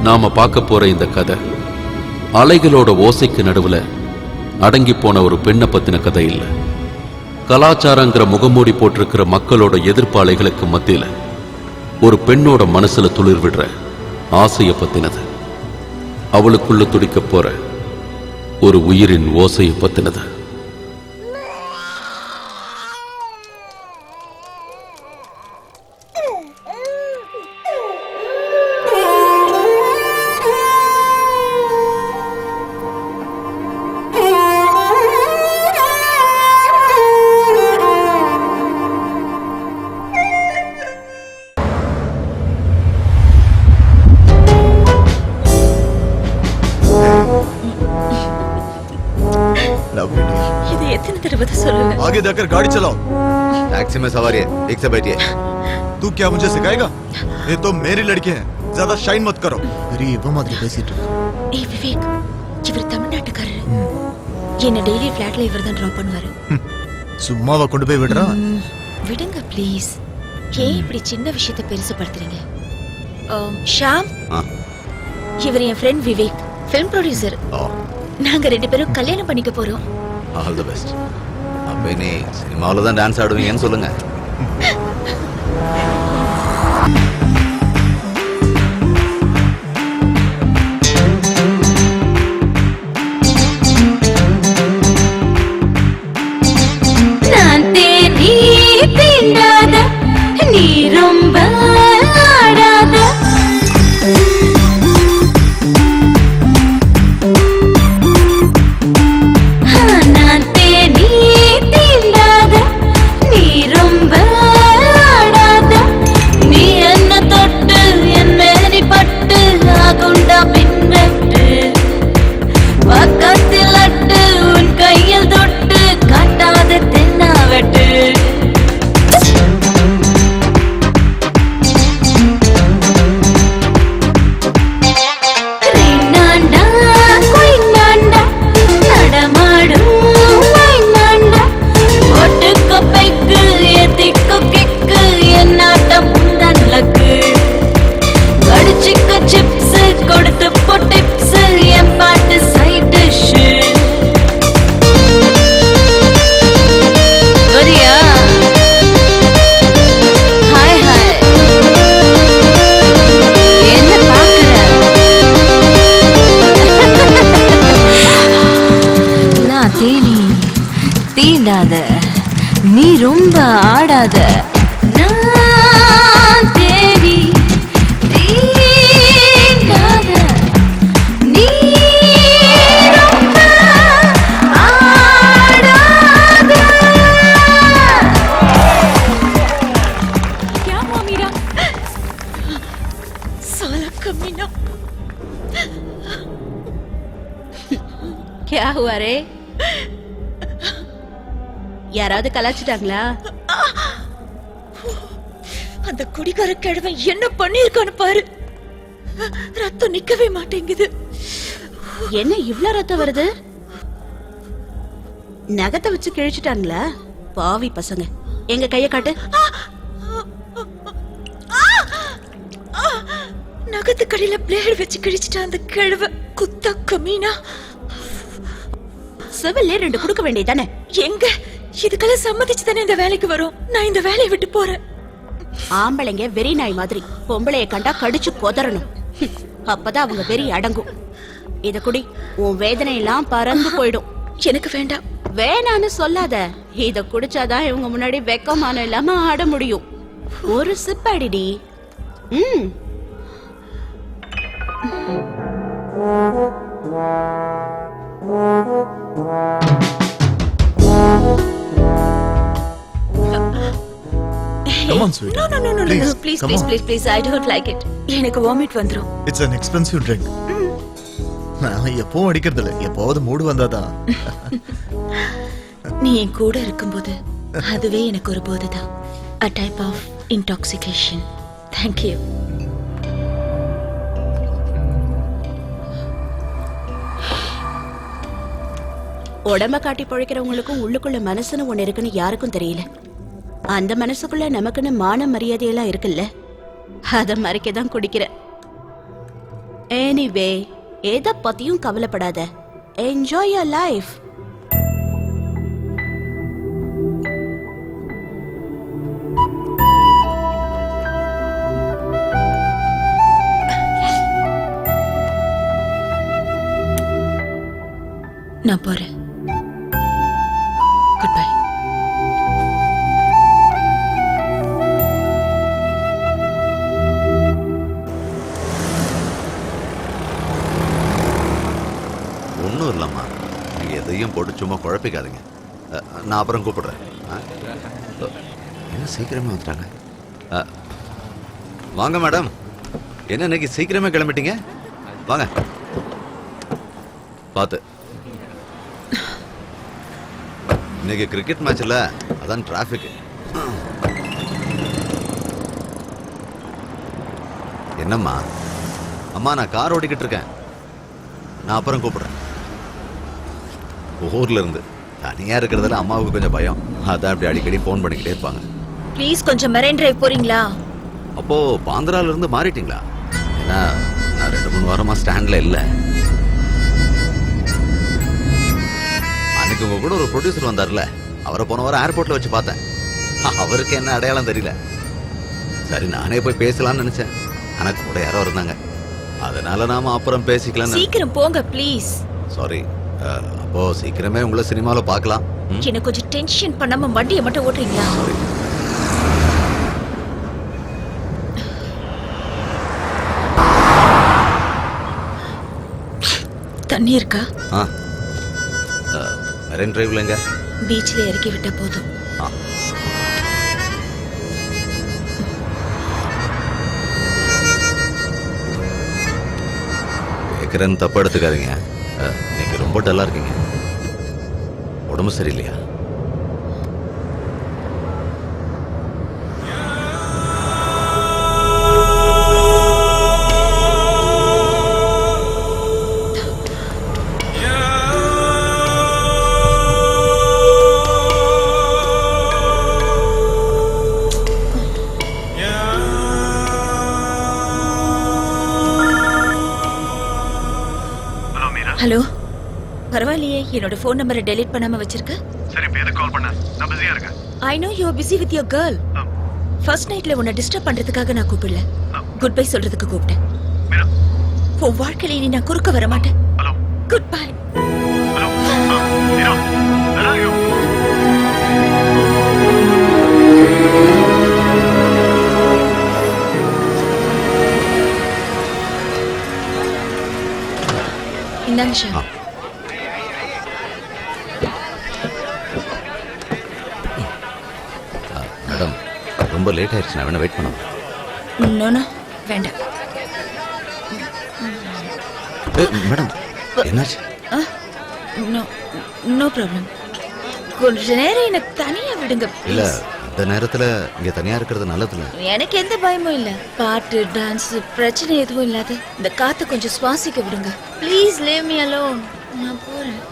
நாம பார்க்க போற இந்த கதை அலைகளோட ஓசைக்கு நடுவுல அடங்கி போன ஒரு பெண்ணை பத்தின கதை இல்லை. கலாச்சாரங்கிற முகமூடி போட்டிருக்கிற மக்களோட எதிர்ப்பு அலைகளுக்கு மத்தியில ஒரு பெண்ணோட மனசுல துளிர் விடுற ஆசைய பத்தினது. அவளுக்குள்ள துடிக்க போற ஒரு உயிரின் ஓசைய பத்தினது. आगे जाकर गाड़ी चलाओ। टैक्सी में सवारी है, ठीक से बैठिए। तू क्या मुझे सिखाएगा? ये तो मेरी लड़की है, ज्यादा शाइन मत करो। விவேக், இவர் தமிழ்நாட்டுக்காரரு. என்ன டெய்லி ஃபிளாட்ல இவர் தான் டிராப் பண்ணுவாரு. சும்மாவா கொண்டு போய் விடுறா? விடுங்க ப்ளீஸ். ஏன் இப்படி சின்ன விஷயத்தை பெருசுபடுத்துறீங்க? ஷாம், இவர் என் ஃப்ரெண்ட் விவேக், ஃபிலிம் ப்ரொடியூசர். நாங்க 2 பேரும் கல்யாணம் பண்ணிக்க போறோம். All the best. அப்ப நீ சினிமாவுல தான் டான்ஸ் ஆடுவீங்கன்னு சொல்லுங்க. நான் தேடி தீண்டாத நீ ரொம்ப ஆடாத நீ ரொம்ப ஆடாத. நான் தேடி தீண்டாத நீ ரொம்ப ஆடாத. क्या हुआ मीरा? साला कमीना. क्या हुआ रे? யாராவது கலாச்சிட்டாங்களா? அந்த குடிகார கிழவன் என்ன பண்ணிருக்கான்னு பாரு. ரத்தம் நிக்கவே மாட்டேங்குது. என்ன இவ்ளோ ரத்தம் வருது? நகத்தை வச்சு கிழிச்சிட்டாங்களா? பாவி பசங்க. எங்க கைய காட்டு. நகத்து கடையில பிளேட் வச்சு கிழிச்சிட்டான் அந்த கிழவ. குத்தா கமீனா. செவல்ல 2 கொடுக்க வேண்டியதானே? எங்க இதுக்கெல்லாம் சம்மதிச்சு தானே இந்த வேலைக்கு வரும். நான் இந்த வேலையை விட்டு போறேன். ஆம்பளைங்க வெறி நாய் மாதிரி பொம்பளைய கண்டா கடிச்சு கொதறணும். அப்பதான் அவங்க வெறி அடங்கும். இத குடி, உன் வேதனை எல்லாம் பறந்து போயிடும். எனக்கு வேண்டாம். வேணான்னு சொல்லாத. இத குடிச்சாதான் இவங்க முன்னாடி வெக்கமானம் இல்லாம ஆட முடியும். ஒரு chip அடிடி. Come on, sweetie. No. Please. I don't like it. எனக்கு வாமிட் வந்துரும். It's an expensive drink. நான் எப்பவும் அடிக்கிறது இல்ல. எப்போது மூடு வந்தாதான். நீ என் கூட இருக்கும்போது அதுவே எனக்கு ஒரு போதைதான். A type of intoxication. Thank you. உடம்ப காட்டி பழைக்கிறவங்களுக்கும் உள்ளுக்குள்ள மனசுன்னு ஒண்ணு இருக்குன்னு யாருக்கும் தெரியல. அந்த மனசுக்குள்ள நமக்குன்னு மான மரியாதையெல்லாம் இருக்குல்ல, அத மறைக்கதான் குடிக்கிறேன். எனிவே எதை பத்தியும் கவலைப்படாத. Enjoy your life. நான் போறேன். Good bye. ஒன்றும் இல்லைம்மா, நீங்கள் எதையும் போட்டு சும்மா குழப்பிக்காதீங்க. நான் அப்புறம் கூப்பிடுறேன். என்ன சீக்கிரமே வந்துட்டாங்க. வாங்க மேடம். என்ன இன்னைக்கு சீக்கிரமே கிளம்பிட்டீங்க? வாங்க. பார்த்து இன்னைக்கு கிரிக்கெட் மேட்ச் இல்ல, அதான் டிராஃபிக். என்னம்மா? அம்மா நான் கார் ஓட்டிக்கிட்டு இருக்கேன், நான் அப்புறம் கூப்பிடுறேன். ஊர்ல இருந்து தனியா இருக்கிறதுல அம்மாவுக்கு கொஞ்சம் பயம், அதான் அப்படி அடிக்கடி போன் பண்ணிக்கிட்டே இருப்பாங்க. ப்ளீஸ் கொஞ்சம் மெரைன் டிரைவ் போறீங்களா? அப்போ பாந்திரால இருந்து மாறிட்டீங்களா? ஏன்னா நான் 2-3 வாரமா ஸ்டாண்ட்ல இல்ல. அன்னைக்கு உங்க கூட ஒரு ப்ரொடியூசர் வந்தார்ல, அவரை போன வாரம் ஏர்போர்ட்ல வச்சு பார்த்தேன். அவருக்கு என்ன அடையாளம் தெரியல. சரி நானே போய் பேசலாம்னு நினைச்சேன், ஆனா கூட யாரோ இருந்தாங்க. அதனால நாம அப்புறம் பேசிக்கலாம். சீக்கிரம் போங்க ப்ளீஸ். சாரி. அப்போ சீக்கிரமே உங்களை சினிமால பார்க்கலாம். என்ன கொஞ்சம் டென்ஷன் பண்ணாம வண்டியை மட்டும் ஓட்டுறீங்களா? சாரி. தண்ணி இருக்கா? மெரைன் டிரைவ்ல எங்க? பீச்ல இறக்கி விட்டா போதும். கேட்குறேன்னு தப்பா எடுத்துக்காதீங்க. நீங்க ரொம்ப டல்லா இருக்கீங்க. உடம்பு சரியில்லையா? ஹலோ, பரவாயில்லையே, என்னோட ஃபோன் நம்பரை டெலீட் பண்ணாம வச்சிருக்க. சரி இப்போ எதுக்கு கால் பண்ண? நான் பிஸியா இருக்கேன். I know you are busy with your girl. First நைட்ல உன்னை டிஸ்டர்ப் பண்றதுக்காக நான் கூப்பிடல, குட் பை சொல்றதுக்கு கூப்பிட்டேன். மீரா, உன் வாழ்க்கையில இனி நான் குறுக்க வர மாட்டேன். Hello good bye. Hello Meera, where are you? இந்தாங்க ஷா. மேடம் ரொம்ப லேட் ஆயிடுச்சு, நான் வேணா வெயிட் பண்ண. நோ வேண்டாம். மேடம் என்னாச்சு? No no problem. கொஞ்ச நேரம் எனக்கு தனியா விடுங்க. இல்ல please. இந்த நேரத்துல இங்க தனியா இருக்கிறது நல்லது இல்ல. எனக்கு எந்த பயமும் இல்ல. பாட்டு டான்ஸ் பிரச்சனை எதுவும் இல்லாத இந்த காத்து கொஞ்சம் சுவாசிக்க விடுங்க. Please leave me alone. நான் போறேன்.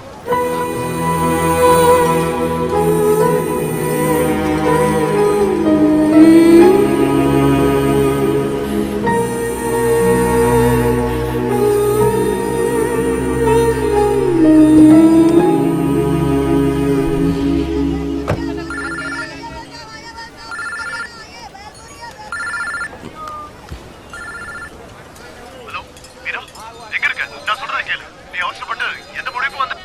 ஹலோ மீரா, எங்க இருக்க? நான் சொல்றேன் கேளு. நீ அவசரப்பட்டு எந்த முடிவுக்கு வந்த?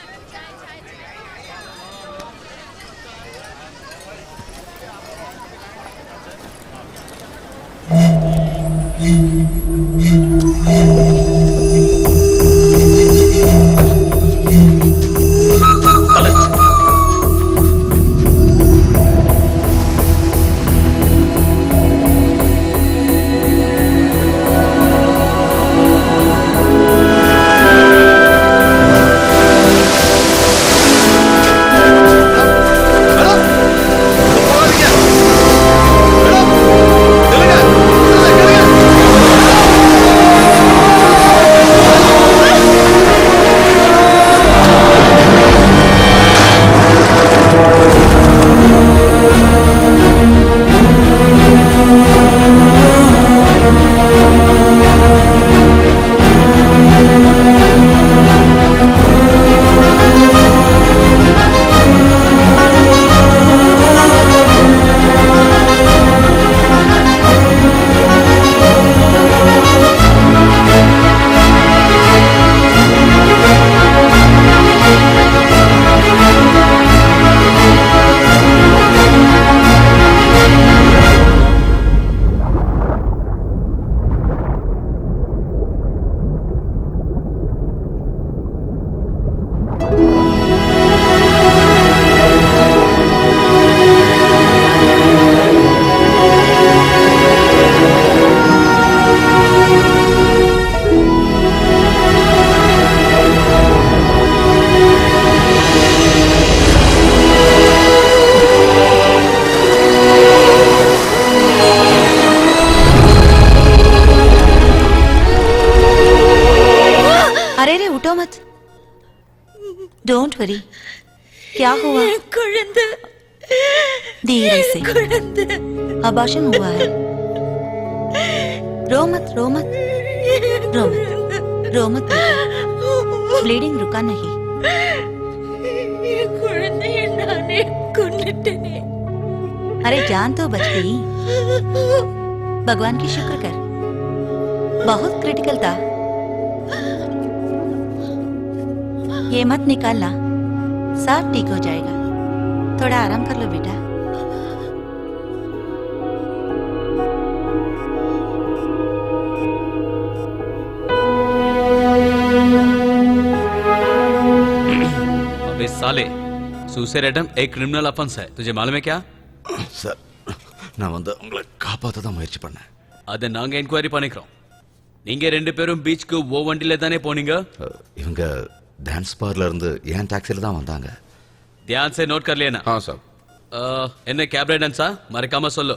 डोंट वरी, क्या हुआ? குழந்தை धीरे से, குழந்தை अबॉर्शन हुआ है। रो मत, रो मत, रो मत, रो मत। ब्लीडिंग रुका नहीं। குழந்தையை நானே கொன்னுட்டேனே। अरे जान तो बच गई। भगवान की शुक्र कर, बहुत क्रिटिकल था। ये मत निकालना, सब ठीक हो जाएगा। थोड़ा आराम कर लो बेटा। अबे साले, सुसाइड अटेम्प्ट एक क्रिमिनल ऑफेंस है, तुझे मालूम है क्या? சார் நான் வந்து உங்களை காப்பாற்ற தான் முயற்சி பண்ணேன். அதை நாங்க என்கொயரி பண்ணிக்கிறோம். நீங்க ரெண்டு பேரும் பீச்சுக்கு ஓ வண்டியில தானே போனீங்க? இவங்க டான்ஸ் பார்ல இருந்து ஏன் டாக்ஸில தான் வந்தாங்க. ध्यान से नोट कर लिया ना? हाँ साहब. என்ன कैबरे डांसा मरकामा सोलो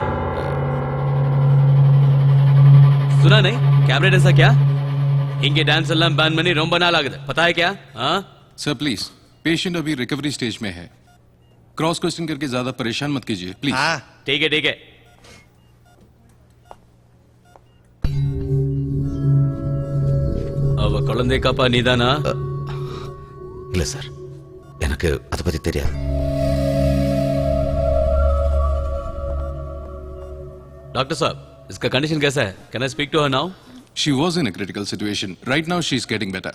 सुना नहीं? कैबरे डांसा क्या? இங்கே டான்ஸ் எல்லாம் பேன் பண்ணி ரொம்ப நாள் ஆகுது, पता है क्या? सर प्लीज, पेशेंट अभी रिकवरी स्टेज में है, क्रॉस क्वेश्चन करके ज्यादा परेशान मत कीजिए प्लीज. ठीक है ठीक है. அவ குழந்தை காப்பா நீதானா? இல்ல சார், எனக்கு அதை பத்தி தெரியாது. डॉक्टर साहब, इसका कंडीशन कैसा है? Can I speak to her now? She was in a critical situation, right now she is getting better.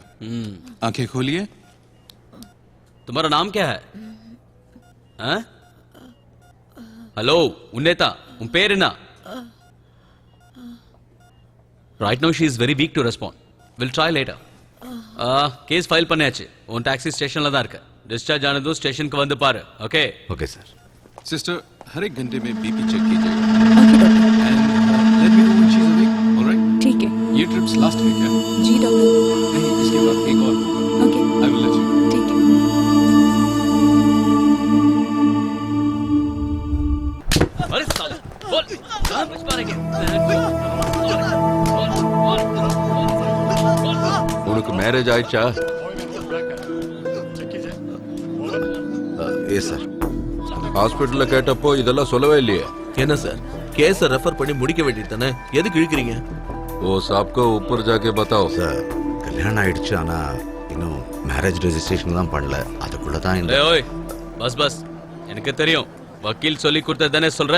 आंखें खोलिए. तुम्हारा नाम क्या है? हेलो उन्नेता, उन पेर ना? Right now she is very weak to respond. Will try later. Case file பண்ணியாச்சு. உன் டாக்ஸி ஸ்டேஷன்ல தான் இருக்கு. டிஸ்சார்ஜ் ஆனதும் ஸ்டேஷனுக்கு வந்து பாரு. Okay okay sir. सिस्टर, हर एक घंटे में बीपी चेक कीजिएगा. And let me know when she is awake. Alright? ठीक है ये ट्रिप्स लास्ट है क्या? जी डॉक्टर। नहीं, इसके बाद एक और होगा. Okay I will let you. ठीक है। अरे साला बोल कहां बच पा रहे? உனக்கு மேரேஜ் ஆயிடுச்சா? Yes sir. ஹாஸ்பிட்டல்ல கேட்டப்போ இதெல்லாம் சொல்லவே இல்லையே. என்ன சார், கேஸ ரெஃபர் பண்ணி முடிக்க வேண்டியது தானே, எதுக்கு இழுக்கிறீங்க? वो सबको ऊपर जाके बताओ. சார் கல்யாணம் ஆயிடுச்சு, ஆனா இன்னும் மேரேஜ் ரெஜிஸ்ட்ரேஷன் தான் பண்ணல. அதுக்குள்ள தான் இந்த ஏய் ஓய் பஸ் பஸ், எனக்கு தெரியும். வக்கீல் சொல்லி கொடுத்ததானே சொல்ற.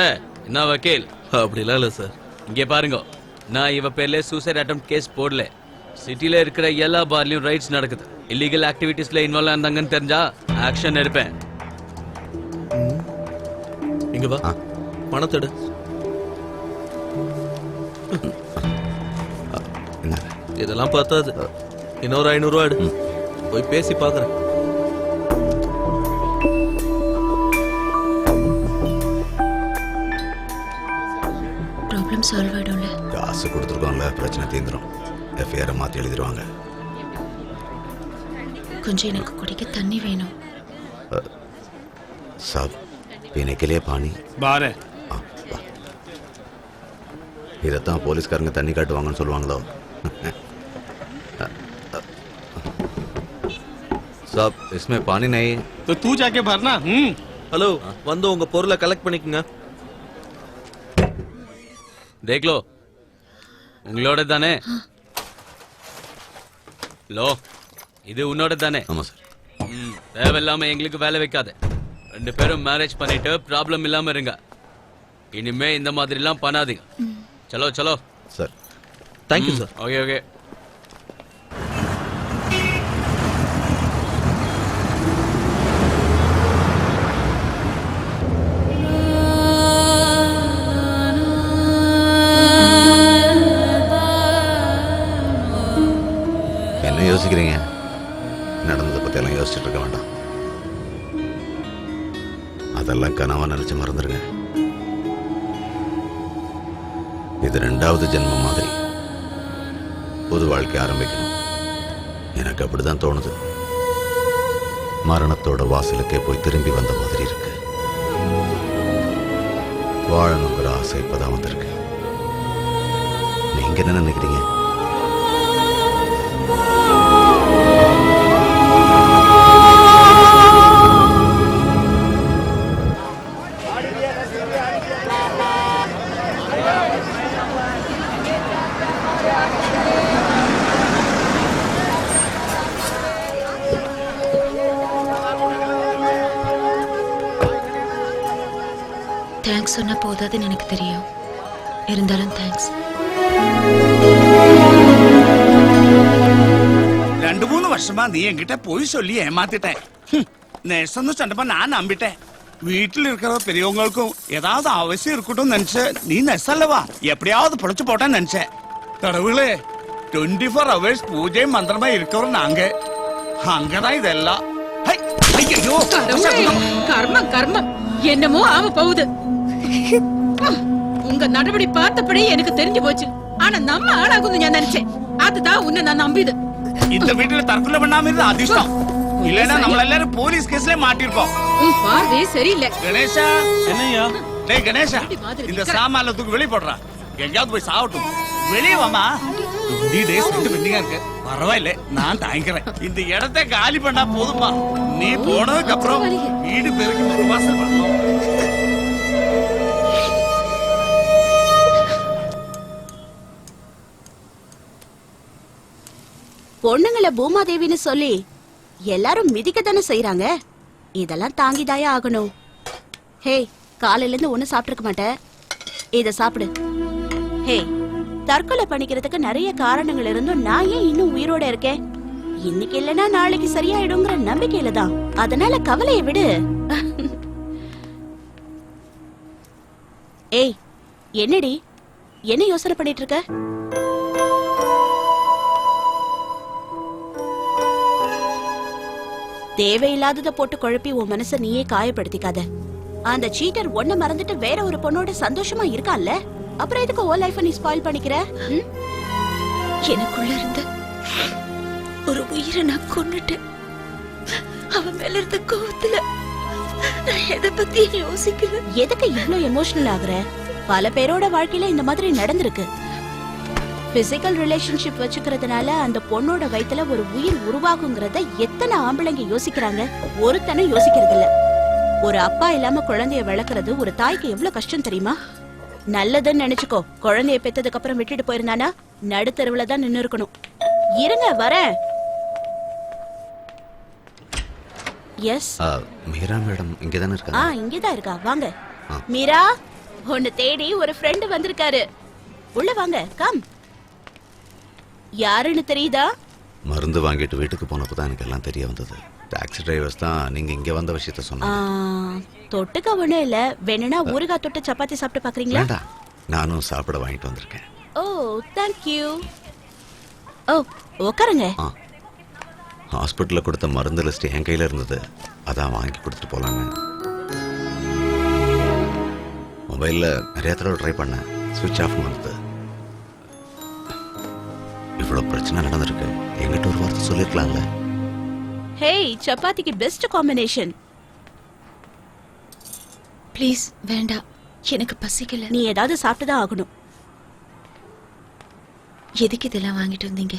என்ன வக்கீல்? அப்படிலாம் இல்ல சார். இங்கே பாருங்க, நான் இவ பேர்ல சூசைட் அட்டெம்ப்ட் கேஸ் போடல. சிட்டில இருக்கிற எல்லா பார்லயும் ரைட்ஸ் நடக்குது. இல்லீகல் ஆக்டிவிட்டீஸ்ல இன்வால்வ் ஆனாங்கன்னு தெரிஞ்சா ஆக்ஷன் எடுப்பேன். இங்க வா, பணத்தை எடு. என்னங்க? இதெல்லாம் பார்த்தாது. இன்னொரு 500 ரூபா எடு, போய் பேசி பாக்குறேன். ப்ராப்ளம் சால்வ் ஆயிடும்ல? காசு கொடுத்துருக்கோம்ல, பிரச்சனை தீந்துரும். எஃப்ஐஆர் மாத்தி எழுதிருவாங்க. கொஞ்சம் எனக்கு குடிக்க தண்ணி வேணும். साहब पीने के लिए पानी बाहर है. இதைத்தான் போலீஸ்காரங்க தண்ணி காட்டுவாங்கன்னு சொல்லுவாங்களோ. साहब इसमें पानी नहीं. तो तू जाके भरना. ஹலோ, வந்து உங்க பொருளை கலெக்ட் பண்ணிக்கங்க. देख लो, உங்களோட தானே? லோ, இது உன்னோட தானே? ஆமா சார். தேவையில்லாம எங்களுக்கு வேலை வைக்காத. ரெண்டு பேரும் மேரேஜ் பண்ணிட்டு ப்ராப்ளம் இல்லாம இருங்க. இனிமே இந்த மாதிரி எல்லாம் பண்ணாதீங்க. चलो चलो sir. Thank you sir. Okay okay. என்ன யோசிக்கிறீங்க? நடந்ததை பத்தி எல்லாம் யோசிச்சுட்டு இருக்க வேண்டாம். அதெல்லாம் கனவா நினைச்சு மறந்துருங்க. இது 2வது ஜென்மம் மாதிரி புது வாழ்க்கை ஆரம்பிக்கணும். எனக்கு அப்படிதான் தோணுது. மரணத்தோட வாசலுக்கே போய் திரும்பி வந்த மாதிரி இருக்கு. வாழணுங்கிற ஆசை இப்பதான் வந்திருக்கு. நீங்க என்ன நினைக்கிறீங்க? சொன்னா போதாதுன்னு எனக்கு தெரியும். இருந்தாலும் தேங்க்ஸ். 2-3 வருஷமா நீ என்கிட்ட போய் சொல்லி ஏமாத்திட்டேன். நெசன்னு சொன்னப்ப நான் நம்பிட்டேன். வீட்டில் இருக்கிற பெரியவங்களுக்கும் ஏதாவது அவசியம் இருக்கட்டும் நினைச்ச நீ நெசல்லவா எப்படியாவது பொழைச்சு போட்டேன்னு நினைச்சேன். கடவுளே 24 hours பூஜை மந்திரமா இருக்கிறோம் நாங்க. அங்கதான் இதெல்லாம். கர்மம் கர்மம் என்னமோ ஆக போகுது. உங்க நடவடி பார்த்தபடி எனக்கு தெரிஞ்சு போச்சு. ஆனா நம்ம ஆளாகும் நான் நினைச்சேன். அதுதான் உன்னை நான் நம்பிது. இந்த வீட்டுல தற்கொலை பண்ணாம இருந்த அதிர்ஷ்டம். இல்லன்னா நம்மள எல்லாரும் போலீஸ் கேஸ்ல மாட்டிருப்போம். உன் பார்வை சரியில்லை. கணேசா என்னையா? டேய் கணேசா, இந்த சாமான்ல தூக்கி வெளிய போடுறா. எங்கயாவது போய் சாவட்டும். வெளிய வாமா. 20 days பெண்டிங்கா இருக்கு. பரவாயில்ல, நான் தாங்கிக்கிறேன். இந்த இடத்தை காலி பண்ணா போதுமா? நீ போனதுக்கு அப்புறம் வீடு பெருக்கி 3 மாசம் பண்ணணும். பொண்ணுங்களை பூமாதேவின்னு சொல்லி எல்லாரும் மிதிக்க தானே செய்யறாங்க. இதெல்லாம் தாங்கிதாயா ஆகணும். ஹே, காலையில இருந்து ஒண்ணு சாப்பிட்டுருக்க மாட்டேன். இத சாப்பிடு. ஹே, தற்கொலை பண்ணிக்கிறதுக்கு நிறைய காரணங்கள் இருந்தும் நான் ஏன் இன்னும் உயிரோட இருக்கேன்? இன்னைக்கு இல்லனா நாளைக்கு சரியாயிடுங்கிற நம்பிக்கையில தான். அதனால கவலையை விடு. ஏய், என்னடி என்ன யோசனை பண்ணிட்டு இருக்க? தேவையில்லாதத போட்டு குழப்பி உன் மனச நீயே காயப்படுத்திக்காத. அந்த சீட்டர் ஒன்ன மறந்துட்டு வேற ஒரு பொண்ணோட சந்தோஷமா இருக்கான்ல, அப்புறம் எதுக்கு ஓ லைஃப நீ ஸ்பாயில் பண்ணிக்கிற? எனக்குள்ள இருந்த ஒரு உயிரை நான் கொன்னுட்டேன். அவன் மேல இருந்த கோவத்துல நான் எதை பத்தி யோசிக்கல. எதுக்கு இவ்ளோ எமோஷனல் ஆகுற? பல பேரோட வாழ்க்கையில இந்த மாதிரி நடந்திருக்கு. பிசிக்கல் ரிலேஷன்ஷிப் வச்சுக்கிறதுனால அந்த பொண்ணோட வயித்துல ஒரு உயிர் உருவாகுங்கிறத எத்தனை ஆம்பளைங்க யோசிக்கிறாங்க? ஒருத்தனும் யோசிக்கிறது இல்ல. ஒரு அப்பா இல்லாம குழந்தைய வளர்க்கறது ஒரு தாய்க்கு எவ்வளவு கஷ்டம் தெரியுமா? நல்லதுன்னு நினைச்சுக்கோ. குழந்தைய பெத்ததுக்கு அப்புறம் விட்டுட்டு போயிருந்தானா நடுத்தருவுல தான் நின்னு இருக்கணும். இருங்க வரேன். எஸ். மீரா மேடம் இங்கதானே இருக்காங்க? இங்கதான் இருக்கா. வாங்க. மீரா, உன்னை தேடி ஒரு ஃப்ரெண்ட் வந்திருக்காரு. உள்ள வாங்க. கம். யாருன்னு தெரியுதா? மருந்து வாங்கிட்டு வீட்டுக்கு போனப்பதான் எனக்கு எல்லாம் தெரிய வந்தது. டாக்ஸி டிரைவர்ஸ் தான் நீங்க இங்க வந்த விஷயத்த சொன்னாங்க. தொட்டுக்க ஒண்ணும் இல்ல. வேணும்னா ஊறுகாய் தொட்டு சப்பாத்தி சாப்பிட்டு பாக்குறீங்களா? வேண்டாம், நானும் சாப்பிட வாங்கிட்டு வந்திருக்கேன். ஓ, தேங்க் யூ. ஓ, உட்காருங்க. ஹாஸ்பிட்டல்ல கொடுத்த மருந்து லிஸ்ட் என் கையில இருந்தது. அதான் வாங்கி கொடுத்துட்டு போலான்னு. மொபைல்ல நிறைய தடவை ட்ரை பண்ணேன், ஸ்விட்ச் ஆஃப் பண்ணுது. இவ்வளவு பிரச்சனை நடந்திருக்கு, என்கிட்ட ஒரு வார்த்தை சொல்லிருக்கலாம்ல. ஹேய், சப்பாத்திக்கு பெஸ்ட் காம்பினேஷன். ப்ளீஸ் வேண்டாம், எனக்கு பசிக்கல. நீ ஏதாவது சாப்பிட்டுதான் ஆகணும். எதுக்கு இதெல்லாம் வாங்கிட்டு வந்தீங்க?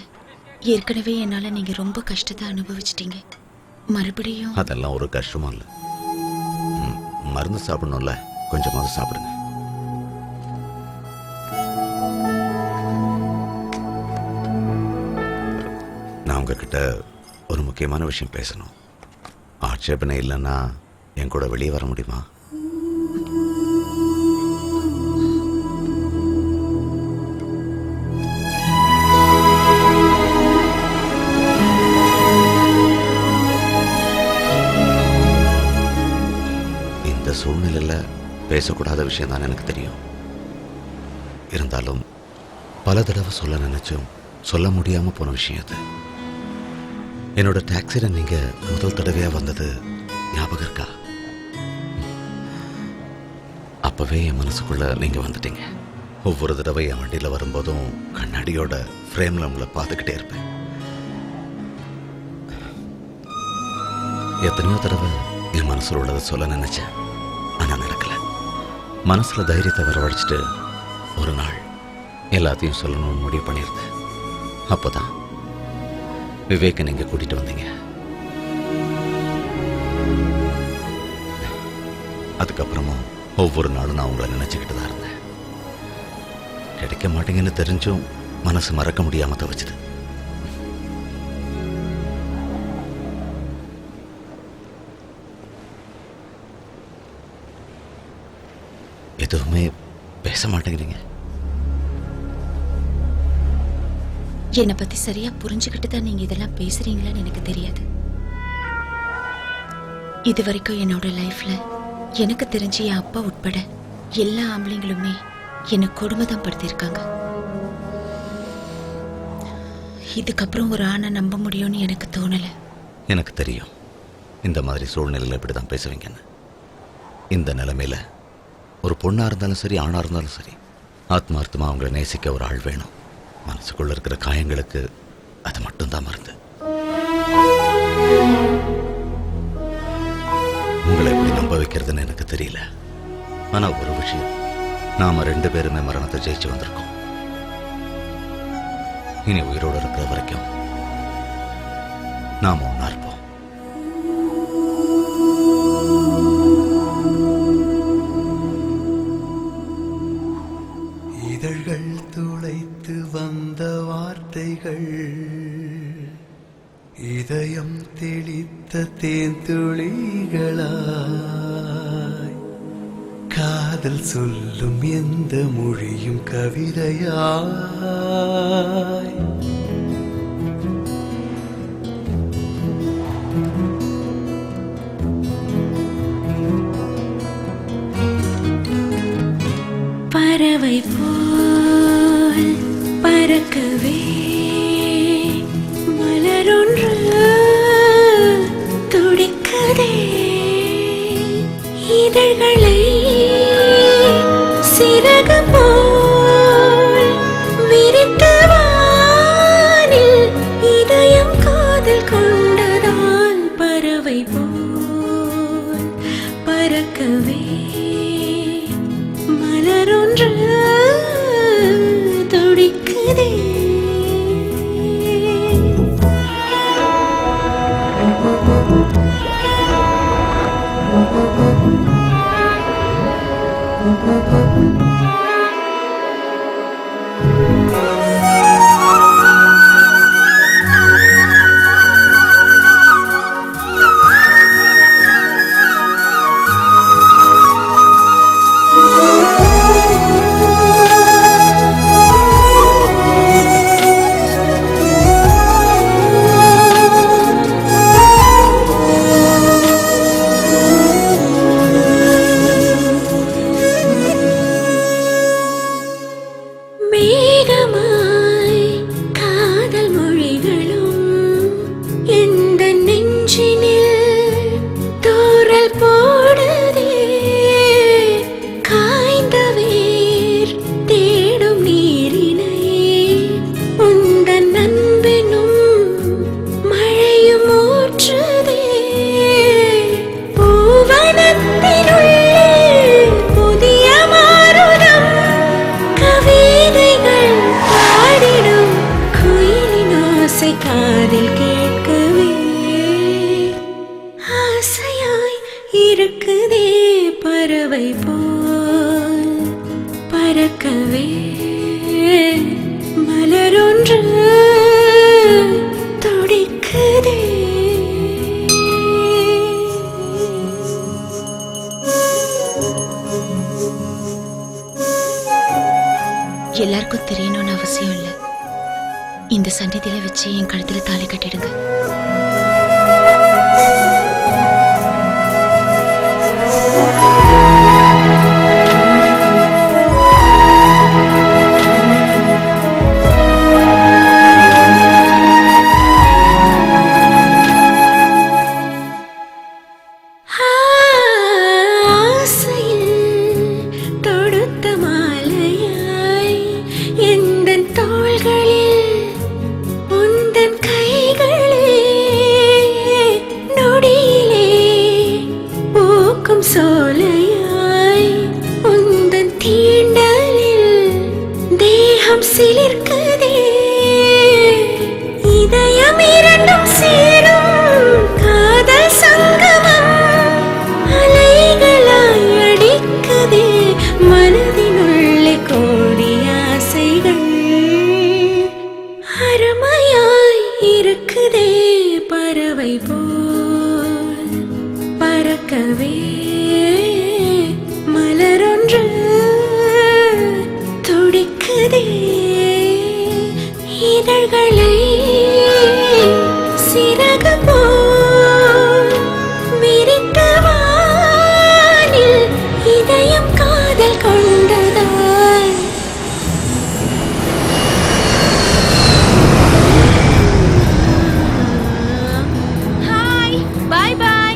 ஏற்கனவே என்னால நீங்க ரொம்ப கஷ்டத்தை அனுபவிச்சிட்டீங்க. மறுபடியும் அதெல்லாம் ஒரு கஷ்டமும் இல்லை. மருந்து சாப்பிடணும்ல, கொஞ்சமாவது சாப்பிடுங்க. நான் உங்ககிட்ட ஒரு முக்கியமான விஷயம் பேசணும். ஆட்சேபனை இல்லைன்னா என் கூட வெளியே வர முடியுமா? இந்த சூழ்நிலையில பேசக்கூடாத விஷயம் தான் எனக்கு தெரியும். இருந்தாலும் பல தடவை சொல்ல நினைச்சும் சொல்ல முடியாம போன விஷயம் அது. என்னோட டாக்ஸில நீங்க முதல் தடவையா வந்தது ஞாபகம் இருக்கா? அப்பவே என் மனசுக்குள்ள நீங்க வந்துட்டீங்க. ஒவ்வொரு தடவை என் வண்டியில வரும்போதும் கண்ணாடியோட ஃப்ரேம்ல உங்களை பார்த்துக்கிட்டே இருப்பேன். எத்தனையோ தடவை என் மனசுல உள்ளதை சொல்ல நினைச்சேன், ஆனா நடக்கல. மனசுல தைரியத்தை வரவழைச்சிட்டு ஒரு நாள் எல்லாத்தையும் சொல்லணும்னு முடிவு பண்ணியிருந்தேன். அப்போதான் விவேக நீங்க கூட்டிட்டு வந்தீங்க. அதுக்கப்புறமும் ஒவ்வொரு நாளும் நான் உங்களை நினைச்சுக்கிட்டு தான் இருந்தேன். கிடைக்க மாட்டீங்கன்னு தெரிஞ்சும் மனசு மறக்க முடியாம தவிச்சது. எதுவுமே பேச மாட்டேங்கிறீங்க. என்னை பத்தி சரியா புரிஞ்சுக்கிட்டு தான் நீங்க இதெல்லாம் பேசுறீங்களான்னு எனக்கு தெரியாது. இது வரைக்கும் என்னோட லைஃப்ல எனக்கு தெரிஞ்சு என் அப்பா உட்பட எல்லா ஆம்பளைங்களுமே என்னை கொடுமைதான் படுத்திருக்காங்க. இதுக்கப்புறம் ஒரு ஆணை நம்ப முடியும்னு எனக்கு தோணல. எனக்கு தெரியும் இந்த மாதிரி சூழ்நிலையில் இப்படிதான் பேசுவீங்கன்னு. இந்த நிலைமையில ஒரு பொண்ணா இருந்தாலும் சரி, ஆணா இருந்தாலும் சரி, ஆத்மார்த்தமா அவங்களை நேசிக்க ஒரு ஆள் வேணும். மனசுக்குள்ள இருக்கிற காயங்களுக்கு அது மட்டும்தான் மருந்து. உங்களை எப்படி நம்ப வைக்கிறதுன்னு எனக்கு தெரியல. ஆனா ஒரு விஷயம், நாம 2 பேருமே மரணத்தை ஜெயிச்சு வந்திருக்கோம். இனி உயிரோடு இருக்கிற வரைக்கும் நாம ஒன்னா இருப்போம். இதழ்கள் துளைத்து வந்த வார்த்தைகள், இதயம் தெளித்த தேன்துளிகளாய், காதல் சொல்லும் எந்த மொழியும் கவிதையாய். பறவை போல் பறக்கவே மலரொன்று துடிக்கதே, இதழ்களை சிறகு போல் விரித்து வானில் இதயம் காதல் கொண்டதால் பறவை போல் பறக்கவே மலரொன்று துடிக்குதே. காதில் கேட்கவே ஆசையாய் இருக்குதே, பறவை போல் பறக்கவே மலரொன்று துடிக்குதே. எல்லாருக்கும் தெரியணும்னு அவசியம் இல்லை. இந்த சந்நிதியில வச்சு என் கழுத்துல தாலி கட்டிடுங்க. சோலையாய் உந்தன் தீண்டலில் தேகம் சிலிர்க்குதே, இதயம் இரண்டும் சேரும் காதல் சங்கமம் அலைகளாய் அடிக்குதே, மனதினுள்ளே கோடி ஆசைகள் அருமையாய் இருக்குதே, பறவை போல் பறக்கவே மலரொன்று இதழ்களை சிறகு போல் விரித்த வானில் இதயம் காதல் கொண்டதாய். Hi, bye bye.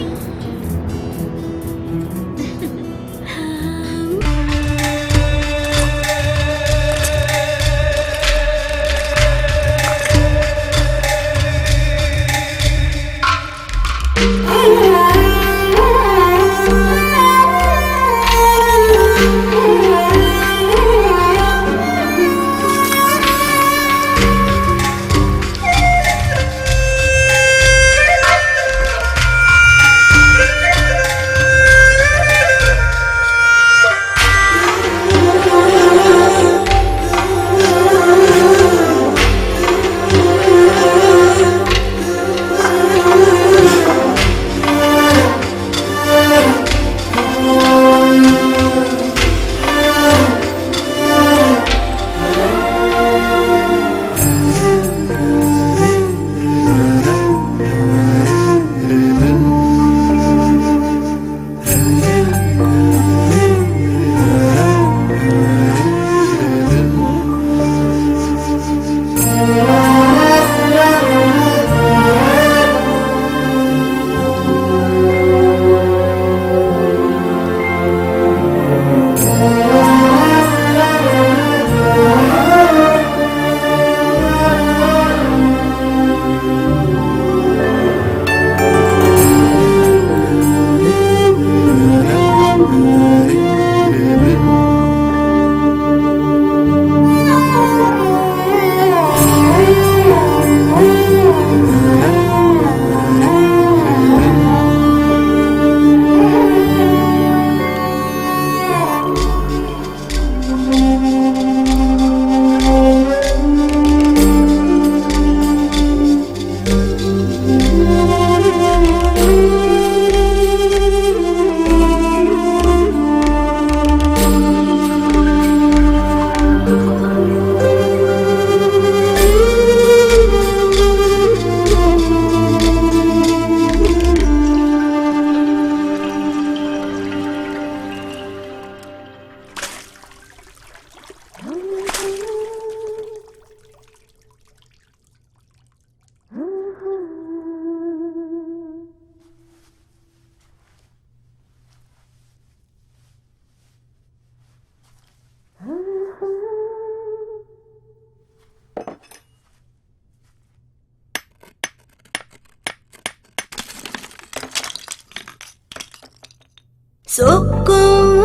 சொக்கும்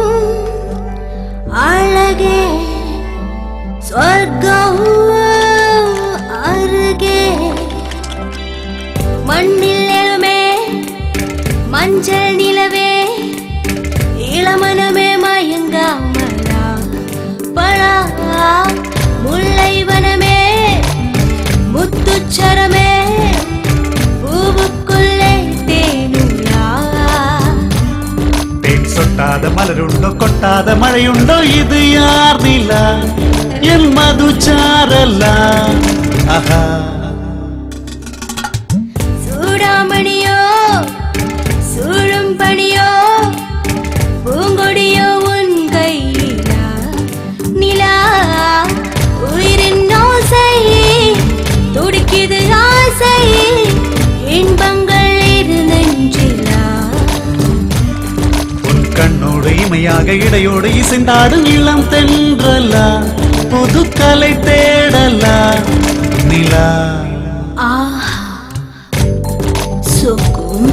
அழகே சொர்க்கம் அருகே மண்ணில் எழுமே மஞ்சள் நிலவே இளமனமே மயங்காமலா பழா முல்லை வனமே முத்துச்சரமே பூவுக்குள்ளே தேனுலா. சொட்டாத மலருண்டோ கொட்டாத மழையுண்டோ இது யார் நிலா என் மதுச்சாரலா. ஆஹா சூடாமணியோ சூழும் பணியோ பூங்கொடியோ உன் கையிலா நிலா உயிரின் ஓசை துடிக்குது ஆசை இன்பங்கள் இரு நெஞ்சிலா. கண்ணோடு இமையாக இடையோடு இசைந்தாடும் இளம் தென்றலா புது கலை தேடலா நிலா. ஆஹா சொக்கும்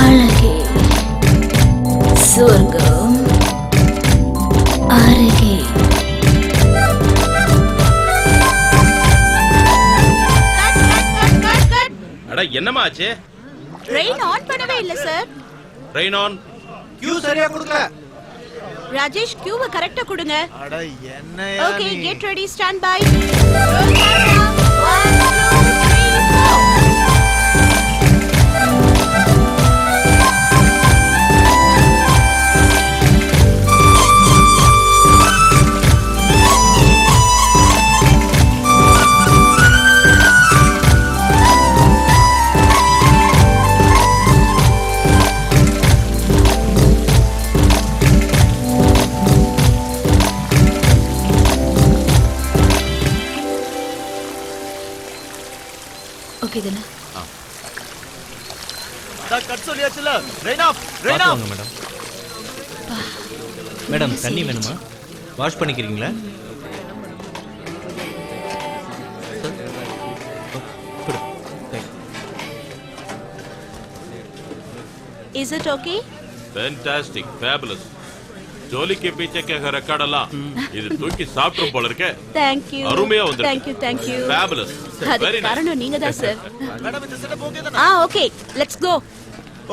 அழகே சொர்க்கம் அருகே. அட என்னமா ஆச்சு? ட்ரெயின் ஆன் பண்ணவே இல்ல சார். Train on. கியூ சரியா கொடுக்கல. ராஜேஷ் கியூவை கரெக்ட்டா கொடுங்க. அட என்ன okay get ready stand by. Okay தானே? கட் சொல்லியாச்சுல. Rain off, rain off. Madam madam தண்ணி வேணுமா? வாஷ் பண்ணிக்கிறீங்களா? Is it okay? Fantastic, fabulous. ஜோலி के पीछे के ரெக்கார்ட் எல்லாம் இது தூக்கி சாப்பிடும் போல இருக்கே. Thank you. அருமையா வந்திருக்கு. Thank you. Fabulous. அது Very nice. காரணம் நீங்க தான் சார். மேடம் இந்த செட்டப் ஓகே தானே? Okay, let's go.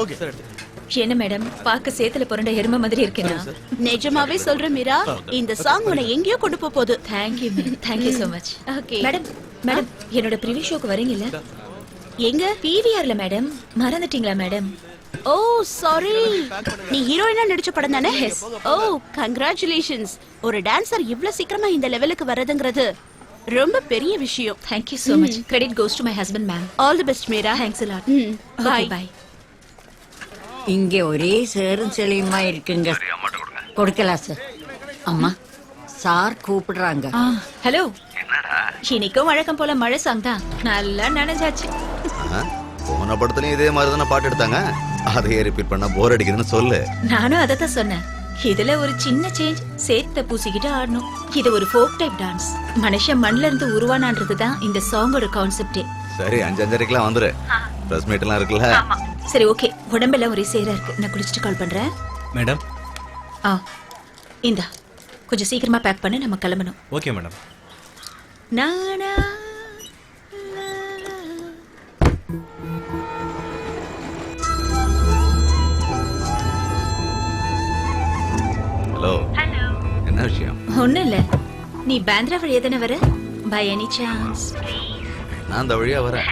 Okay sir. என்ன மேடம் பாக்க சேத்துல புரண்ட எருமை மாதிரி இருக்கேனா? நிஜமாவே சொல்றேன் மீரா, இந்த சாங் உன்னை எங்கேயோ கொண்டு போகுது. Thank you ma'am, thank you so much. Okay madam madam என்னோட ப்ரிவியூ ஷோக்கு வரீங்கல்ல? எங்க? பிவிஆர்ல மேடம். மறந்துட்டீங்களா மேடம்? ஓ சாரி, நீ ஹீரோயினா நடிச்ச படம் தானே? ஓ கங்க்ராச்சுலேஷன்ஸ். ஒரு டான்சர் இவ்ளோ சீக்கிரமா இந்த லெவலுக்கு வரதுங்கிறது ரொம்ப பெரிய விஷயம். Thank you so much. Credit goes to my husband ma'am. All the best Meera. Thanks a lot. Bye bye. இங்கே ஒரே சேரும் செளியுமா இருக்குங்க. கொடுக்கலாம் சார். அம்மா சார் கூப்பிடுறாங்க. ஹலோ. இன்னைக்கும் வழக்கம் போல மழை சாங் தான். நல்லா நனைஞ்சாச்சு. போன படத்துலயும் இதே மாதிரி தானே பாட்டு எடுத்தாங்க. அதையே ரிப்பீட் பண்ண போர் அடிக்குதுன்னு சொல்லு. நானும் அதை தான் சொன்னேன். இதுல ஒரு சின்ன சேஞ்ச், சேத்த பூசிக்கிட்டு ஆடணும். இது ஒரு ஃபோக் டைப் டான்ஸ். மனுஷன் மண்ல இருந்து உருவானான்றது தான் இந்த சாங்கோட கான்செப்டே. சரி 5:30க்குலாம் வந்துரு. பிரஸ் மீட் எல்லாம் இருக்குல்ல? சரி ஓகே, உடம்பெல்லாம் ஒரே சேரா இருக்கு. நான் குளிச்சுட்டு கால் பண்றேன். மேடம் இந்தா கொஞ்சம் சீக்கிரமா பேக் பண்ணு, நம்ம கிளம்பணும். Okay madam. நானா ஹலோ. என்ன விஷயம்? ஒண்ணும் இல்ல. நீ பேந்திரா வழியா தானே வர? By any chance? நான் அந்த வழியா வரேன்.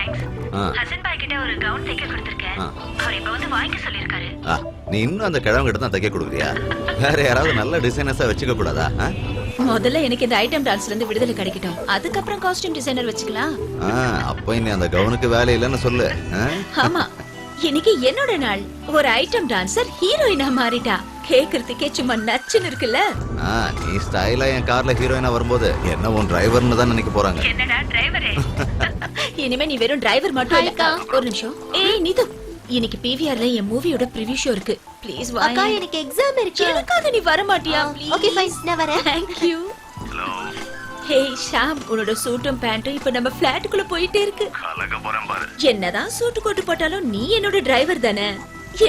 ஹசன் பாய் கிட்ட ஒரு கவுன் தைக்க கொடுத்திருக்கேன். அவர் இப்ப வந்து வாங்கிக்க சொல்லிருக்காரு. நீ இன்னும் அந்த கிழவங்க கிட்ட தான் தைக்க கொடுக்குறியா? வேற யாராவது நல்ல டிசைனர்ஸா வச்சுக்க கூடாதா? முதல்ல எனக்கு இந்த ஐட்டம் டான்ஸ்ல இருந்து விடுதலை கிடைக்கட்டும், அதுக்கப்புறம் காஸ்டியூம் டிசைனர் வச்சுக்கலாம். அப்ப நீ அந்த கவுனுக்கு வேலை இல்லைன்னு சொல்லு. ஆமா, இன்னைக்கு என்னோட நாள். ஒரு ஐட்டம் டான்சர் ஹீரோயினா மாறிட்டா. கேக்குறதுக்கே சும்மா நச்சுன்னு இருக்குல்ல? நீ ஸ்டைலா என் கார்ல ஹீரோயினா வரும்போது என்ன உன் டிரைவர்னு தான் நினைக்க போறாங்க. என்னடா டிரைவரே? இனிமே நீ வெறும் டிரைவர் மட்டும் இல்ல. ஒரு நிமிஷம். ஏய் நீது, இன்னைக்கு பிவிஆர்ல என் மூவியோட ப்ரிவியூ ஷோ இருக்கு. ப்ளீஸ் வா. அக்கா எனக்கு எக்ஸாம் இருக்கு. எனக்காக நீ வர மாட்டியா? ஓகே ஃபைன், நான் வரேன். Thank you. ஹே ஷாம், உன்னோட சூட்டும் பேண்ட்டும் இப்ப நம்ம ஃபிளாட்டுக்குள்ள போயிட்டே இருக்கு. கலக போறேன் பாரு. என்னதான் சூட்டு கோட்டு போட்டாலும் நீ என்னோட டிரைவர் தானே?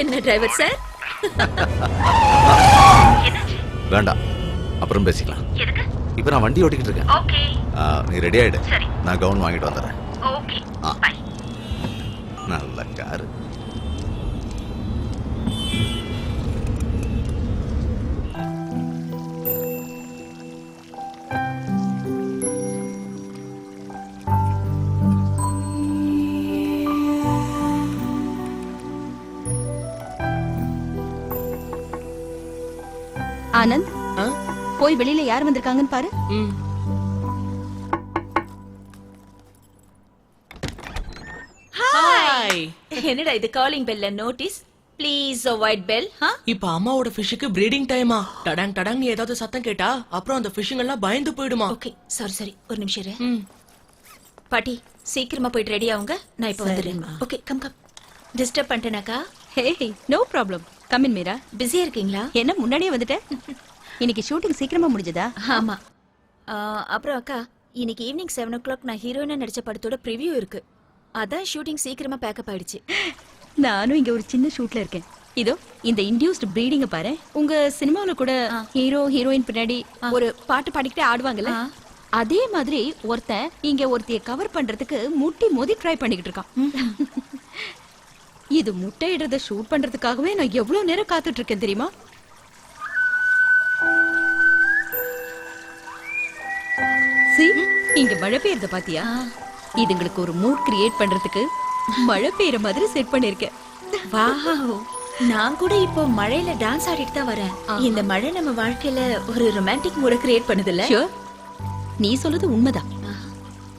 என்ன டிரைவர் சார்? வேண்டாம், அப்புறம் பேசிக்கலாம். எதுக்கு? இப்ப நான் வண்டி ஓட்டிக்கிட்டு இருக்கேன். ஓகே. நீ ரெடி ஆயிடு. சரி. நான் கவுன் வாங்கிட்டு வந்துடுறேன். ஓகே. பை. நல்ல காரு. ஆனந்த், போய் வெளியில யார் வந்திருக்காங்கன்னு பாரு. ஹாய். என்னடா இது காலிங் பெல்ல நோட்டீஸ்? Please avoid bell. இப்ப அம்மாவோட ஃபிஷ்க்கு ப்ரீடிங் டைமா. டடாங் டடாங் நீ ஏதாவது சத்தம் கேட்டா அப்புறம் அந்த ஃபிஷ்ங்க எல்லாம் பயந்து போயிடுமா. ஓகே சரி ஒரு நிமிஷம் இரு. பாட்டி சீக்கிரமா போயிட்டு ரெடி ஆவுங்க, நான் இப்ப வந்துடுறேன். ஓகே கம் டிஸ்டர்ப் பண்ணிட்டேனாக்கா? Hey no problem, come in Meera. பிஸியா இருக்கீங்களா? என்ன முன்னாடியே வந்துட்டேன்? இன்னைக்கு ஷூட்டிங் சீக்கிரமா முடிஞ்சதா? ஆமா. அப்புறம் அக்கா, இன்னைக்கு ஈவினிங் 7 o'clock நான் ஹீரோயினா நடிச்ச படத்தோட ப்ரிவியூ இருக்கு. அதான் ஷூட்டிங் சீக்கிரமா பேக்கப் ஆயிடுச்சு. நானும் இங்க ஒரு சின்ன ஷூட்ல இருக்கேன். இதோ இந்த இன்டியூஸ்ட் ப்ரீடிங்க பாரு. உங்க சினிமாவுல கூட ஹீரோ ஹீரோயின் பின்னாடி ஒரு பாட்டு பாடிக்கிட்டே ஆடுவாங்கல்ல, அதே மாதிரி ஒருத்தன் இங்க ஒருத்தைய கவர் பண்றதுக்கு முட்டி மோதி ட்ரை பண்ணிக்கிட்டு இருக்கான். இது முட்டையிடுறத ஷூட் பண்றதுக்காகவே நான் எவ்வளவு நேரம் காத்துட்டு இருக்கேன் தெரியுமா? இங்க மழை பெய்யறத பாத்தியா? இதுங்களுக்கு ஒரு மூட் கிரியேட் பண்றதுக்கு மழை பெய்யற மாதிரி செட் பண்ணிருக்கேன். வாவ், நான் கூட இப்போ மழையில டான்ஸ் ஆடிட்டு தான் வரேன். இந்த மழை நம்ம வாழ்க்கையில ஒரு ரொமான்டிக் மூட கிரியேட் பண்ணுதுல்ல? ஷூர், நீ சொல்றது உண்மைதான்.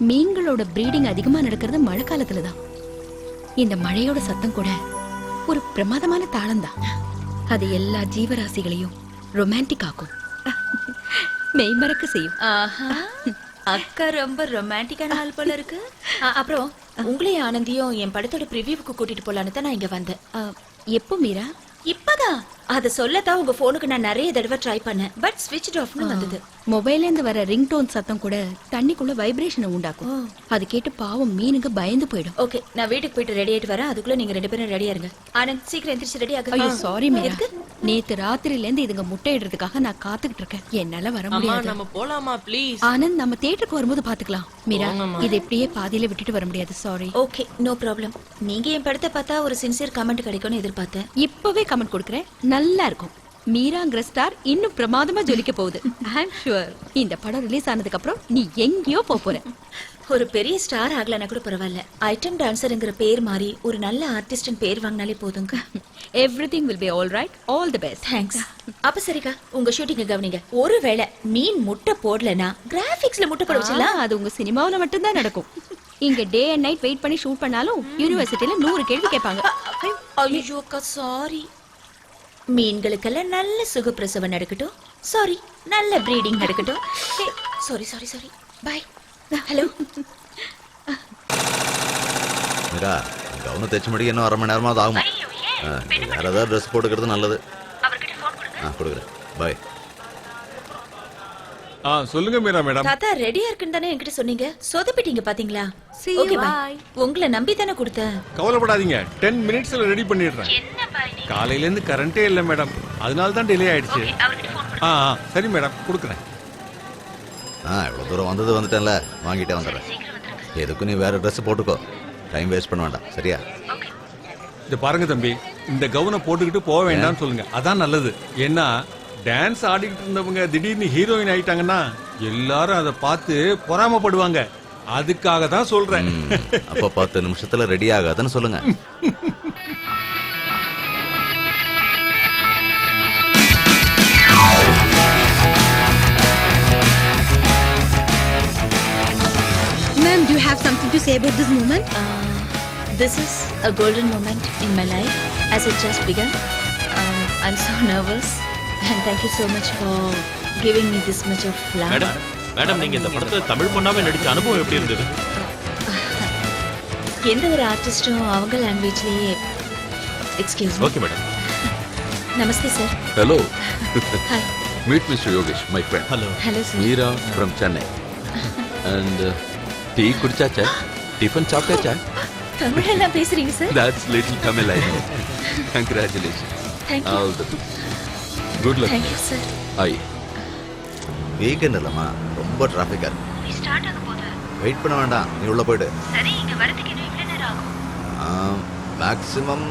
மீன்களோட ப்ரீடிங் அதிகமா நடக்கிறது மழை காலத்துல தான். இந்த மழையோட சத்தம் கூட ஒரு பிரமாதமான தாளம் தான். அது எல்லா ஜீவராசிகளையும் ரொமான்டிக் ஆக்கும், மெய்மறக்க செய்யும். அக்கா ரொம்ப ரொமான்டிக்கான ஆள் போல இருக்கு. அப்புறம் உங்களையும் ஆனந்தியும் என் படத்தோட ப்ரிவியூவுக்கு கூட்டிட்டு போலான்னு தான் நான் இங்க வந்தேன். எப்போ மீரா? இப்பதான் அத சொல்லத்தான் உங்க போனுக்கு நான் நிறைய தடவை ட்ரை பண்ணேன். பட் ஸ்விட்ச் ஆஃப்னு வந்தது. மொபைல்ல இருந்து வர ரிங் டோன் சத்தம் கூட தண்ணிக்குள்ள வைப்ரேஷனை உண்டாக்கும். அது கேட்டு பாவம் மீனுக்கு பயந்து போயிடும். ஓகே, நான் வீட்டுக்கு போயிட்டு ரெடி ஆயிட்டு வரேன். அதுக்குள்ள நீங்க 2 பேரும் ரெடியா இருங்க. ஆனந்த் சீக்கிரம் எந்திரிச்சு ரெடி ஆகு. ஐயோ சாரி மீரா, நேத்து ராத்திரில இருந்து இதுங்க முட்டையிடுறதுக்காக நான் காத்துக்கிட்டு இருக்கேன். என்னால வர முடியாது. நம்ம போலாமா ப்ளீஸ்? ஆனந்த், நம்ம தியேட்டருக்கு வரும்போது பாத்துக்கலாம். மீரா, இது எப்படியே பாதியில விட்டுட்டு வர முடியாது. சாரி. Okay, no problem. நீங்க என் படத்தை பார்த்தா ஒரு சின்சியர் கமெண்ட் கிடைக்கும்னு எதிர்பார்த்தேன். இப்பவே கமெண்ட் கொடுக்கறேன், நல்லா இருக்கும். மீராங்கிற ஸ்டார் இன்னும் பிரமாதமா ஜொலிக்க போகுது. ஐ அம் ஷூர். இந்த படம் ரிலீஸ் ஆனதுக்கு அப்புறம் நீ எங்கேயோ போற. ஒரு பெரிய ஸ்டார் ஆகலனா கூட பரவாயில்ல. ஐட்டம் டான்சர்ங்கிற பேர் மாறி ஒரு நல்ல ஆர்டிஸ்ட்னு பேர் வாங்கினாலே போதுங்க. Everything will be all right. All the best. Thanks. அப்ப சரிக்கா, உங்க ஷூட்டிங்க கவனிங்க. ஒருவேளை மீன் முட்டை போடலனா கிராபிக்ஸ்ல முட்டை போட வச்சலாம். அது உங்க சினிமாவுல மட்டும் தான் நடக்கும். இங்க டே அண்ட் நைட் வெயிட் பண்ணி ஷூட் பண்ணாலும் யூனிவர்சிட்டில 100 கேள்வி கேட்பாங்க. ஐயோ அக்கா, சாரி. மீன்களுக்கெல்லாம் நல்ல சுகப்பிரசவம் நடக்கட்டும். சாரி, நல்ல ப்ரீடிங் நடக்கட்டும். Sorry sorry sorry. Bye. Hello Meera, கவுன தைச்சு முடிக்க இன்னும் 1/2 மணி நேரமாவது ஆகும். வேற ஏதாவது ட்ரெஸ் போட்டுக்கிறது நல்லது. கொடுக்குறேன். பாய். சொல்லுங்க மீரா மேடம். தாத்தா ரெடியா இருக்குன்னு தானே என்கிட்ட சொன்னீங்க. சொதப்பிட்டீங்க பாத்தீங்களா? Okay bye. உங்களை நம்பி தானே கொடுத்தேன். கவலைப்படாதீங்க, 10 மினிட்ஸ்ல ரெடி பண்ணிடுறேன். காலையில இருந்து கரண்டே இல்ல மேடம், அதனால தான் டிலே ஆயிடுச்சு. சரி மேடம், கொடுக்குறேன். இவ்வளவு தூரம் வந்துட்டேன்ல, வாங்கிட்டே வந்துடுறேன். எதுக்கும் நீ வேற ட்ரெஸ் போட்டுக்கோ, டைம் வேஸ்ட் பண்ண வேண்டாம். சரியா? இது பாருங்க தம்பி, இந்த கவுனை போட்டுக்கிட்டு போக வேண்டாம்னு சொல்லுங்க, அதான் நல்லது. ஏன்னா டான்ஸ் ஆடிக்கிட்டு இருந்தவங்க திடீர்னு ஹீரோயின் ஆயிட்டாங்கன்னா எல்லாரும் அதை பார்த்து பொறாமப்படுவாங்க. அதுக்காக தான் சொல்றேன். அப்ப 10 நிமிஷத்துல ரெடி ஆகாதுன்னு சொல்லுங்க. Ma'am, do you have something to say about this moment? This is a golden moment in my life as it just began. I'm so nervous and thank you so much for giving me this much of love. Madam, நீங்க இந்த படத்துல தமிழ் பொண்ணாவே நடிச்ச அனுபவம் எப்படி இருந்தது? எந்த ஒரு ஆர்டிஸ்டும் அவங்க லாங்குவேஜ்லயே. Excuse me. Okay madam. நமஸ்தே sir. Hello. Hi. Meet Mr. Yogesh, my friend. Hello. Hello sir. Meera from Chennai. And tea kudichacha? Tiffin சாப்பிட்டாச்சா? தமிழ் எல்லாம் பேசுறீங்க sir? That's little Tamil I know. Congratulations. Thank you. All the best. Good luck. Thank you sir. Hi. Weekend இல்லம்மா, ரொம்ப டிராஃபிக்கா இருக்கு. Start ஆக போகுது. Wait பண்ண வேண்டாம், நீ உள்ள போயிடு. சரி, இங்க வரதுக்கு இன்னும் எவ்வளவு நேரம் ஆகும்? மேக்ஸிமம்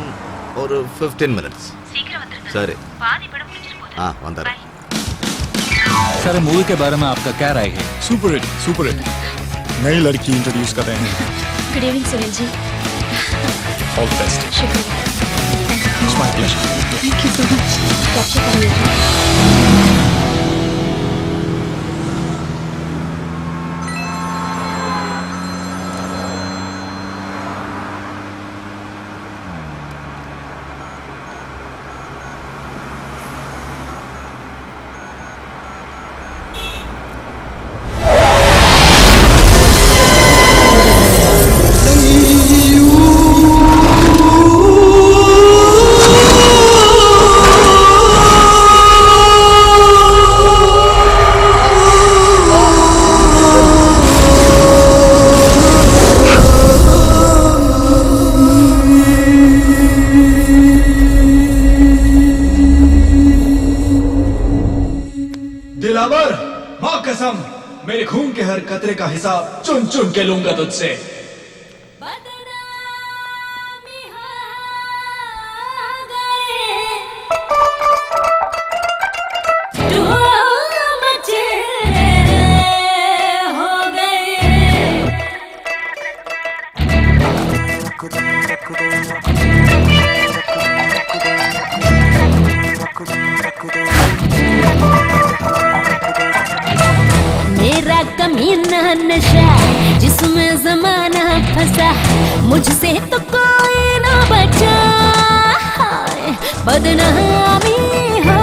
ஒரு 15 மினிட்ஸ். சீக்கிரம் வந்துருங்க. சரி. பாதி படம் முடிஞ்சிட்டு போகுது. வந்துடுறேன். सर मूवी के बारे में आपका क्या राय है? सुपर हिट नई लड़की इंट्रोड्यूस कर रहे हैं. Good evening Sunil ji. All the best. शुक्रिया. It's my pleasure. Thank you so much. Capture करिए. दिलावर, माँ कसम, मेरे खून के हर कतरे का हिसाब चुन चुन के लूंगा तुझसे. मेरा कमीना नशा जिसमें जमाना फंसा, मुझसे तो कोई ना बचा. बदनामी हो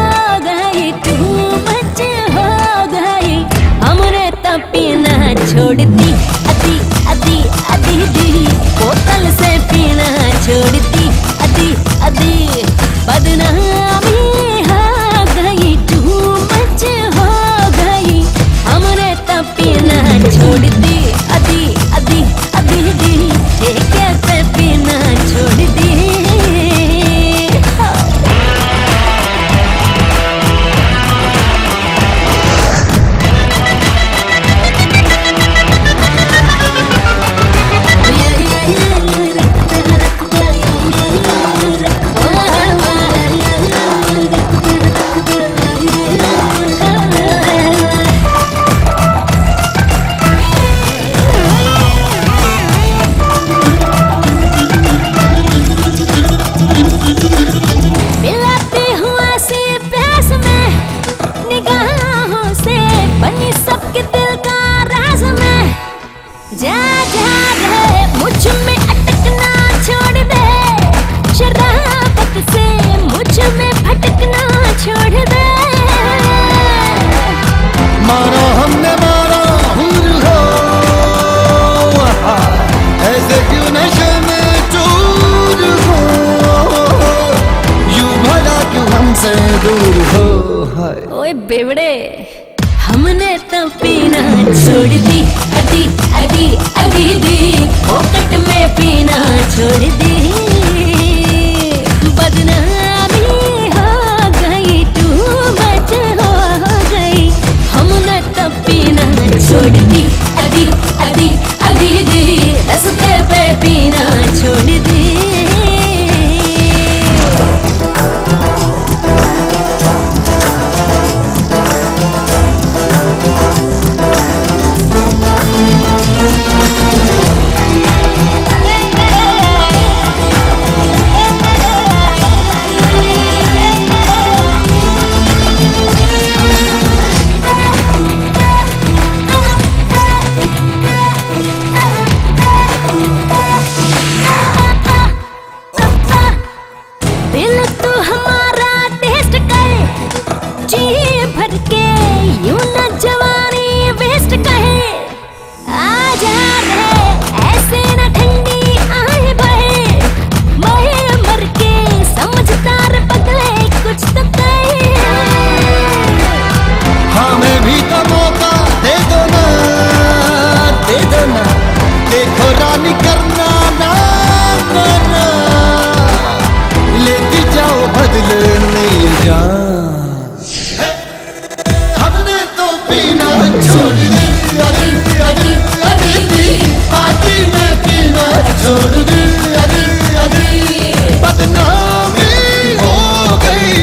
गई, तू मच हो गई, हमने तो पीना छोड़ दी अदी अदी अदी दी बोतल से पीना छोड़ दी अदी अदी बदनामी हो गई टू मच हो गई हमने तब पीना छोड़ दी अदी अदी अदी दी ठेके पे पीना छोड़ दी मिलाते हुआ से प्यास में निगाहों से बनी सबके दिल का राज में जा जा रहे मुझ में अटकना छोड़ दे शराबत से मुझ में भटकना छोड़ दे मारा हमने मारा हुर हो ऐसे क्यों नशे में चूर हो यूं भला क्यों हमसे दूर हो हाय ओए बेवड़े हमने तो पीना छोड़ दी अदी अदी अदी दी पोकट में पीना छोड़ दी बदनामी हो गई तू मच हो गई हमने तो पीना छोड़ दी अदी अदी अदी दी रस्ते पे पीना छोड़ दी दिल तू हमारा टेस्ट कर जी भर के यूं न जवानी वेस्ट कहे आ जा रे ऐसे न ठंडी आए बहे महे मर के समझदार बदले कुछ तो कहे हमें भी तो मौका दे दो ना देखो रानी करना ना मना लेती जाओ बदले नहीं जा हमने तो पीना छोड़ दी अदी अदी अदी दी पार्टी में पीना छोड़ दी अदी अदी बदनामी हो गई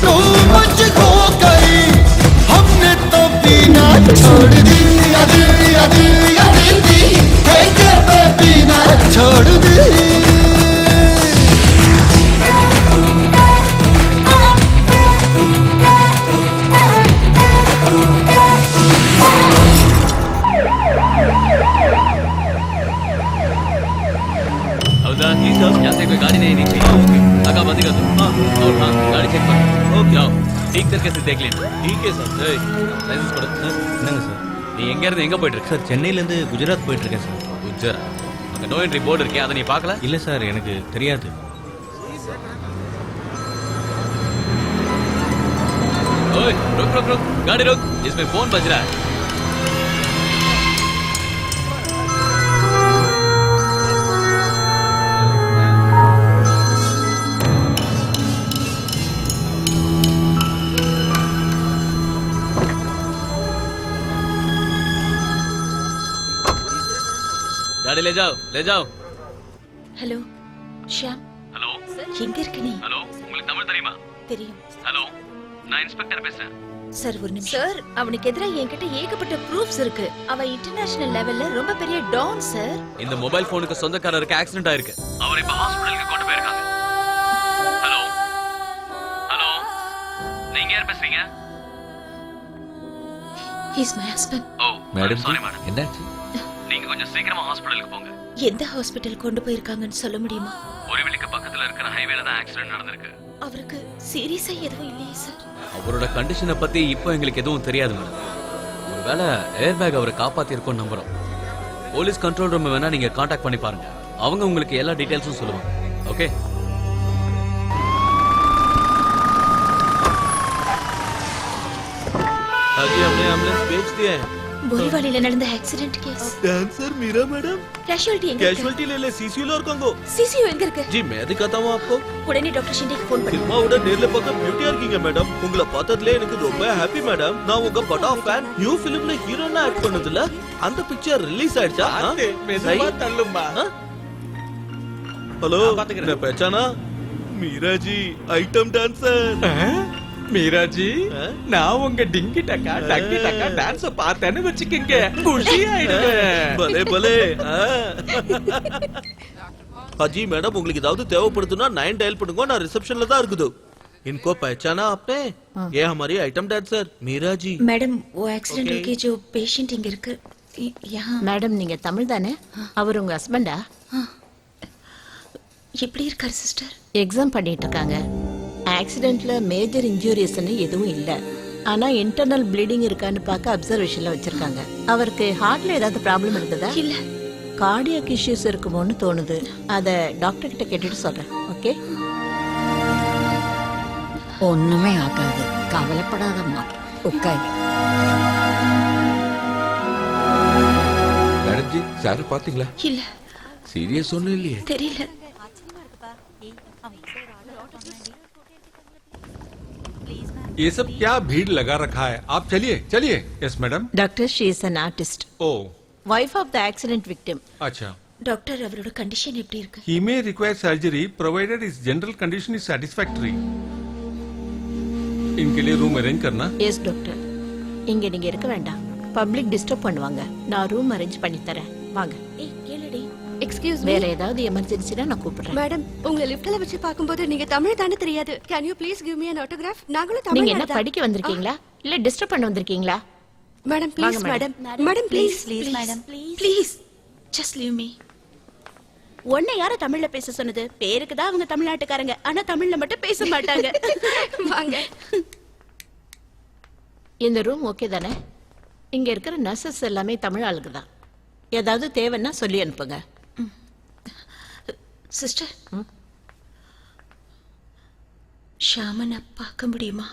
तू मच हो गई हमने तो पीना छोड़ दी अदी अदी अदी दी ठेके पे पीना छोड़ दी यहाँ से कोई गाड़ी नहीं निकली आगा बंदी कर दो और हाँ गाड़ी चेक करो ओके जाओ ठीक करके से देख लेना ठीक है सर லைசன்ஸ் கொடு என்னங்க சார் நீ எங்க இருந்து எங்க போயிட்டு இருக்க சார் சென்னையில இருந்து குஜராத் போயிட்டு இருக்கேன் சார் குஜராத் அங்க நோ என்ட்ரி போர்டு இருக்கே அதை நீ பார்க்கல இல்ல சார் எனக்கு தெரியாது ओए रुक रुक रुक गाड़ी रुक इसमें फोन बज रहा है गाड़ी ले जाओ ஹலோ ஷியாம் ஹலோ எங்க இருக்க நீ ஹலோ உங்களுக்கு தமிழ் தெரியுமா தெரியும் ஹலோ நான் இன்ஸ்பெக்டர் பேசுறேன் சார் ஒரு நிமிஷம் சார் அவனுக்கு எதிராக என்கிட்ட ஏகப்பட்ட ப்ரூஃப்ஸ் இருக்கு அவன் இன்டர்நேஷனல் லெவல்ல ரொம்ப பெரிய டான் சார் இந்த மொபைல் போனுக்கு சொந்தக்காரருக்கு ஆக்சிடென்ட் ஆயிருக்கு அவர் இப்ப ஹாஸ்பிடலுக்கு கொண்டு போயிருக்காங்க ஹலோ ஹலோ நீங்க யார் பேசுறீங்க he's my husband oh madam sorry madam என்னாச்சு நீங்க கொஞ்சம் சீக்கிரமா ஹாஸ்பிடலுக்கு போங்க எந்த ஹாஸ்பிடல் கொண்டு போயிருக்காங்கன்னு சொல்ல முடியுமா ஒருவிலுக்கு பக்கத்துல இருக்கிற ஹைவேல தான் ஆக்சிடென்ட் நடந்திருக்கு அவருக்கு சீரியஸா எதுவும் இல்லையே சார் அவரோட கண்டிஷனை பத்தி இப்போ எங்களுக்கு எதுவும் தெரியாது மேடம் ஒருவேளை ஏர் பேக் அவரை காப்பாத்தி இருக்கோம் நம்புறோம் போலீஸ் கண்ட்ரோல் ரூம் வேணா நீங்க காண்டாக்ட் பண்ணி பாருங்க. அவங்க உங்களுக்கு எல்லா டீடைல்ஸும் சொல்லுவாங்க. ஓகே? अभी हमने एम्बुलेंस भेज दिया है। बोरीवालीல நடந்த accident case. Dancer Meera madam casualty எங்க? कैजुअलिटी ले ले सीसीयू और कंगो. சிசியு எங்க இருக்கு? जी मैं दिखाता हूं आपको. உடனே டாக்டர் ஷிண்டேக்கு ஃபோன் பண்ணு. சினிமாவோட நேர்ல பார்க்க பியூட்டியா இருக்கீங்க மேடம். உங்களை பார்த்ததுல எனக்கு ரொம்ப ஹாப்பி மேடம். நான் உங்க படா ஃபேன். நியூ ஃபிலிம்ல ஹீரோனா ஆக்ட் பண்ணதுல அந்த பிக்சர் ரிலீஸ் ஆயிடுச்சா? மெதுவா தள்ளுமா. हेलो मैं पहचाना Meera ji item dancer. Meera G நான் உங்க டிங்கி டக்கா டக்கி டக்கா டான்ஸ் பார்த்தேன்னு வெச்சுக்கங்க குஷி ஆயிடுவேன். भले भले. हाजी मैडम உங்களுக்கு ஏதாவது தேவைப்படுதுன்னா 9 டயல் பண்ணுங்க. நான் ரிசெப்ஷன்ல தான் இருக்குது. इनको पहचाना आपने? ये हमारी item dancer Meera ji. Madam वो एक्सीडेंट होके जो पेशेंट இங்க இருக்கு. यहाँ மேடம் நீங்க தமிழ் தானே? அவர் உங்க ஹஸ்பண்டா? எப்படி இருக்காரு சிஸ்டர்? எக்ஸாம் பண்ணிட்டு இருக்காங்க. ஆக்சிடென்ட்ல மேஜர் இன்ஜூரிஸ்னு எதுவும் இல்ல. ஆனா இன்டர்னல் ப்ளீடிங் இருக்கான்னு பார்க்க அப்சர்வேஷன்ல வச்சிருக்காங்க. அவருக்கு ஹார்ட்ல ஏதாவது ப்ராப்ளம் இருந்ததா? இல்ல. கார்டியாக் இஷ்யூஸ் இருக்குமோன்னு தோணுது. அத டாக்டர் கிட்ட கேட்டுட்டு சொல்றேன். ஓகே? ஒண்ணுமே ஆகாது, கவலைப்படாதம்மா. உட்காரு. மேடம் ஜி சார் பாத்தீங்களா? இல்ல. சீரியஸ் ஒண்ணும் இல்லையே. தெரியல. ये सब क्या भीड़ लगा रखा है? आप चलिए चलिए. Yes madam. Doctor she is an artist. Oh wife of the accident victim. अच्छा. டாக்டர் அவரோட கண்டிஷன் எப்படி இருக்கு? He may require surgery provided his general condition is satisfactory. इनके लिए रूम अरेंज करना. Yes doctor. இங்க நீங்க இருக்க வேண்டாம். பப்ளிக் டிஸ்டர்ப் பண்ணுவாங்க. நான் ரூம் அரேஞ்ச் பண்ணி தரேன். வாங்க. ஏய் கேளுடி. எக்ஸ்கியூஸ் வேற ஏதாவது எமர்ஜென்சினா நான் கூப்பிடுறேன். மேடம் உங்களை லிஃப்ட்ல வச்சு பாக்கும்போது நீங்க தமிழ் தானே தெரியாது. Can you please give me an autograph? நாங்களும் தமிழ். நீங்க என்ன படிக்க வந்திருக்கீங்களா இல்ல டிஸ்டர்ப் பண்ண வந்திருக்கீங்களா? Madam please madam. Madam please please madam please just leave me. உன்னை யார தமிழ்ல பேச சொன்னது? பேருக்கு தான் அவங்க தமிழ்நாட்டுக்காரங்க. ஆனா தமிழ்ல மட்டும் பேச மாட்டாங்க. வாங்க. இந்த ரூம் ஓகே தானே? இங்க இருக்கிற நர்சஸ் எல்லாமே தமிழ் ஆளுங்க தான். ஏதாவது தேவைன்னா சொல்லி அனுப்புங்க. சிஸ்டர் ஷாமனை பார்க்க முடியுமா?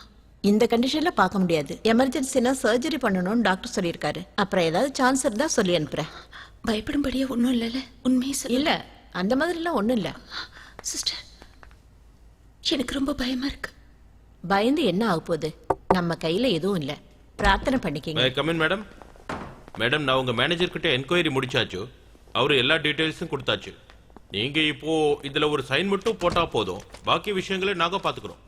இந்த கண்டிஷன்ல பார்க்க முடியாது. எமர்ஜென்சினா சர்ஜரி பண்ணணும்னு டாக்டர் சொல்லியிருக்காரு. அப்புறம் ஏதாவது சான்ஸ் இருந்தா சொல்லி அனுப்புறேன். பயப்படும்படியா ஒன்றும் இல்லைல்ல? உண்மையை சொல்ல. இல்ல அந்த மாதிரிலாம் ஒண்ணும் இல்ல. சிஸ்டர் எனக்கு ரொம்ப பயமா இருக்கு. பயந்து என்ன ஆக போகுது? நம்ம கையில எதுவும் இல்ல. பிரார்த்தனை பண்ணிக்கங்க. Come in madam. மேடம் நான் உங்க மேனேஜர் கிட்ட என்கொயரி முடிச்சாச்சு. அவரு எல்லா டீடைல்ஸும் கொடுத்தாச்சு. நீங்க இப்போ இதுல ஒரு சைன் மட்டும் போட்டா போதும். பாக்கி விஷயங்களை நாங்க பாத்துக்கிறோம்.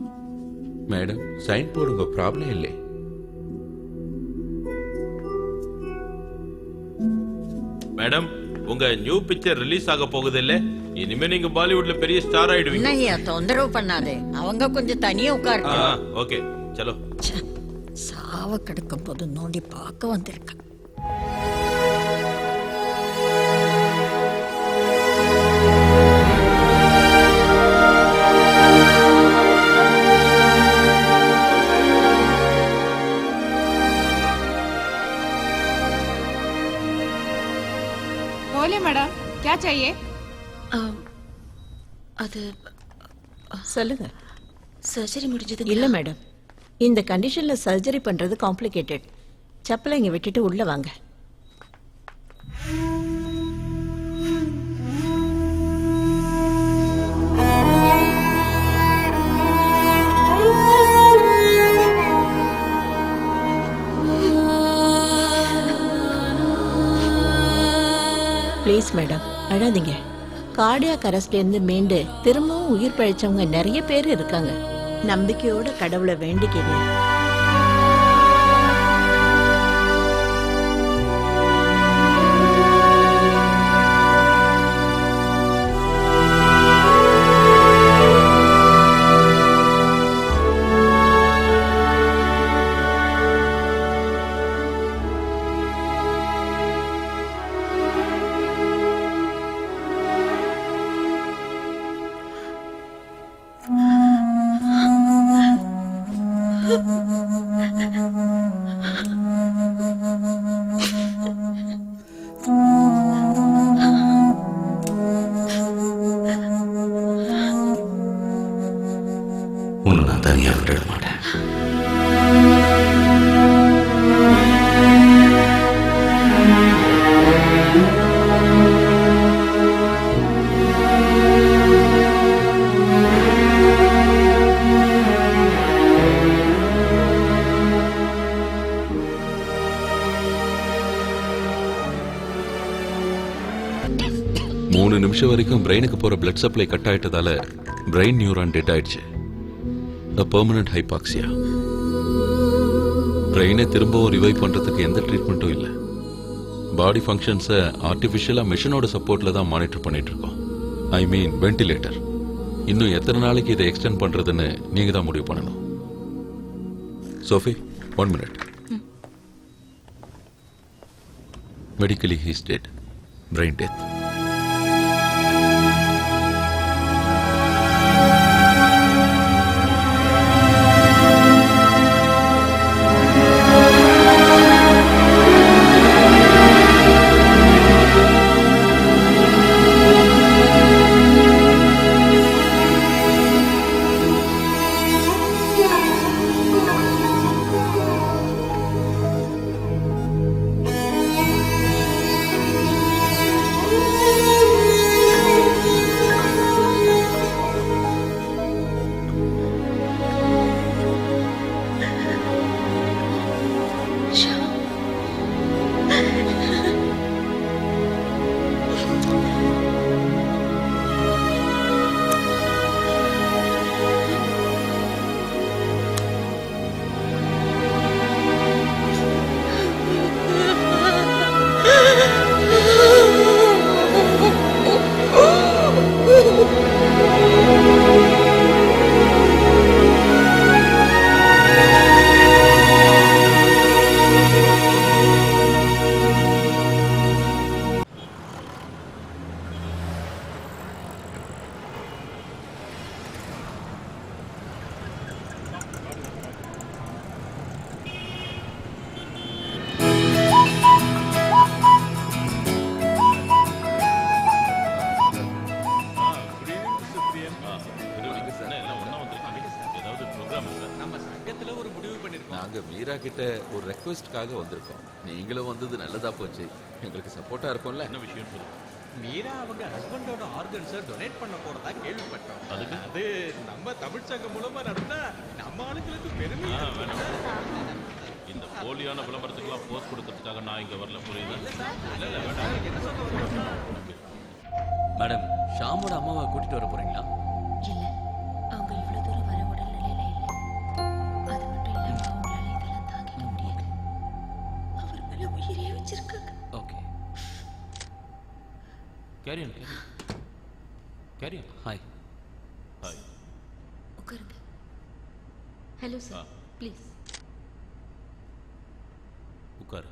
மேடம் சைன் போடுங்க, ப்ராப்ளம் இல்லை. மேடம் உங்க நியூ பிக்சர் ரிலீஸ் ஆக போகுது இல்ல? இனிமே நீங்க பாலிவுட்ல பெரிய ஸ்டார் ஆயிடுவீங்க. என்னையா தொந்தரவு பண்ணாதே. அவங்க கொஞ்சம் தனியா உட்காரு. ஓகே சலோ. சாவ கிடக்கும் போது நோண்டி பார்க்க வந்திருக்க. बोलिए मैडम क्या चाहिए? அது சொல்லுங்க. சர்ஜரி முடிஞ்சது இல்ல மேடம், இந்த கண்டிஷன்ல சர்ஜரி பண்றது காம்ப்ளிகேட்டட். செப்பலை இங்க விட்டுட்டு உள்ள வாங்க. ப்ளீஸ் மேடம் அழாதீங்க. கார்டியாக் அரெஸ்ட்ல இருந்து மீண்டு திரும்பவும் உயிர் பழிச்சவங்க நிறைய பேர் இருக்காங்க. நம்பிக்கையோட கடவுளை வேண்டிக்கங்க. 3 நிமிஷம் வரைக்கும் பிரெயினுக்கு போற பிளட் சப்ளை கட் ஆயிட்டதால பிரெயின் நியூரான் டெட் ஆயிடுச்சு. Permanent hypoxia. பிரெயினை திரும்பவும் ரிவைவ் பண்றதுக்கு எந்த ட்ரீட்மெண்ட்டும் இல்லை. பாடி ஃபங்க்ஷன்ஸை ஆர்டிஃபிஷியலா மிஷினோட சப்போர்ட்ல தான் மானிட்டர் பண்ணிட்டு இருக்கோம். ஐ மீன் வென்டிலேட்டர். இன்னும் எத்தனை நாளைக்கு இதை எக்ஸ்டெண்ட் பண்றதுன்னு நீங்க தான் முடிவு பண்ணணும். Sophie, 1 minute. Medically he is dead. Brain death. நாங்க மீரா கிட்ட ஒரு ரெக்வெஸ்ட்காக வந்திருக்கோம். நீங்களும் வந்தது நல்லதா போச்சு. எங்களுக்கு சப்போர்ட்டா இருக்கும்ல. என்ன விஷயம் சொல்லுங்க. மீரா அவங்க ஹஸ்பண்டோட ஆர்கன்ஸை டொனேட் பண்ண போறதா கேள்விப்பட்டோம். அது நம்ம தமிழ் சங்கம் மூலமா நடந்தா நம்ம ஆளுங்களுக்கு பெருமை. இந்த போலியான விளம்பரத்துக்குலாம் போஸ்ட் கொடுக்கறதுக்காக நான் இங்க வரல. புரியுது? மேடம், ஷாமோட அம்மாவை கூட்டிட்டு வர போறீங்களா? இல்ல, அவங்க இவ்வளவு தூரம் வர உடல்நிலையில இல்ல. அது மட்டும் இல்லாம அவங்களால இதெல்லாம் தாங்கிக்க முடியாது. அவர் மேல உயிரே வச்சிருக்காங்க. Okay. Carry on. Hi. Hi. உட்காருங்க. ஹலோ சார், ப்ளீஸ் உட்காரு.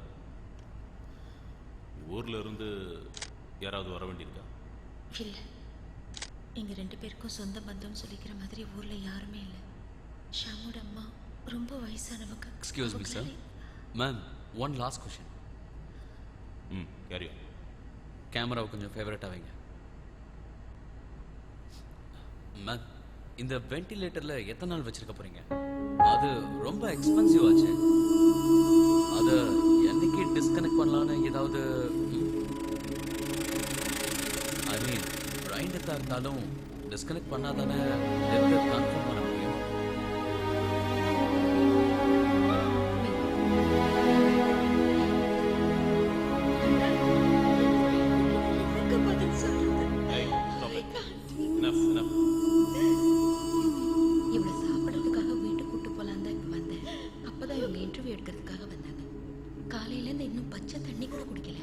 ஊர்ல இருந்து யாராவது வர வேண்டியிருக்கா? இல்ல, எங்க 2 பேருக்கும் சொந்த பந்தம் சொல்லிக்கிற மாதிரி ஊர்ல யாருமே இல்ல. ஷாமோட அம்மா ரொம்ப வயசானவங்க. Excuse me sir. Ma'am, one last question. Carry on. கேமராவை கொஞ்சம் ஃபேவரட்டா வைங்க. மேம், இந்த வென்டிலேட்டர்ல எத்தனை நாள் வச்சிருக்க போறீங்க? அது ரொம்ப எக்ஸ்பென்சிவ் ஆச்சு. அத என்னைக்கு டிஸ்கனெக்ட் பண்ணலான்னு ஏதாவது ஐ மீன் பிரைன் டெத்தா இருந்தாலும் டிஸ்கனெக்ட் பண்ணாதானே டெத்தை கன்ஃபார்ம் பண்ண முடியும். இவளை சாப்பிடறதுக்காக வீட்டுக்கு கூட்டு போலாம் தான் இப்ப வந்தேன். அப்பதான் இவங்க இன்டர்வியூ எடுக்கிறதுக்காக வந்தாங்க. காலையில இருந்து இன்னும் பச்சை தண்ணி கூட குடிக்கல.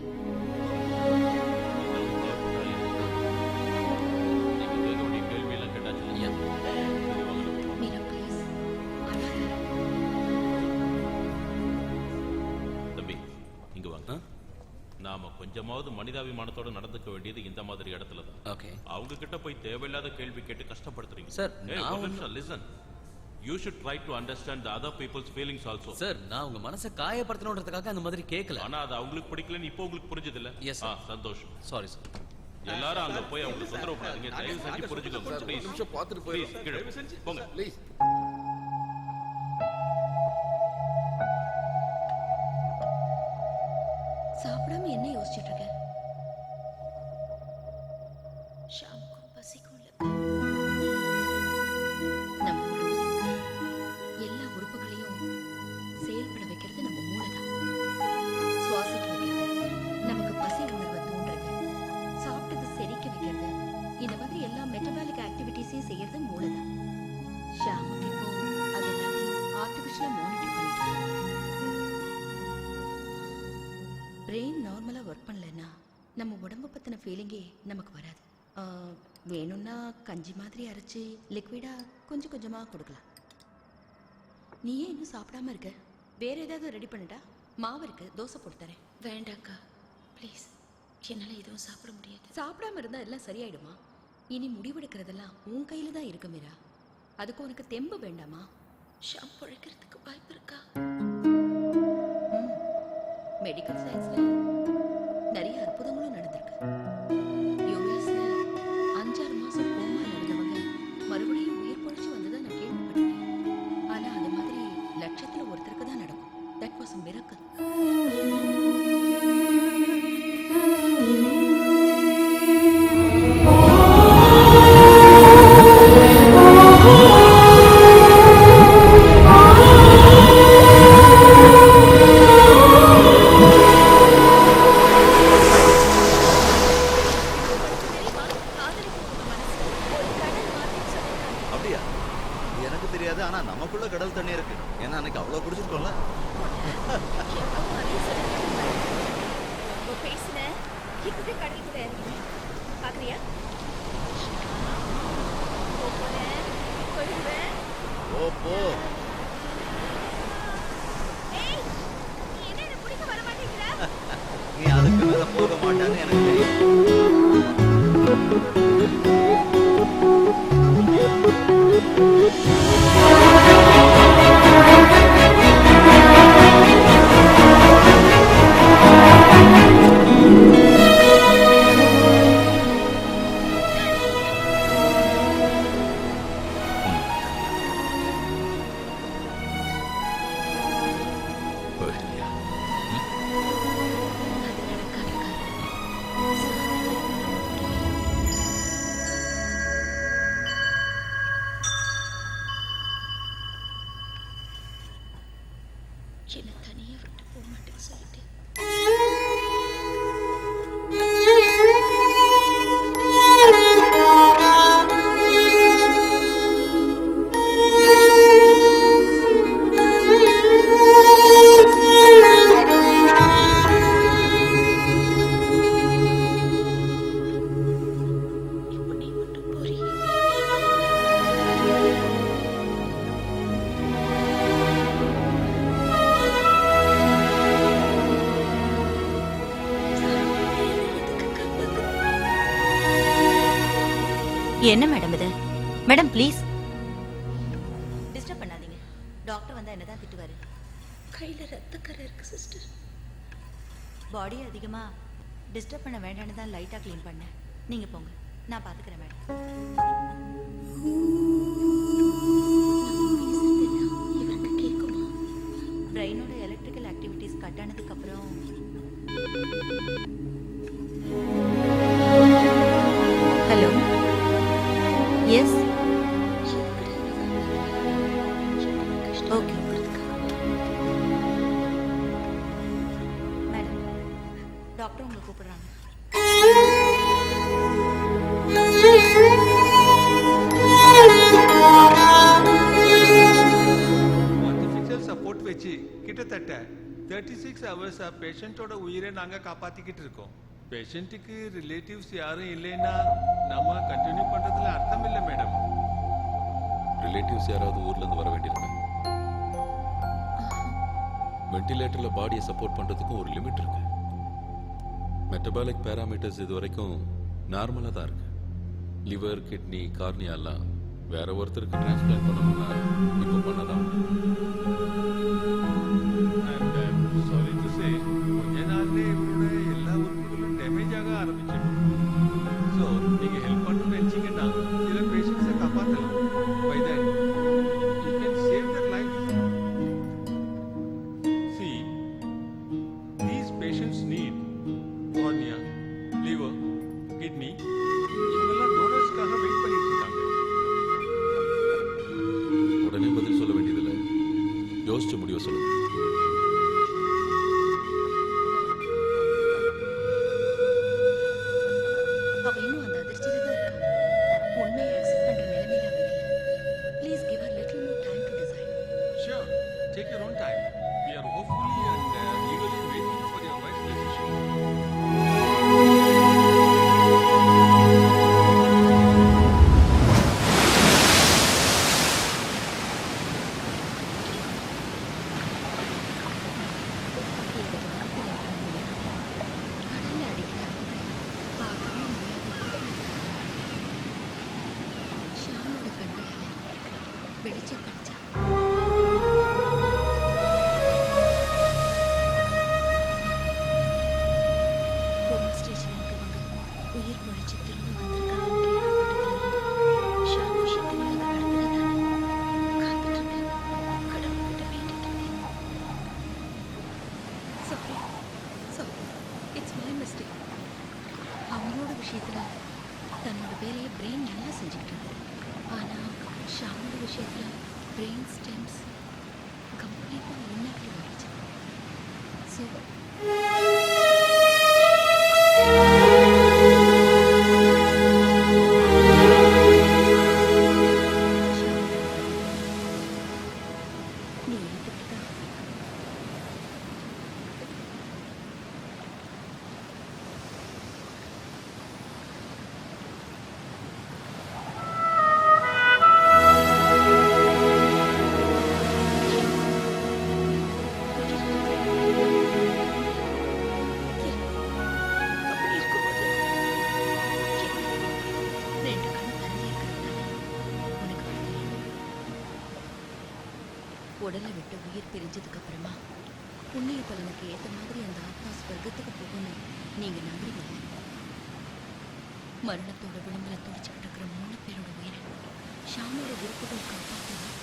மீரா, ப்ளீஸ். தம்பி, இங்க வாங்க. நாம கொஞ்சமாவது மனிதாபிமானத்தோட நடந்துக்க வேண்டியது இந்த மாதிரி இடத்துல தான். ஓகே. அவங்க கிட்ட போய் தேவையில்லாத கேள்வி கேட்டு கஷ்டப்படுத்துறீங்க. Sir, listen. You should try to understand the other people's feelings also. Sir, நான் உங்க மனசை காயப்படுத்தணும்ன்றதுக்காக அந்த மாதிரி கேட்கல. ஆனா அது அவங்களுக்கு பிடிக்கலன்னு இப்போ உங்களுக்கு புரிஞ்சது இல்ல? Yes sir. சந்தோஷம். Sorry sir. எல்லாரும் அங்க போய் அவங்களுக்கு தொந்தரவு பண்ணாதீங்க. தயவு செஞ்சு புரிஞ்சுக்கோங்க. ப்ளீஸ். நிமிஷம் பார்த்துட்டு ப்ளீஸ் கீழே போங்க. ப்ளீஸ். சாப்பிடாம என்ன யோசிச்சுட்டு இருக்க? ஷாமுக்கும் பசிக்கும் இல்ல. நம்ம உடம்புல எல்லா உறுப்புகளையும் செயல்பட வைக்கிறது நம்ம மூளைதான். சுவாசிக்க வைக்கிறது, நமக்கு பசி உணர்வை தூண்டுறது, சாப்பிட்டது செரிக்க பிரெயின் நார்மலா ஒர்க் பண்ணலன்னா நம்ம உடம்ப பத்தின ஃபீலிங்கே நமக்கு வராது. வேணும்னா கஞ்சி மாதிரி அரைச்சி லிக்விடா கொஞ்சம் கொஞ்சமா கொடுக்கலாம். நீ ஏன் இன்னும் சாப்பிடாம இருக்க? வேற ஏதாவது ரெடி பண்ணிட்டா? மாவு இருக்கு, தோசை போட்டு தரேன். வேண்டாக்கா ப்ளீஸ், என்னால எதுவும் சாப்பிட முடியாது. சாப்பிடாம இருந்தா எல்லாம் சரியாயிடுமா? இனி முடிவெடுக்கிறதெல்லாம் உன் கையில தான் இருக்கு மீரா. அதுக்கு உனக்கு தெம்பு வேண்டாமா? ஷாம் பழைக்கிறதுக்கு வாய்ப்பு இருக்கா? மெடிக்கல் சயின்ஸ்ல நிறைய அற்புதங்களும் நடந்திருக்கு. யூஎஸ்ல 5-6 மாசம் கோமா நடந்தவங்க மறுபடியும் உயிர் பொழைச்சு வந்ததை நான் கேள்விப்பட்டிருக்கேன். ஆனா அது மாதிரி லட்சத்துல ஒருத்தருக்கு தான் நடக்கும். That was a miracle. அப்படியா? எனக்கு தெரியாது. ஆனா நமக்குள்ள கடல் தண்ணி இருக்கு. ஏன்னா அன்னைக்கு அவ்வளவு குடிச்சிருக்கோம்ல. பேசுன இப்பவே கடல் கூட இறங்கி பாக்குறியா? ஓ போ. நீ அதுக்கு மேல போக மாட்டான்னு எனக்கு தெரியும். போயிடுறியா? என்ன தனியா விட்டு போக மாட்டேன்னு சொல்லிட்டு என்ன மேடம் இது? மேடம் ப்ளீஸ் டிஸ்டர்ப் பண்ணாதீங்க. டாக்டர் வந்தா என்னதான் திட்டுவாரு? கையில ரத்தக்கரை இருக்கு சிஸ்டர். பாடி அதிகமா டிஸ்டர்ப் பண்ண வேண்டாம்னு தான் லைட்டா க்ளீன் பண்ணேன். நீங்க போங்க, நான் பாத்துக்கிறேன் மேடம். இவருக்கு கேக்குமா? பிரெயினோட எலக்ட்ரிக்கல் ஆக்டிவிட்டிஸ் கட் ஆனதுக்கு அப்புறம் hello yes okay madam, doctor உங்களை கூப்பிடுறாங்க. ஆர்டிஃபிஷியல் சப்போர்ட் வச்சு கிட்டத்தட்ட 36 hours பேஷண்டோட உயிரை நாங்க காப்பாத்திக்கிட்டு இருக்கோம். பேஷண்ட்டுக்கு ரிலேட்டிவ்ஸ் யாரும் இல்லைன்னா நம்ம கண்டினியூ பண்றதுல அர்த்தம் இல்லை மேடம். ரிலேட்டிவ்ஸ் யாராவது ஊர்ல இருந்து வர வேண்டியிருக்கும். வெண்டிலேட்டர்ல பாடியை சப்போர்ட் பண்றதுக்கும் ஒரு லிமிட் இருக்கு. மெட்டபாலிக் பேராமீட்டர்ஸ் இது வரைக்கும் நார்மலா தான் இருக்கு. லிவர், கிட்னி, கார்னியா எல்லாம் வேற ஒருத்தருக்கு டிரான்ஸ்பிளான்ட் பண்ணணும்னா இப்போ பண்ணதான். சாரி டு சே, கொஞ்ச நாள்லயே இவரோட எல்லா உறுப்புகளும் டேமேஜ் ஆக ஆரம்பிச்சிடும். ஸோ நீங்க ஹெல்ப் பண்ணணும்னு நினைச்சீங்கன்னா சில பேஷண்ட்ஸை காப்பாற்றலாம். By that you can save their life. See, these patients need cornea, liver, kidney. இவங்கெல்லாம் டோனர்ஸ்க்காக வெயிட் பண்ணிட்டு இருக்காங்க. உடனே பதில் சொல்ல வேண்டியதில்லை, யோசிச்சு முடிவு சொல்லுங்க. அவ இன்னும் அந்த அதிர்ச்சியில தான் இருக்கா. உண்மையை அக்செப்ட் பண்ற நிலைமையில அவ இல்ல. Please give her little more time to decide. Sure, take your own time. We are hopefully and eagerly waiting for your wife's decision. விஷயத்துல தன்னோட வேலையை பிரெயின் நல்லா செஞ்சுக்கிட்டு இருக்கு. ஆனா ஷாமோட விஷயத்துல பிரெயின் ஸ்டெம்ஸ் கம்ப்ளீட்டா இன்ஆக்டிவ் ஆயிடுச்சு. ஸோ நீ ஏத்துக்கிட்டா அப்படி இருக்கும்போது ரெண்டு கண்ணு திறந்தே இருக்கிறதுனால உனக்கு வழி இல்லை. உடலை விட்டு உயிர் பிரிஞ்சதுக்கு அப்புறமா புண்ணிய பலனுக்கு ஏத்த மாதிரி அந்த ஆத்மா ஸ்வர்க்கத்துக்கு போகணும். நீங்க நம்புறீங்க? மரணத்தோட விளிம்புல துடிச்சுக்கிட்டு இருக்கிற 3 பேரோட உயிரை ஷாமோட விருப்பங்கள் காப்பாற்றணும்.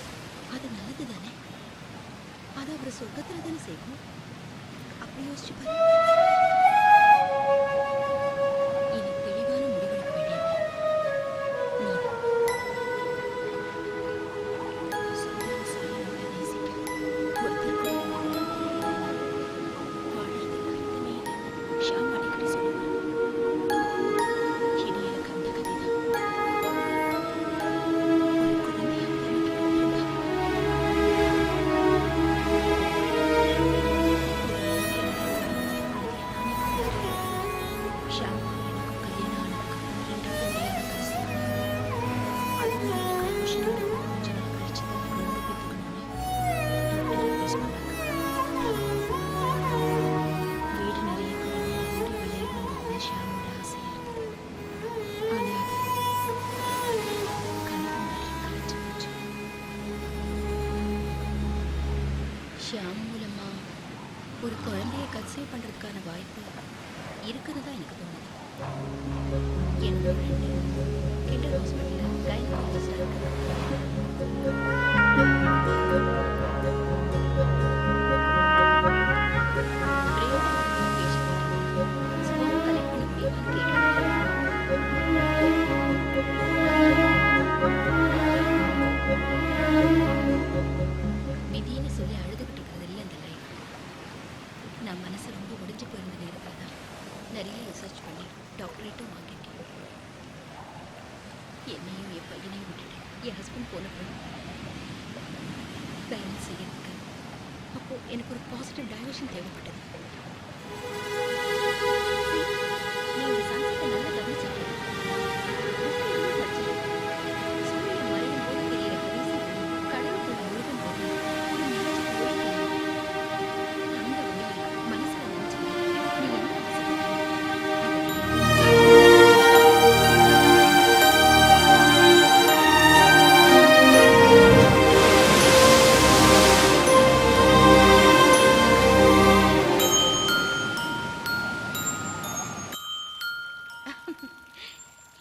அது நல்லது தானே? அது அவரை சொர்க்கத்துல தானே செய்வோம். அப்படி யோசிச்சு பாரு. இனி தெளிவான முடிவெடுக்க வேண்டியது நீதான். சொல்றது சொல்லணும்னு நேசிக்க ஒருத்தருக்கு வாழறதுக்கு அர்த்தமே இல்லை. ஷாம் அடிக்கடி சொல்லுவான். இனி எனக்கு அந்த கதை தான். ஒரு குழந்தையா பிறந்துட்டு ஷாம் எனக்கு கல்யாணம் ஆனதுக்கு அப்புறம் 2 குழந்தையான கடைசி. அதுவும் எனக்கு அட்மிஷன் எடுத்து கொஞ்ச நாள் கழிச்சு தான் குழந்தை பெற்றுக்கணும்னு டாக்டர் அட்வைஸ் பண்ணாங்க. வீடு நிறைய குழந்தைய ஓடி விளையாடணுங்கிறது ஷாமோட ஆசையா இருந்தது. ஆனா அது கனவு மாதிரி கலைஞ்சு போச்சு. ஷாம் மூலமா ஒரு குழந்தைய கன்சீவ் பண்றதுக்கான வாய்ப்பு இருக்குன்னு தான் எனக்கு தோணுது. என்னோட ஃப்ரெண்டு கிண்டர் ஹாஸ்பிட்டல்ல கைனகாலஜிஸ்டா இருக்கு. ஸ்பெர்ம் கலெக்ட் பண்ண முடியுமான்னு விதின்னு சொல்லி அழுதுகிட்டு இருக்கிறது இல்லை அந்த லைஃப். நான் மனசு ரொம்ப உடைஞ்சு போயிருந்த நேரத்தில் தான் நிறைய ரிசர்ச் பண்ணி டாக்டரேட்டும் வாங்கியிருக்கேன். என்னையும் என் பையனையும் விட்டுட்டு என் ஹஸ்பண்ட் போனப்போ பேலன்ஸ் செய்யறதுக்கு அப்போ எனக்கு ஒரு பாசிட்டிவ் டைவர்ஷன் தேவைப்பட்டது. நீ இந்த சன்செட்டை நல்லா கவனிச்சிருக்கேன். சூரியன் மறையும் போது தெரியிற கடைசி கடலுக்குள்ள முழுகும் போது ஒரு மேஜிக் ஒளி தெரியும். அந்த ஒளியை மனசுல நினைச்சேன். நீ என்ன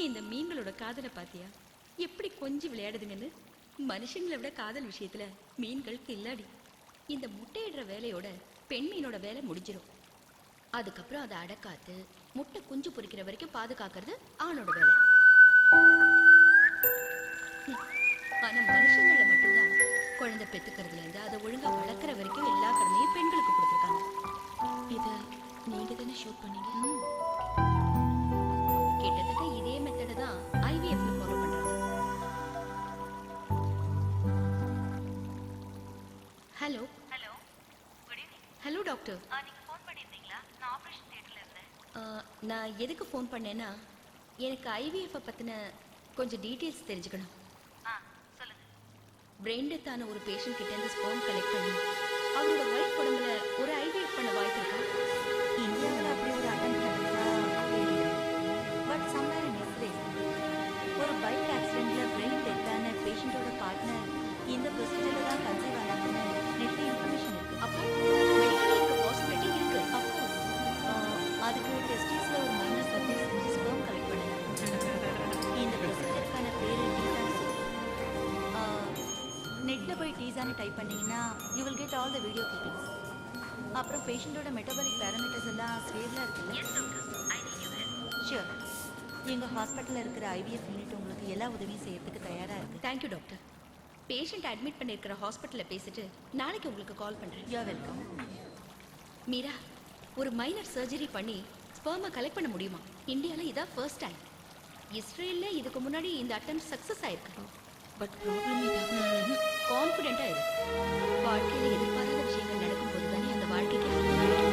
இந்த மீன்களோட காதலை பாத்தியா? எப்படி கொஞ்சம் விளையாடுதுங்கன்னு. மனுஷங்களை விட காதல் விஷயத்துல மீன்கள் கில்லாடி. இந்த முட்டையிடுற வேலையோட பெண் மீனோட வேலை முடிஞ்சிடும். அதுக்கப்புறம் அதை அடக்காத்து முட்டை குஞ்சு பொரிக்கிற வரைக்கும் பாதுகாக்கிறது ஆணோட வேலை. ஆனா மனுஷங்கள மட்டும்தான் குழந்தை பெத்துக்கிறதுல இருந்து அதை ஒழுங்கா வளர்க்குற வரைக்கும் எல்லா கடமையும் பெண்களுக்கு கொடுத்துருக்காங்க. இத நீங்க தானே ஷூட் பண்ணீங்க? கிட்டத்தட்ட இதே மெத்தட தான் ஐவிஎஃப்ல ஃபாலோ பண்றாங்க. Hello hello, good evening. Hello doctor. நீங்க ஃபோன் பண்ணிருந்தீங்களா? நான் ஆபரேஷன் தியேட்டர்ல இருந்தேன். நான் எதுக்கு ஃபோன் பண்ணேன்னா எனக்கு ஐவிஎஃப் பத்தின கொஞ்சம் டீட்டெயில்ஸ் தெரிஞ்சுக்கணும். சொல்லுங்க. பிரெயின் டெத்தான ஒரு பேஷண்ட் கிட்ட இருந்து ஸ்பெர்ம் கலெக்ட் பண்ணி அவரோட ஒய்ஃப் உடம்புல ஒரு ஐவிஎஃப் பண்ண வாய்ப்பு இருக்கா? இந்தியாவில் அப்படி ஒரு அட்டம் நடந்தா தெரியல. பட் சம்வேர் இன் இஸ்ரேல் ஒரு பைக் ஆக்சிடென்ட்ல பிரெயின் டெத்தான பேஷண்டோட பார்ட்னர் இந்த ப்ரொசீஜர்ல தான் கன்சீவ் ஆனாங்கன்னு நெட்ல இன்ஃபர்மேஷன் இருக்கு. அப்போ மெடிக்கலுக்கு பாசிபிலிட்டி இருக்கு. அஃப்கோர்ஸ் அதுக்கு டெஸ்டிஸ்ல ஒரு மைனர் சர்ஜரி செஞ்சு ஸ்பெர்ம் கலெக்ட் பண்ணலாம். இந்த ப்ரொசீஜருக்கான பேரு டீசானு. நெட்ல போய் டீசானு டைப் பண்ணீங்கன்னா you will get all the video clippings. அப்புறம் பேஷண்டோட மெட்டபாலிக் பேராமீட்டர்ஸ் எல்லாம் ஸ்டேபிளா இருக்குல்ல? Yes doctor, I need your help. Sure. எங்க ஹாஸ்பிட்டல்ல இருக்கிற ஐவிஎஃப் யூனிட் உங்களுக்கு எல்லா உதவியும் செய்யறதுக்கு தயாரா இருக்கு. Thank you doctor. பேஷண்ட் அட்மிட் பண்ணிருக்கிற ஹாஸ்பிட்டல்ல பேசிட்டு நாளைக்கு உங்களுக்கு கால் பண்றேன். You are welcome. மீரா, ஒரு மைனர் சர்ஜரி பண்ணி ஸ்பெர்மை கலெக்ட் பண்ண முடியுமா? இந்தியால இதான் ஃபர்ஸ்ட் டைம். இஸ்ரேல்ல இதுக்கு முன்னாடி இந்த அட்டெம்ப்ட் சக்சஸ் ஆயிருக்கு. பட் ப்ராப்ளம் இதாகணும்னு கான்ஃபிடென்ட்டா இருக்கு. வாழ்க்கையில எதிர்பாராத விஷயங்கள் நடக்கும்போது தானே அந்த வாழ்க்கைக்கு அர்த்தம் கிடைக்கும்.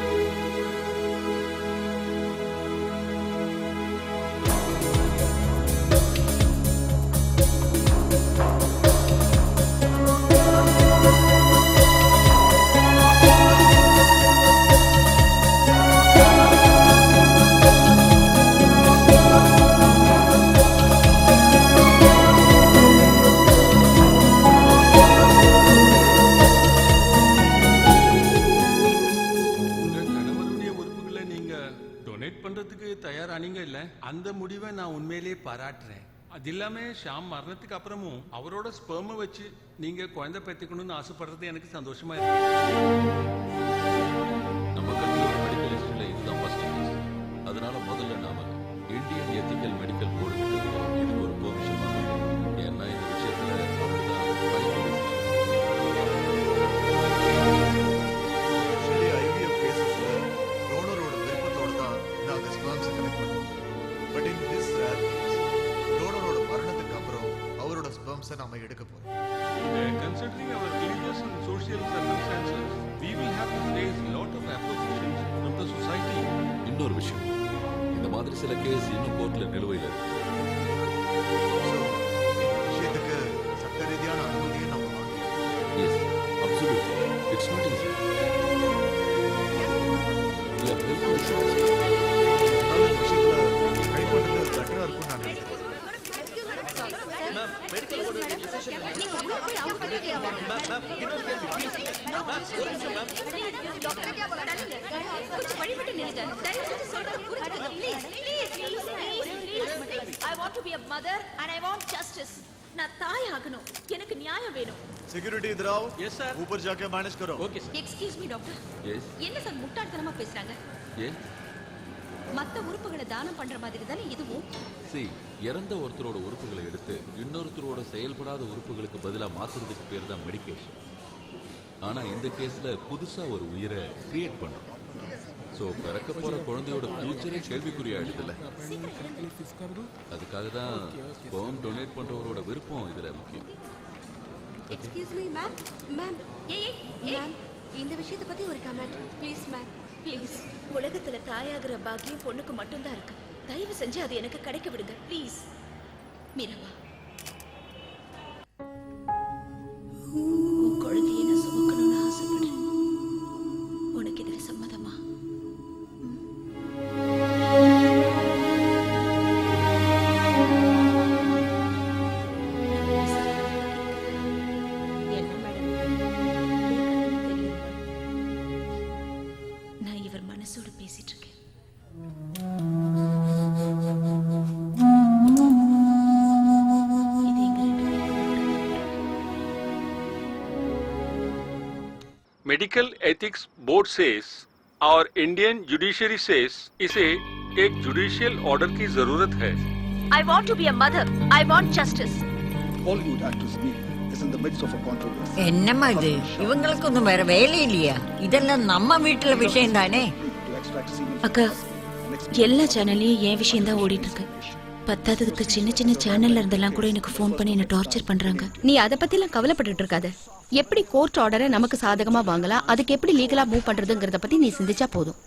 தயாரானீங்க இல்ல, அந்த முடிவை நான் உண்மையிலேயே பாராட்டுறேன். அது இல்லாம ஷாம் மரணத்துக்கு அப்புறமும் அவரோட ஸ்பெர்மை வச்சு நீங்க குழந்தை பெற்றுக்கணும்னு ஆசைப்படுறது எனக்கு சந்தோஷமா இருக்கு. நம்ம கண்ட்ரியோட மெடிக்கல் ஹிஸ்டரியில இதுதான் ஃபர்ஸ்ட் கேஸ். அதனால முதல்ல நாம இந்தியன் எத்திக்கல் மெடிக்கல் போர்டு கிட்ட இதுக்கு ஒரு பெர்மிஷன் வாங்கணும். ஏன்னா இந்த விஷயத்துல அவங்க தான் IVF கேசஸ்ல டோனரோட விருப்பத்தோட தான் நாங்க ஸ்பெர்ம்ஸ் கலெக்ட் பண்ணுவோம். But in this rare case டோனரோட மரணத்துக்கு அப்புறம் அவரோட ஸ்பெர்ம்ஸை நாம எடுக்க போறோம். Considering our religious and social circumstances, we will have to face a lot of oppositions from the society. இன்னொரு விஷயம், இந்த மாதிரி சில கேஸ் இன்னும் கோர்ட்ல நிலுவையில் இருக்கு. விஷயத்துக்கு சட்ட ரீதியான அனுமதியை நம்ம வாங்கியாகணும். Yes, absolutely. It's not easy. நான் தாய் ஆகணும். எனக்கு நியாயம் வேணும். செக்யூரிட்டி इधर आओ. Yes sir. ऊपर जाके मैनेज करो. Okay sir. Excuse me doctor. Yes. என்ன சார் முட்டாள்தனமா பேசுறாங்க? ஏன்? மத்த உறுப்புகளை தானம் பண்ற மாதிரி தானே இதுவும்? இறந்த ஒருத்தரோட உறுப்புகளை எடுத்து இன்னொருத்தரோட செயல்படாத உறுப்புகளுக்கு பதிலா மாத்துறதுக்கு பேர் தான் மெடிகேஷன். ஆனா இந்த கேஸ்ல புதுசா ஒரு உயிரை கிரியேட் பண்றோம். சோ பிறக்க போற குழந்தையோட ஃபியூச்சரே கேள்விக்குறியாயிடுதுல்ல. அதுக்காக தான் ஸ்பெர்ம் டொனேட் பண்றவரோட விருப்பம் இதுல முக்கியம். Excuse me ma'am. மேம், ஏய் மேம், இந்த விஷயத்தை பத்தி ஒரு கமெண்ட் ப்ளீஸ் மேம், ப்ளீஸ். உலகத்துல தாயாகிற பாக்கியம் பொண்ணுக்கு மட்டும்தான் இருக்கு. தயவு செஞ்சு அது எனக்கு கிடைக்க விடுங்க ப்ளீஸ். மீரம்மா, உன் குழந்தையை நான் சுமக்கணும்னு ஆசைப்படுறேன். உனக்கு இதுல சம்மதமா? என்ன மேடம்? நான் இவர் மனசோட பேசிட்டு இருக்கேன். இது எங்க ரெண்டு பேரும். मेडिकल एथिक्स बोर्ड सेज और इंडियन जुडिशरी सेज इसे एक जुडिशियल ऑर्डर की जरूरत है. I want to be a mother. I want justice. Bollywood actress Me is in the midst of a controversy. என்னம்மா இது? இவங்களுக்கு ஒன்றும் வேற வேலை இல்லையா? இதெல்லாம் நம்ம வீட்டுல விஷயம் தானே. அக்கா, எல்லா சேனல்லையும் என் விஷயம் தான் ஓடிட்டு இருக்கு. பத்தாததுக்கு சின்ன சின்ன சேனல்ல இருந்தெல்லாம் கூட எனக்கு ஃபோன் பண்ணி என்ன டார்ச்சர் பண்றாங்க. நீ அதை பத்திலாம் கவலைப்பட்டுட்டு இருக்காத. எப்படி கோர்ட் ஆர்டரை நமக்கு சாதகமா வாங்கலாம், அதுக்கு எப்படி லீகலா மூவ் பண்றதுங்கறத பத்தி நீ சிந்திச்சா போதும்.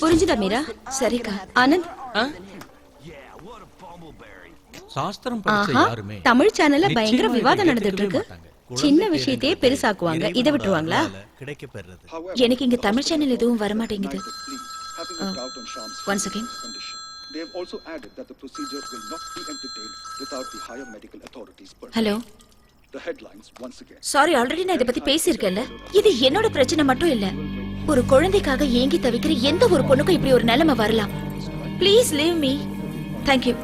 புரிஞ்சுதா மீரா? சரிக்கா. ஆனந்த், சாஸ்திரம் படிச்ச யாருமே தமிழ் சேனல்ல பயங்கர விவாதம் நடந்துட்டு இருக்கு. சின்ன விஷயத்தையே பெருசாக்குவாங்க. இதை விட்டுருவாங்களா? எனக்கு இங்க தமிழ் சேனல் எதுவும் வர மாட்டேங்குது. Having a doubt on Sham's Once again. condition. They have also added that the procedure will not be entertained without the higher medical authorities' permission. Hello. The headlines once again. Sorry, already நான் இத பத்தி பேசியிருக்கேன்ல. இது என்னோட பிரச்சனை மட்டும் இல்ல. ஒரு குழந்தைக்காக ஏங்கி தவிக்கிற எந்த ஒரு பொண்ணுக்கும் இப்படி ஒரு நிலைமை வரலாம். Please leave me. Thank you.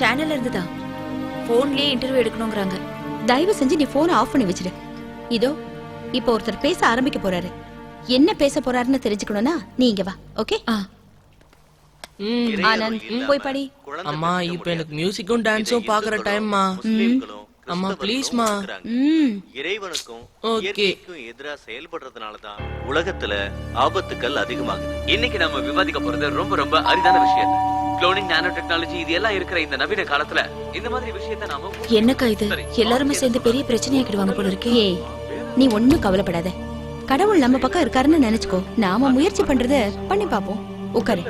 சேனல்ல இருந்துதா போன்லயே இன்டர்வியூ எடுக்கணும்ங்கறாங்க. தயவு செஞ்சு நீ போனை ஆஃப் பண்ணி வச்சிடு. இதோ இப்போ ஒருத்தர் பேச ஆரம்பிக்க போறாரு. என்ன பேச போறாருன்னு தெரிஞ்சுக்கணும்னா நீ இங்க வா. ஓகே? ஆனந்த் போய் படி. அம்மா இப்ப எனக்கு மியூசிக்கும் டான்ஸும் பாக்குற டைம்மா. அம்மா ப்ளீஸ்மா. இறைவனுக்கும் ஓகே. இயற்கைக்கும் எதிரா செயல்படுறதுனாலதான் உலகத்துல ஆபத்துக்கள் அதிகமாகுது. இன்னைக்கு நம்ம விவாதிக்க போறது ரொம்ப ரொம்ப அரிதான விஷயம். குளோனிங், நானோ டெக்னாலஜி இது எல்லாம் இருக்கிற இந்த நவீன காலத்துல இந்த மாதிரி விஷயத்தை நாம என்னக்கா இது எல்லாருமே சேர்ந்து பெரிய பிரச்சனையாக்கிடுவாங்க போல இருக்கே. நீ ஒண்ணும் கவலைப்படாத. கடவுள் நம்ம பக்கம் இருக்காருன்னு நினைச்சுக்கோ. நாம முயற்சி பண்றத பண்ணி பாப்போம். உட்காரு.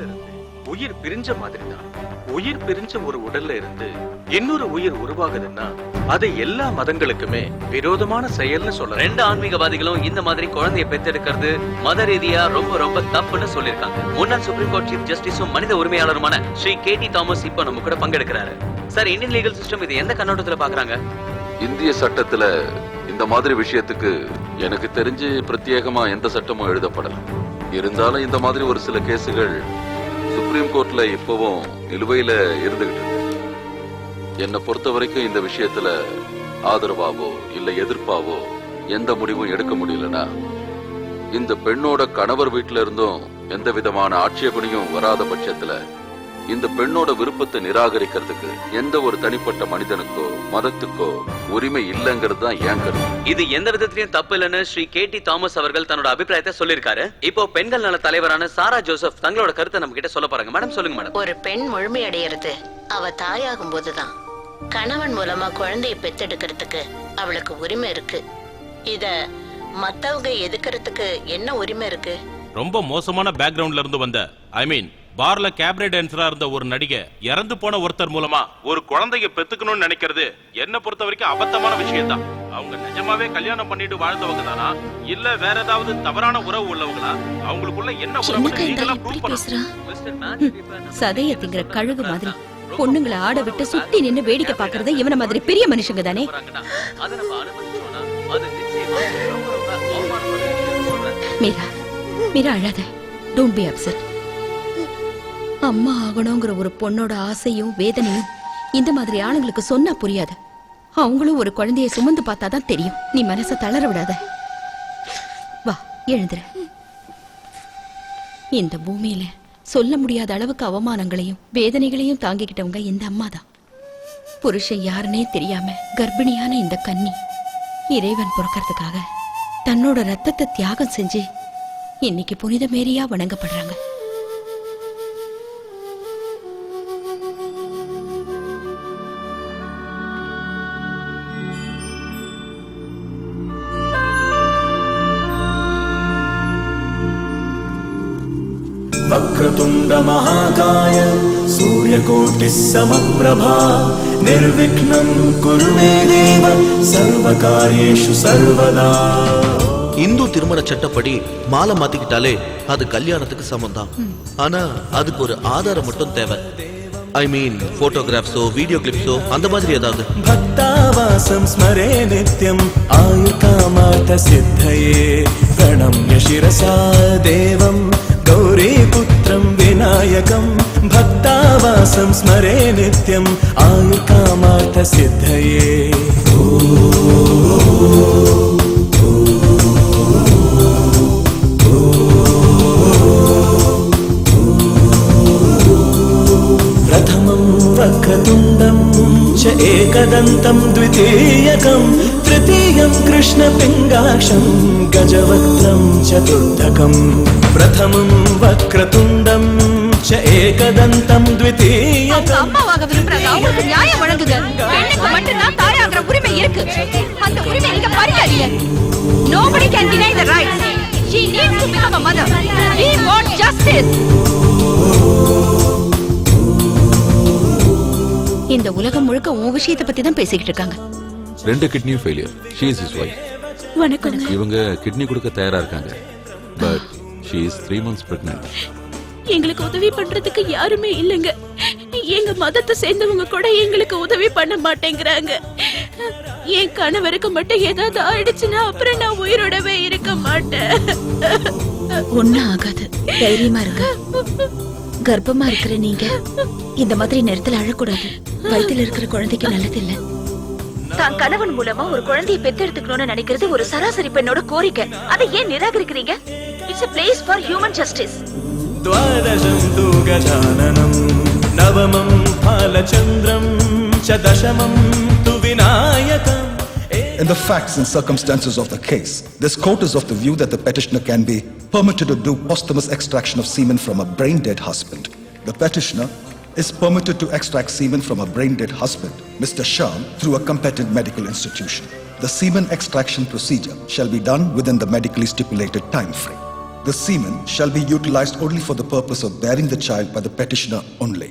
உயிர் பிரிஞ்ச மாதிரி தான். உயிர் பிரிஞ்ச ஒரு உடல்ல இருந்து இன்னொரு உயிர் உருவாகுதுன்னா அது எல்லா மதங்களுக்குமே விரோதமான செயல்னு சொல்ல. 2 ஆன்மீகவாதிகளும் இந்த மாதிரி குழந்தையை பெற்றெடுக்கிறது மத ரீதியா ரொம்ப ரொம்ப தப்புன்னு சொல்லிருக்காங்க. முன்னாள் சுப்ரீம் கோர்ட் சீஃப் ஜஸ்டிஸும் மனித உரிமையாளருமான ஸ்ரீ கேடி தாமஸ் இப்ப நம்ம கூட பங்கெடுக்கிறாரு. சார், இந்தியன் லீகல் சிஸ்டம் இது எந்த கண்ணோட்டத்துல பாக்குறாங்க? இந்திய சட்டத்துல இந்த மாதிரி விஷயத்துக்கு எனக்கு தெரிஞ்சு பிரத்யேகமா எந்த சட்டமும் எழுதப்படல. இருந்தாலும் இந்த மாதிரி ஒரு சில கேசுகள் சுப்ரீம் கோர்ட்ல இப்பவும் நிலுவையில இருந்துகிட்டு இருக்கு. என்னை பொறுத்த வரைக்கும் இந்த விஷயத்துல ஆதரவாவோ இல்ல எதிர்ப்பாவோ எந்த முடிவும் எடுக்க முடியலனா, இந்த பெண்ணோட கணவர் வீட்டுல இருந்தும் எந்த விதமான ஆட்சேபனையும் வராத பட்சத்துல இந்த பெண்ணோட விருப்பத்தை நிராகரிக்கிறதுக்கு எந்த ஒரு தனிப்பட்ட மனிதனுக்கோ மதத்துக்கோ உரிமை இல்லைங்கிறது தான் என் கருத்து. இது எந்த விதத்திலையும் தப்பு இல்லைன்னு ஸ்ரீ கேடி தாமஸ் அவர்கள் தன்னோட அபிப்பிராயத்தை சொல்லிருக்காரு. இப்போ பெண்கள் நல தலைவரான சாரா ஜோசப் தங்களோட கருத்தை நம்ம கிட்ட சொல்ல போறாங்க. மேடம், சொல்லுங்க மேடம். ஒரு பெண் முழுமையடைகிறது அவ தாயாகும் போதுதான். கணவன் மூலமா குழந்தைய பெத்தெடுக்கிறதுக்கு அவளுக்கு உரிமை இருக்கு. இத மத்தவங்க எதுக்கிறதுக்கு என்ன உரிமை இருக்கு? ரொம்ப மோசமான பேக்ரவுண்ட்ல இருந்து வந்த பார்ல கேபரே டான்சரா இருந்த ஒரு நடிகை இறந்து போன ஒருத்தர் மூலமா ஒரு குழந்தைய பெத்துக்கணும்னு நினைக்கிறது என்ன பொறுத்த வரைக்கும் அபத்தமான விஷயம் தான். அவங்க நிஜமாவே கல்யாணம் பண்ணிட்டு வாழ்ந்தவங்க தானா இல்ல வேற ஏதாவது தவறான உறவு உள்ளவங்களா? அவங்களுக்குள்ள என்ன உறவு? சதைய திங்கிற கழுகு மாதிரி பொண்ணுங்களை ஆட விட்டு சுத்தி நின்னு வேடிக்கை பாக்குறது இவன மாதிரி பெரிய மனுஷங்க தானே. மீரா, மீரா அழாத. Don't be upset. அம்மா ஆகணுங்கிற ஒரு பொண்ணோட ஆசையும் வேதனையும் இந்த மாதிரி ஆளுங்களுக்கு சொன்னா புரியாது. அவங்களும் ஒரு குழந்தைய சுமந்து பார்த்தாதான் தெரியும். நீ மனசை தளர விடாத. வா, எழுந்துரு. இந்த பூமியில சொல்ல முடியாத அளவுக்கு அவமானங்களையும் வேதனைகளையும் தாங்கிக்கிட்டவங்க இந்த அம்மா தான். புருஷன் யாருன்னே தெரியாம கர்ப்பிணியான இந்த கன்னி இறைவன் பொறுக்கிறதுக்காக தன்னோட ரத்தத்தை தியாகம் செஞ்சு இன்னைக்கு புனித மேரியா வணங்கப்படுறாங்க. वक्रतुण्ड महाकाय सूर्यकोटिः समप्रभा निर्विघ्नं कुरु मे देव सर्वकार्येषु सर्वदा. இந்து திருமண சட்டப்படி மாலை மாத்திக்கிட்டாலே அது கல்யாணத்துக்கு சமம் தான். ஆனா அதுக்கு ஒரு ஆதாரம் மட்டும் தேவை. போட்டோகிராஃப்ஸோ வீடியோ கிளிப்ஸோ அந்த மாதிரி ஏதாவது. भक्तावासं स्मरे नित्यम् आयुर्कामार्थ सिद्धये प्रणम्य शिरसा देवं गौरीपुत्रं विनायकं भक्तावासं स्मरे नित्यम् आयुर्कामार्थ सिद्धये. प्रथमं वक्रतुण्डं च एकदन्तं द्वितीयकं तृतीयं कृष्णपिङ्गाक्षं गजवक्त्रं चतुर्थकं. प्रथमं वक्रतुण्डं च एकदन्तं द्वितीयकं. அம்மாவாக விரும்புறாங்க, அவங்களுக்கு நியாயம் வழங்குங்க. பெண்ணுக்கு மட்டும்தான் தாயாகிற உரிமை இருக்கு. அந்த உரிமை நீங்க பறிக்காதீங்க. Nobody can deny the rights. She needs to become a mother. We want justice. இந்த உலகம் முழுக்க உன் விஷயத்தை பத்தி தான் பேசிக்கிட்டு இருக்காங்க. 2 கிட்னியும் failure. She is his wife. வணக்கம். இவங்க கிட்னி கொடுக்க தயாரா இருக்காங்க. But she is 3 months pregnant. எங்களுக்கு உதவி பண்றதுக்கு யாருமே இல்லைங்க. எங்க மதத்தை சேர்ந்தவங்க கூட எங்களுக்கு உதவி பண்ண மாட்டேங்கிறாங்க. என் கணவருக்கு மட்டும் ஏதாவது ஆயிடுச்சுன்னா அப்புறம் நான் உயிரோடவே இருக்க மாட்டேன். ஒண்ணும் ஆகாது, தைரியமா இருங்க. கர்ப்பமா இருக்கிற நீங்க இந்த மாதிரி நேரத்துல அழக்கூடாது. வயித்துல இருக்கிற குழந்தைக்கு நல்லது இல்ல. தான் கணவன் மூலமா ஒரு குழந்தையை பெத்தெடுத்துக்கணும்னு நினைக்கிறது ஒரு சராசரி பெண்ணோட கோரிக்கை. அதை ஏன் நிராகரிக்கிறீங்க? It's a place for human justice. द्वादशं तु गजाननं नवमं फालचन्द्रं च दशमं तु विनायकम्. In the facts and circumstances of the case, this court is of the view that the petitioner can be permitted to do posthumous extraction of semen from a brain-dead husband. The petitioner is permitted to extract semen from a brain-dead husband, Mr. Shyam, through a competent medical institution. The semen extraction procedure shall be done within the medically stipulated time frame. The semen shall be utilized only for the purpose of bearing the child by the petitioner only.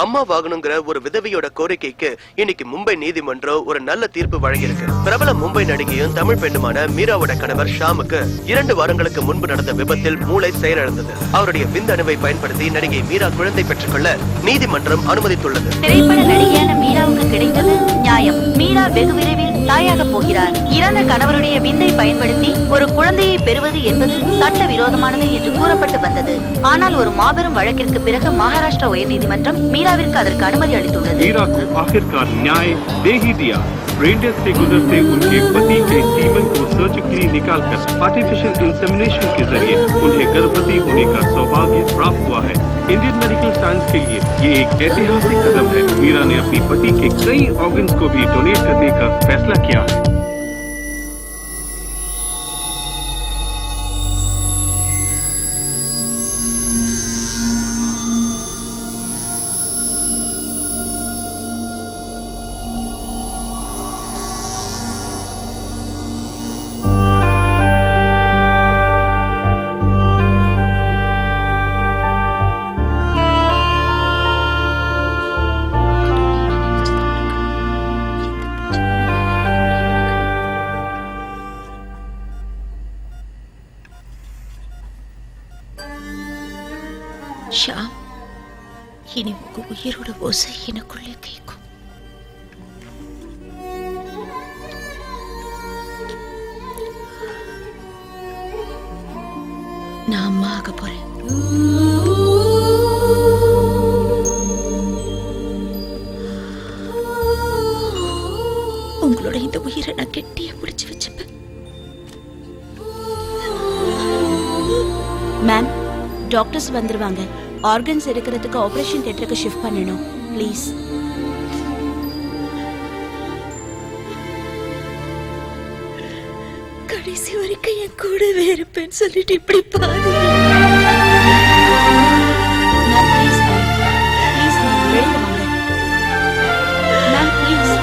அம்மா வாங்கணுங்கிற ஒரு விதவையோட கோரிக்கைக்கு இன்னைக்கு மும்பை நீதிமன்றம் ஒரு நல்ல தீர்ப்பு வழங்கியிருக்கு. பிரபல மும்பை நடிகையும் தமிழ் பெண்ணுமான மீராவோட கணவர் ஷாமுக்கு 2 வாரங்களுக்கு முன்பு நடந்த விபத்தில் மூளை செயலிழந்தது. அவருடைய விந்தணுவை பயன்படுத்தி நடிகை மீரா குழந்தை பெற்றுக்கொள்ள நீதிமன்றம் அனுமதித்துள்ளது. திரைப்பட நடிகையான மீராவுக்கு கிடைத்தது நியாயம். மீரா வெகு விரைவில் தாயாக போகிறார். இறந்த கணவருடைய விந்தை பயன்படுத்தி ஒரு குழந்தையை பெறுவது என்பது சட்டவிரோதமானது என்று கூறப்பட்டு வந்தது. ஆனால் ஒரு மாபெரும் வழக்கிற்கு பிறகு மகாராஷ்டிரா உயர்நீதிமன்றம் மீராவிற்கு அதற்கு அனுமதி அளித்துள்ளது. मीरा को आखिरकार न्याय दे ही दिया. ब्रेन डेथ से गुजरते उनके पति के सीमन को सर्जिकली निकालकर आर्टिफिशियल इंसेमिनेशन के जरिए उन्हें गर्भवती होने का सौभाग्य प्राप्त हुआ है. इंडियन मेडिकल साइंस के लिए ये एक ऐतिहासिक कदम है. मीरा ने अपने पति के कई ऑर्गन्स को भी डोनेट करने का फैसला किया है. ஷாம், இனி உங்க உயிரோட ஓசை எனக்குள்ளே கேட்கும். நான் அம்மா ஆக போறேன். உங்களோட இந்த உயிரை நான் கெட்டியா பிடிச்சு வச்சுப்பேன். மேம், டாக்டர்ஸ் வந்துருவாங்க. ஆர்கன்ஸ் எடுக்கிறதுக்கு ஆபரேஷன் தியேட்டருக்கு ஷிஃப்ட் பண்ணணும் ப்ளீஸ். கடைசி வரைக்கும் என் கூடவே இருப்பேன்னு சொல்லிட்டு இப்படி பாதி. மேம் ப்ளீஸ் மேம் வெளியில வாங்க. Ma'am please.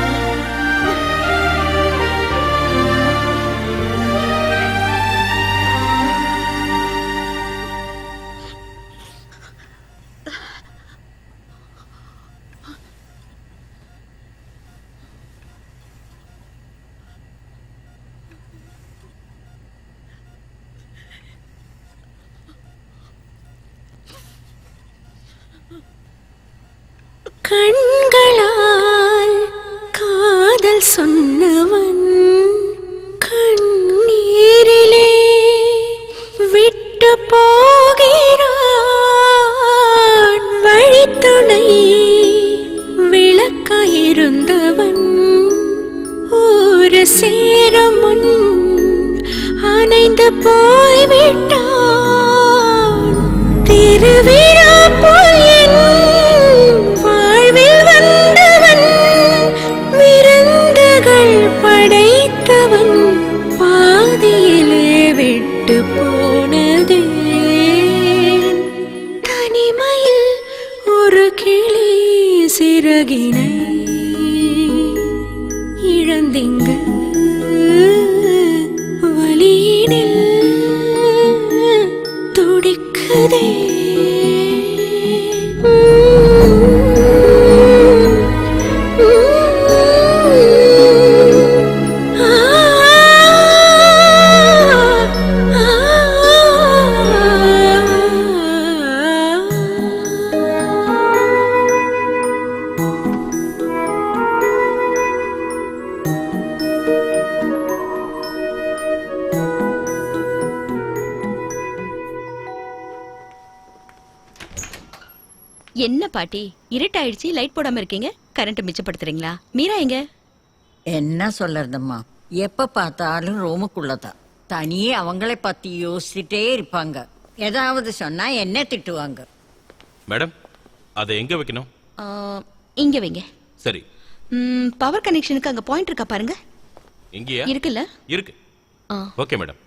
கண்களால் காதல் சொன்னவன் கண்ணீரிலே விட்டு போகிறான். வழித்துணை விளக்காயிருந்தவன் ஒரு சேரும் முன் அணைந்து போய்விட்டான். திருவிழா போல் என் வாழ்வில் வந்தவன், விருந்துகள் படைத்தவன் பாதியிலே விட்டு போனதே. தனிமையில் ஒரு கிளி சிறகினை இழந்திங்கு வலியினில் துடிக்குதே. என்ன பாட்டி, இருட்டாயிடுச்சு, லைட் போடாம இருக்கீங்க. கரண்ட் மிச்சப்படுத்துறீங்களா? மீரா எங்க? என்ன சொல்லறதம்மா, எப்ப பார்த்தாலும் ரூமுக்குள்ளதான். தனியே அவங்கள பத்தி யோசிச்சுட்டே இருப்பாங்க. ஏதாவது சொன்னா என்ன திட்டுவாங்க. மேடம் அதை எங்க வைக்கணும்? இங்க வைங்க. சரி. பவர் கனெக்ஷனுக்கு அங்க பாயிண்ட் இருக்கா பாருங்க. இங்கயா? இருக்குல்ல? இருக்கு. Okay madam.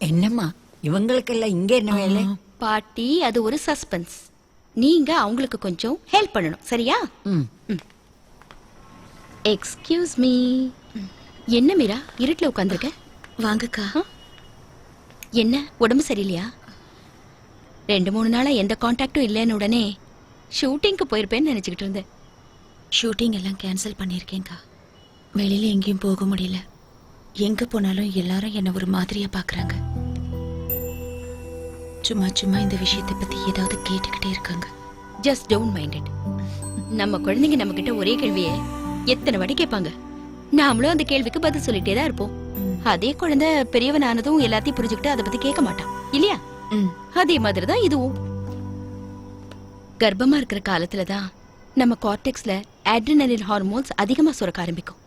என்னம்மா இவங்களுக்கெல்லாம் இங்க என்ன வேலை? பாட்டி அது ஒரு சஸ்பென்ஸ். நீங்க அவங்களுக்கு கொஞ்சம் ஹெல்ப் பண்ணணும், சரியா? Excuse me. என்ன மீரா இருட்டுல உட்கார்ந்திருக்க? வாங்கக்கா. என்ன உடம்பு சரியில்லையா? 2-3 நாளா எந்த கான்டாக்டும் இல்லைன்னு உடனே ஷூட்டிங்க்கு போயிருப்பேன்னு நினைச்சுக்கிட்டு இருந்தேன். ஷூட்டிங் எல்லாம் கேன்சல் பண்ணியிருக்கேன்க்கா. வெளியில எங்கேயும் போக முடியல. எங்க போனாலும் எல்லாரும் என்ன ஒரு மாதிரியா பாக்குறாங்க. சும்மா சும்மா இந்த விஷயத்தை பத்தி ஏதாவது கேட்டுக்கிட்டே இருக்காங்க. Just don't mind it. நம்ம குழந்தைங்க நம்ம கிட்ட ஒரே கேள்வியை எத்தனை வாட்டி கேட்பாங்க. நாமளும் அந்த கேள்விக்கு பதில் சொல்லிட்டே தான் இருப்போம். அதே குழந்தை பெரியவன் ஆனதும் எல்லாத்தையும் புரிஞ்சுக்கிட்டு அதை பத்தி கேட்க மாட்டான் இல்லையா? அதே மாதிரிதான் இதுவும். கர்ப்பமா இருக்கிற காலத்துலதான் நம்ம கார்டெக்ஸ்ல அட்ரினலின் ஹார்மோன்ஸ் அதிகமா சுரக்க ஆரம்பிக்கும்.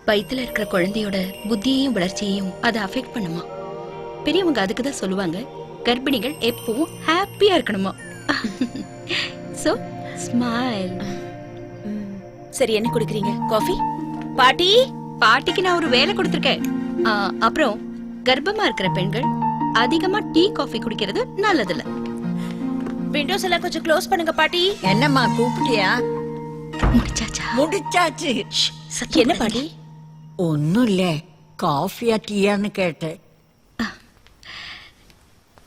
வயித்துல இருக்கிற குழந்தையோட புத்தியையும் வளர்ச்சியையும் அதை அஃபெக்ட் பண்ணுமா. பெரியவங்க அதுக்கு தான் சொல்லுவாங்க கர்ப்பிணிகள் எப்பவும் ஹாப்பியா இருக்கணுமா. So smile. சரி, என்ன குடிக்கிறீங்க? காஃபி? பாட்டி, பாட்டிக்கு நான் ஒரு வேலை கொடுத்திருக்கேன். அப்புறம் கர்ப்பமா இருக்கிற பெண்கள் அதிகமா டீ காஃபி குடிக்கிறது நல்லதில்ல. விண்டோஸ் எல்லாம் கொஞ்சம் க்ளோஸ் பண்ணுங்க பாட்டி. என்னம்மா கூப்பிட்டியா? முடிச்சாச்சா? முடிச்சாச்சு. என்ன பாட்டி? ஒன்னும் இல்ல, காஃபியா டீயான்னு கேட்டேன்.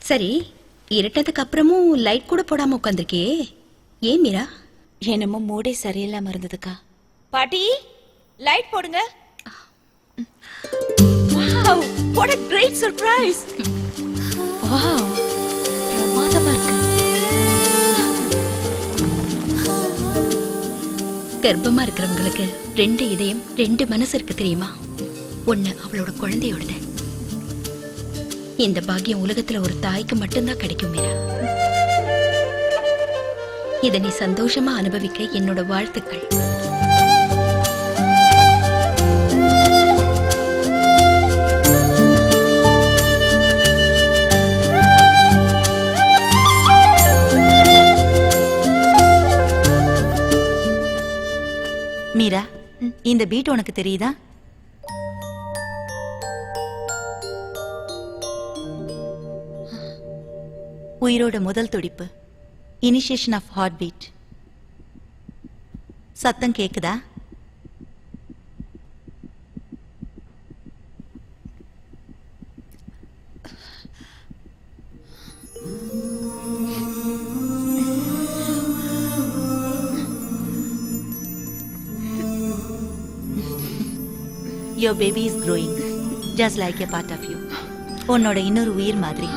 சரி, இருட்டதுக்கு அப்புறமும் லைட் கூட போடாம உட்காந்துருக்கே, ஏன் மீரா? என்னமோ மூடே சரியில்லாம இருந்ததுக்கா. பாட்டி, லைட் போடுங்க. Wow, what a great surprise. Wow, பிரமாதமா இருக்கு. கர்ப்பமா இருக்கிறவங்களுக்கு 2 இதயம் 2 மனசு இருக்கு தெரியுமா? ஒண்ணு அவளோட குழந்தையோடது. இந்த பாக்கியம் உலகத்துல ஒரு தாய்க்கு மட்டும்தான் கிடைக்கும் மீரா. இதை நீ சந்தோஷமா அனுபவிக்க என்னோட வாழ்த்துக்கள். மீரா, இந்த பீட் உனக்கு தெரியுதா? உயிரோட முதல் துடிப்பு, இனிஷியேஷன் ஆஃப் ஹார்ட் பீட். சத்தம் கேக்குதா? Your baby is growing, just like a part of you. உன்னோட இன்னொரு உயிர் மாதிரி.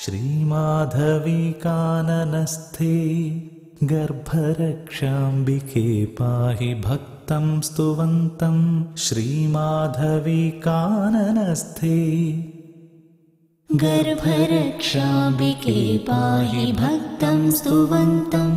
श्रीमाधवी काननस्थे गर्भरक्षाम्बिके पाहि भक्तं स्तुवन्तं श्रीमाधवी काननस्थे गर्भरक्षाम्बिके पाहि भक्तं स्तुवन्तम्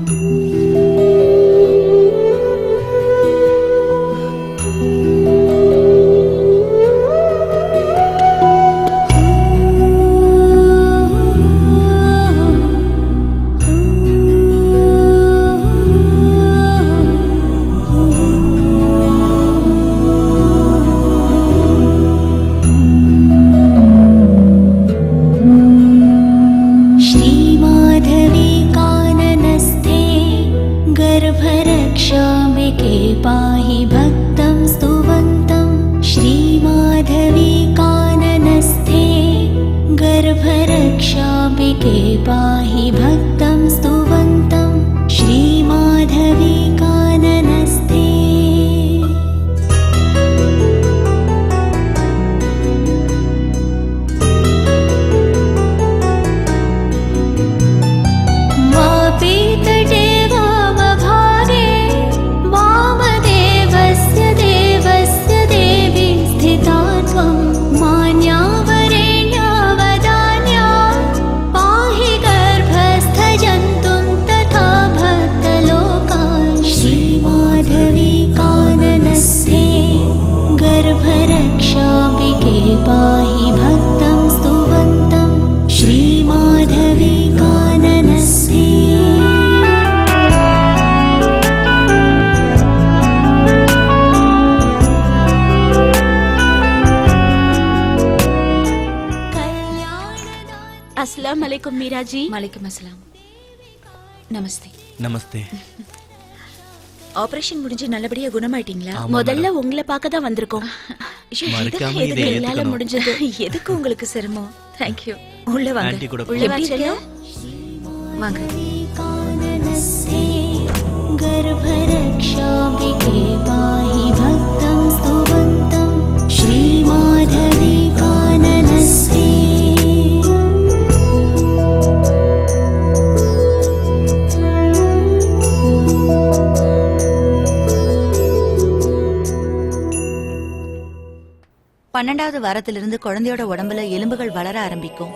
पाहि भक्तं स्तुवन्तं श्रीमाधवी काननस्थे गर्भरक्षाम्बिके पाहि भक्तं स्तुवन्तं श्रीमाधवी काननस्थे वापीतटे वामभागे वामदेवस्य देवस्य देवी स्थिता त्वं मान्यावरेण्यावदान्या पाहि गर्भस्थजन्तुं तथा भक्तलोकान् श्रीमाधवी काननस्थे गर्भरक्षाम्बिके पाहि भक्तं स्तुवन्तं श्रीमाधवी काननस्थे अस्सलाम वालेकुम मीरा जी। वालेकुम अस्सलाम। நமஸ்தே. நமஸ்தே. ஆபரேஷன் முடிஞ்சு நல்லபடியா குணமாயிட்டீங்களா? முதல்ல உங்களை பார்க்க தான் வந்திருக்கோம். ஐயோ, மறக்காம எதுக்கு இதை எங்களால ஏத்துக்கணும். முடிஞ்சது? எதுக்கு உங்களுக்கு சிரமம்? Thank you. உள்ள வாங்க. ஆன்ட்டி கூட உள்ள வாங்க. வாங்க. काननस्थे गर्भरक्षाम्बिके पाहि भक्तं स्तुवन्तं श्रीमाधवी काननस्थे பன்னெண்டாவது வாரத்திலிருந்து குழந்தையோட உடம்புல எலும்புகள் வளர ஆரம்பிக்கும்.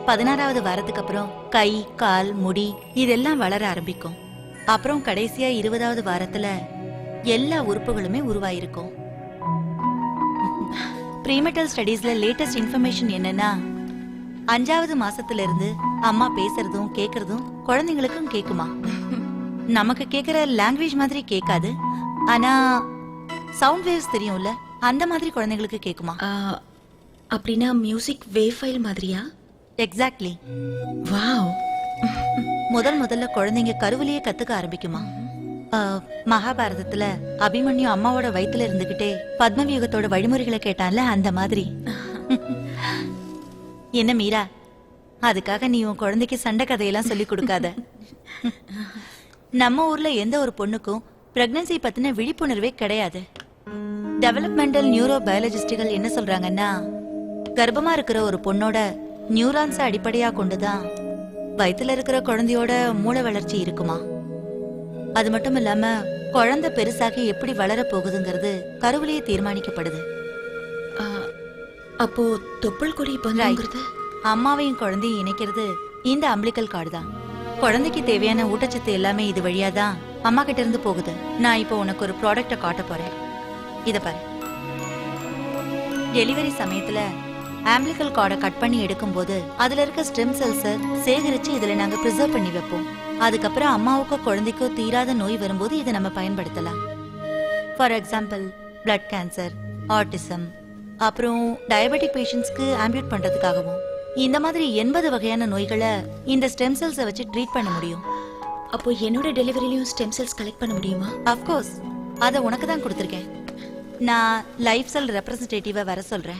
16வது வாரத்துக்கு அப்புறம் கை, கால், முடி இதெல்லாம் வளர ஆரம்பிக்கும். அப்புறம் கடைசியா 20வது வாரத்துல எல்லா உறுப்புகளுமே உருவாயிருக்கும். ப்ரீமெட்டல் ஸ்டடீஸ்ல லேட்டஸ்ட் இன்ஃபர்மேஷன் என்னன்னா 5வது மாசத்துல இருந்து அம்மா பேசுறதும் கேக்குறதும் குழந்தைங்களுக்கும் கேக்குமா. நமக்கு கேக்குற லாங்குவேஜ் மாதிரி கேட்காது, ஆனா சவுண்ட் வேவ்ஸ் தெரியும்ல, அந்த மாதிரி குழந்தைங்களுக்கு கேக்குமா. அப்படின்னா மியூசிக் வேவ் ஃபைல் மாதிரியா? எக்ஸாக்ட்லி. வாவ். முதல்ல குழந்தைங்க கருவிலேயே கத்துக்க ஆரம்பிக்குமா. மகாபாரதத்துல அபிமன்யு அம்மாவோட வயித்துல இருந்துகிட்டே பத்மவியூகத்தோட வழிமுறைகளை கேட்டான்ல, அந்த மாதிரி. என்ன மீரா, அதுக்காக நீ உன் குழந்தைக்கு சண்டை கதையெல்லாம் சொல்லி கொடுக்காத. நம்ம ஊர்ல எந்த ஒரு பொண்ணுக்கும் பிரெக்னன்சி பத்தின விழிப்புணர்வே கிடையாது. டெவலப்மெண்டல் நியூரோ பயாலஜிஸ்டுகள் என்ன சொல்றாங்கன்னா, கர்ப்பமா இருக்கிற ஒரு பொண்ணோட நியூரான்ஸை அடிப்படையா கொண்டுதான் வயித்துல இருக்கிற குழந்தையோட மூளை வளர்ச்சி இருக்குமா. அது மட்டும் இல்லாம குழந்தை பெருசாகி எப்படி வளர போகுதுங்கிறது கருவிலேயே தீர்மானிக்கப்படுது. அப்போ தொப்புள் கொடி பந்துங்கிறது அம்மாவையும் குழந்தையும் இணைக்கிறது இந்த அம்பிளிக்கல் கார்டு தான். குழந்தைக்கு தேவையான ஊட்டச்சத்து எல்லாமே இது வழியாதான் அம்மா கிட்ட இருந்து போகுது. நான் இப்போ உனக்கு ஒரு ப்ராடக்ட காட்ட போறேன். இத பாரு. டெலிவரி சமயத்துல ஆம்பிளிக்கல் கார்டை கட் பண்ணி எடுக்கும்போது அதுல இருக்க ஸ்டெம் செல்ஸை சேகரிச்சு இதுல நாங்க ப்ரிசர்வ் பண்ணி வைப்போம். அதுக்கப்புறம் அம்மாவுக்கோ குழந்தைக்கோ தீராத நோய் வரும்போது இதை நம்ம பயன்படுத்தலாம். For example blood cancer, autism, அப்புறம் டயபெட்டிக் பேஷண்ட்ஸ்க்கு ஆம்பியூட் பண்றதுக்காகவும் இந்த மாதிரி 80 வகையான நோய்களை இந்த ஸ்டெம் செல்ஸை வச்சு ட்ரீட் பண்ண முடியும். அப்போ என்னோட டெலிவரியிலயும் ஸ்டெம் செல்ஸ் கலெக்ட் பண்ண முடியுமா? அஃப்கோர்ஸ், அதை உனக்கு தான் கொடுத்துருக்கேன். நான் லைஃப் செல் ரெப்ரசன்டேட்டிவா வர சொல்றேன்.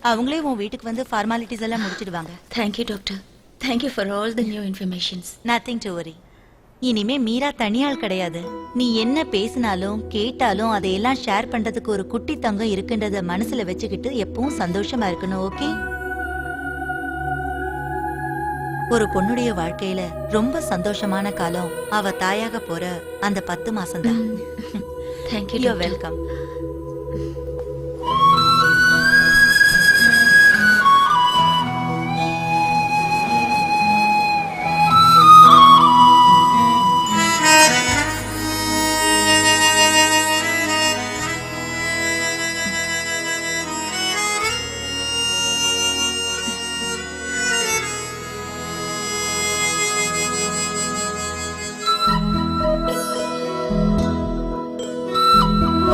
அவங்களே உன் வீட்டுக்கு வந்து ஃபார்மாலிட்டிஸ் எல்லாம் முடிச்சிடுவாங்க. Thank you doctor. Thank you for all the new informations. Nothing to worry. இனிமே மீரா தனியாள் கிடையாது. நீ என்ன பேசினாலும் கேட்டாலும் அதையெல்லாம் ஷேர் பண்றதுக்கு ஒரு குட்டி தங்கம் இருக்குன்றத மனசுல வச்சுக்கிட்டு எப்பவும் சந்தோஷமா இருக்கணும். ஓகே? ஒரு பொண்ணுடைய வாழ்க்கையில ரொம்ப சந்தோஷமான காலம் அவ தாயாக போற அந்த 10 மாசம் தான். தேங்க்யூ. You welcome.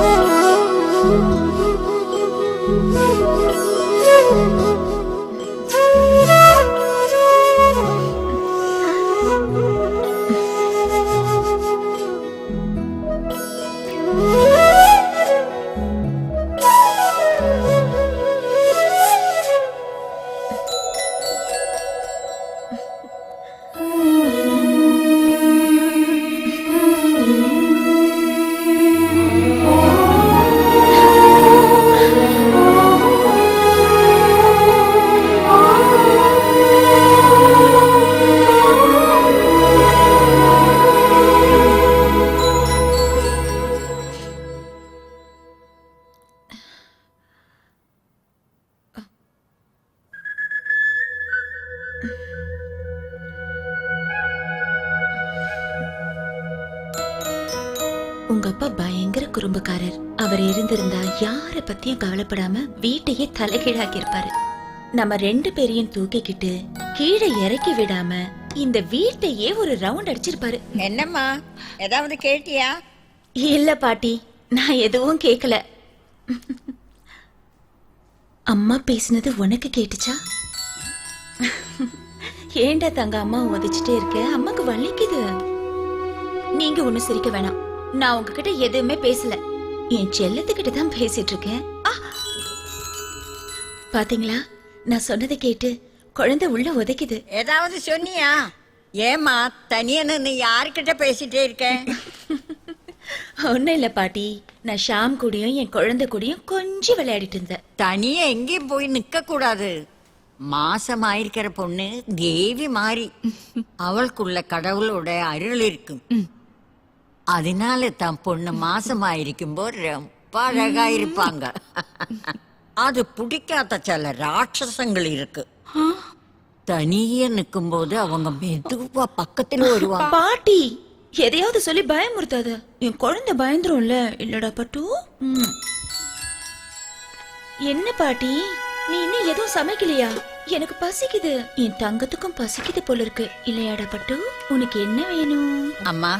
Oh உங்க அப்பா பயங்கர குறும்புக்காரர். அவர் இருந்திருந்தா யார பத்தியும் கவலைப்படாம வீட்டையே தலைகீழாக்கி இருப்பாரு. நம்ம 2 பேரையும் தூக்கிக்கிட்டு கீழே இறக்கி விடாம இந்த வீட்டையே ஒரு ரவுண்ட் அடிச்சிருப்பாரு. என்னம்மா ஏதாவது கேட்டியா? இல்ல பாட்டி, நான் எதுவும் கேட்கல. அம்மா பேசினது உனக்கு கேட்டுச்சா? ஏண்டா தங்க அம்மா உதச்சிட்டே இருக்க? அம்மாக்கு வலிக்குது. நீங்க ஒண்ணு சிரிக்க வேணாம். நான் உங்ககிட்ட எதுவுமே பேசல. என் செல்லத்துக்கிட்ட தான் பேசிட்டு இருக்கேன். பாத்தீங்களா, நான் சொன்னதை கேட்டு குழந்தை உள்ள உதைக்குது. ஏதாவது சொன்னியா? ஏமா தனியா நின்னு யாருக்கிட்ட பேசிட்டே இருக்க? ஒன்னும் இல்ல பாட்டி, நான் ஷாம் கூடயும் என் குழந்தை கூடயும் கொஞ்சம் விளையாடிட்டு இருந்தேன். தனியா எங்கேயும் போய் நிக்க கூடாது. மாசம் ஆயிருக்கிற பொண்ணு தேவி மாறி, அவளுக்குள்ள கடவுளோட அருள் இருக்கும். அதனால தான் பொண்ணு மாசம் ஆயிருக்கும் போது ரொம்ப அழகா இருப்பாங்க. அது பிடிக்காத சில ராட்சசங்கள் இருக்கு. தனியே நிக்கும் போது அவங்க மெதுவா பக்கத்துல வருவாங்க. பாட்டி, எதையாவது சொல்லி பயமுறுத்தாத. என் குழந்தை பயந்துரும்ல. இல்லடா பட்டு? என்ன பாட்டி, நீ இன்னும் எதுவும் சமைக்கலையா? எனக்கு பசிக்குது. என் தங்கத்துக்கும் பசிக்குது போல இருக்கு. இல்லையாடா பட்டு? உனக்கு என்ன வேணும்? அம்மா,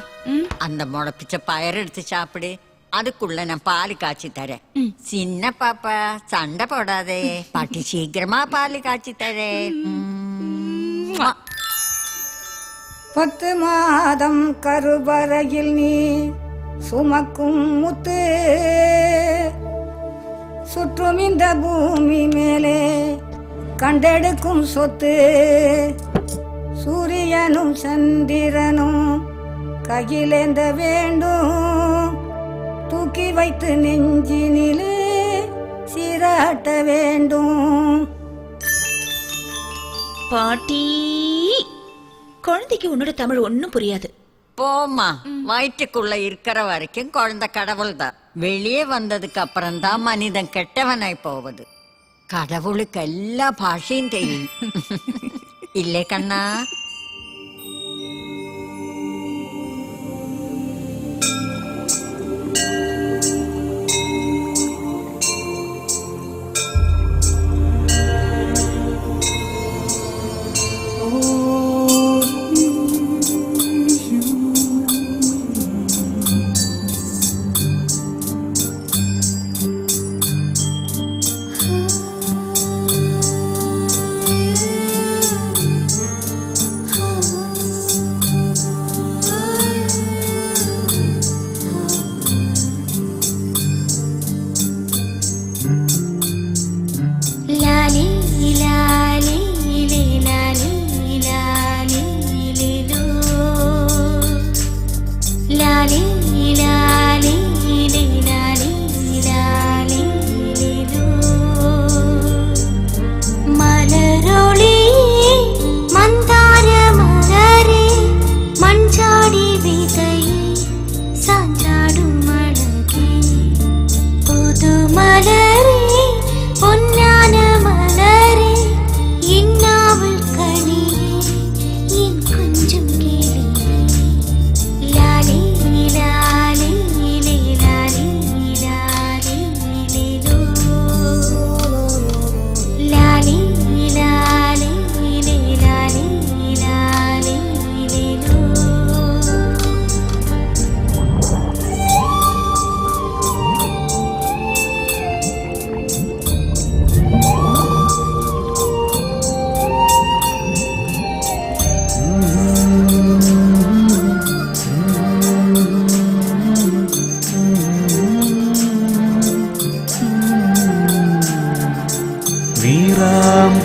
அந்த முளைப்பிச்ச பயர் எடுத்து சாப்பிடு. அதுக்குள்ள நான் பால் காய்ச்சி தரேன். சின்ன பாப்பா சண்டை போடாதே. பாட்டி சீக்கிரமா பால் காய்ச்சி தரேன். 10 மாதம் கருவறையில் நீ சுமக்கும் முத்து, சுற்றும் இந்த பூமி மேலே கண்டெடுக்கும் சொத்து. சூரியனும் சந்திரனும் கையிலேந்த வேண்டும், தூக்கி வைத்து நெஞ்சினிலே சீராட்ட வேண்டும். பாட்டி, குழந்தைக்கு உன்னோட தமிழ் ஒன்னும் புரியாது. போமா, வயிற்றுக்குள்ள இருக்கிற வரைக்கும் குழந்தை கடவுள் தான். வெளியே வந்ததுக்கு அப்புறம் தான் மனிதன் கெட்டவனாய் போவது. கடவுளுக்கு எல்லா பாஷையும் தெரியும். இல்லை கண்ணா?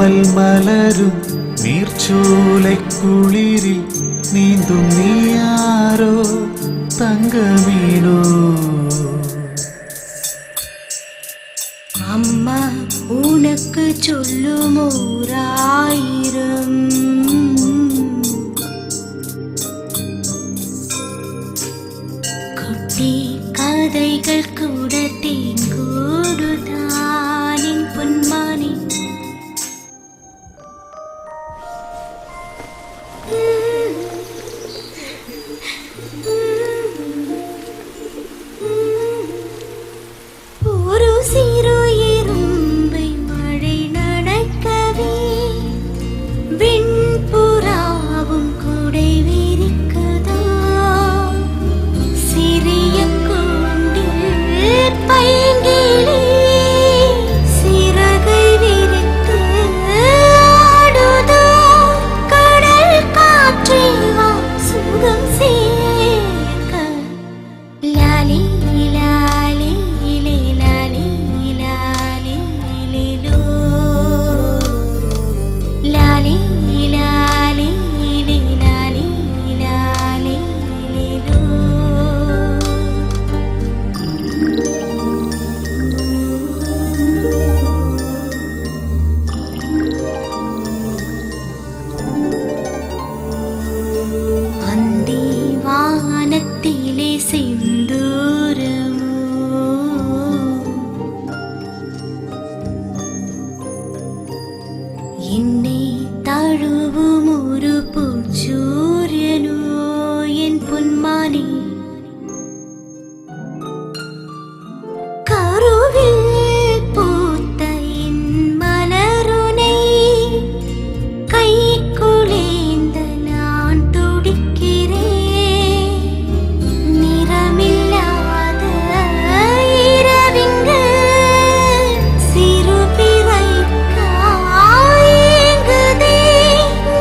കാവൽ മലരും നീർച്ചോലക്കുളിരിൽ നീന്തും നീയാരോ തങ്കമീനോ அம்மா உனக்கு சொல்லும் ஓராயிரம் குட்டி கதைகள் கூட தேங்கூடுதானின் பொன்மானி ஒரு சிறு எறும்பை மழை நனைக்கவே வெண்புறாவும் கூடை விரிக்குதோ சிறிய கூண்டில் பைங்கிளி சிறகை விரித்து ஆடுதோ கடல் காற்றே வா சுகம் சேர்க்க லாலி லாலி லே லாலி லாலி லிலோ லாலி லாலி லே லாலி லாலி லிலோ அந்தி வானத்திலே செந்தூரமோ என்னை தழுவும் ஒரு பூச்சூரியனோ என் பொன்மானி கருவில் பூத்த என் மலருனை கைக்குளேந்த நான் துடிக்கிறேன் நிறமில்லாத இரவிங்கு சிறு பிறை காயுங்குதே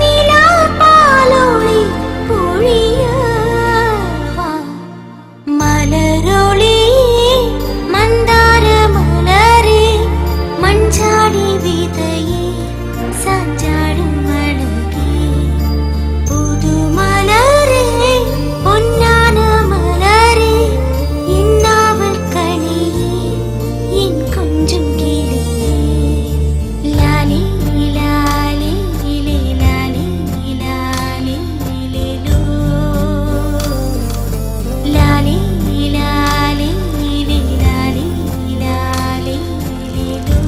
நிலா பாலொளி பொழியவா மலரொளி மந்தார மலரே மஞ்சாடி விதையே சாஞ்சாடும் அழகே புது மலரே பொன்னான மலரே என் நாவல் கனியே என் கொஞ்சம் கிளியே லாலி லாலி லே லாலி லாலி லிலோ லாலி லாலி லே லாலி லாலி லிலோ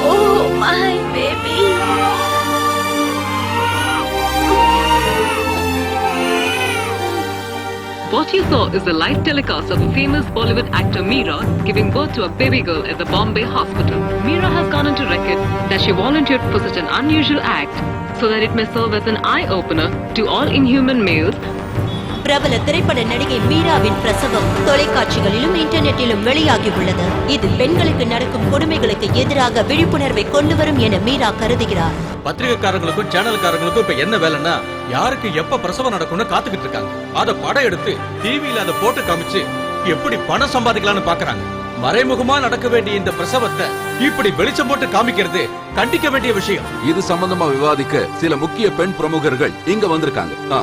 Oh, my baby. What you saw is the live telecast of a famous Bollywood actor Meera giving birth to a baby girl at the Bombay hospital. Meera has gone into record that she volunteered for such an unusual act so that it may serve as an eye-opener to all inhuman males. பிரபல திரைப்பட நடிகை மீராவின் பிரசவம் தொலைக்காட்சிகளிலும் இன்டர்நெட்டிலும் வெளியாகி உள்ளது. இது பெண்களுக்கு நடக்கும் கொடுமைகளுக்கு எதிராக விழிப்புணர்வை கொண்டு வரும் என மீரா கருதுகிறார். பத்திரிகைக்காரங்களுக்கும் சேனல்காரங்களுக்கும் இப்ப என்ன வேலைன்னா யாருக்கு எப்ப பிரசவம் நடக்கும்னு காத்துக்கிட்டு இருக்காங்க. அத படம் எடுத்து டிவியில அதை போட்டு காமிச்சு எப்படி பணம் சம்பாதிக்கலாம்னு பாக்குறாங்க. மறைமுகமா நடக்க வேண்டிய இந்த பிரசவத்தை இப்படி வெளிச்சம் போட்டு காமிக்கிறது கண்டிக்க வேண்டிய விஷயம். இது சம்பந்தமா விவாதிக்க சில முக்கிய பெண் பிரமுகர்கள் இங்க வந்திருக்காங்க.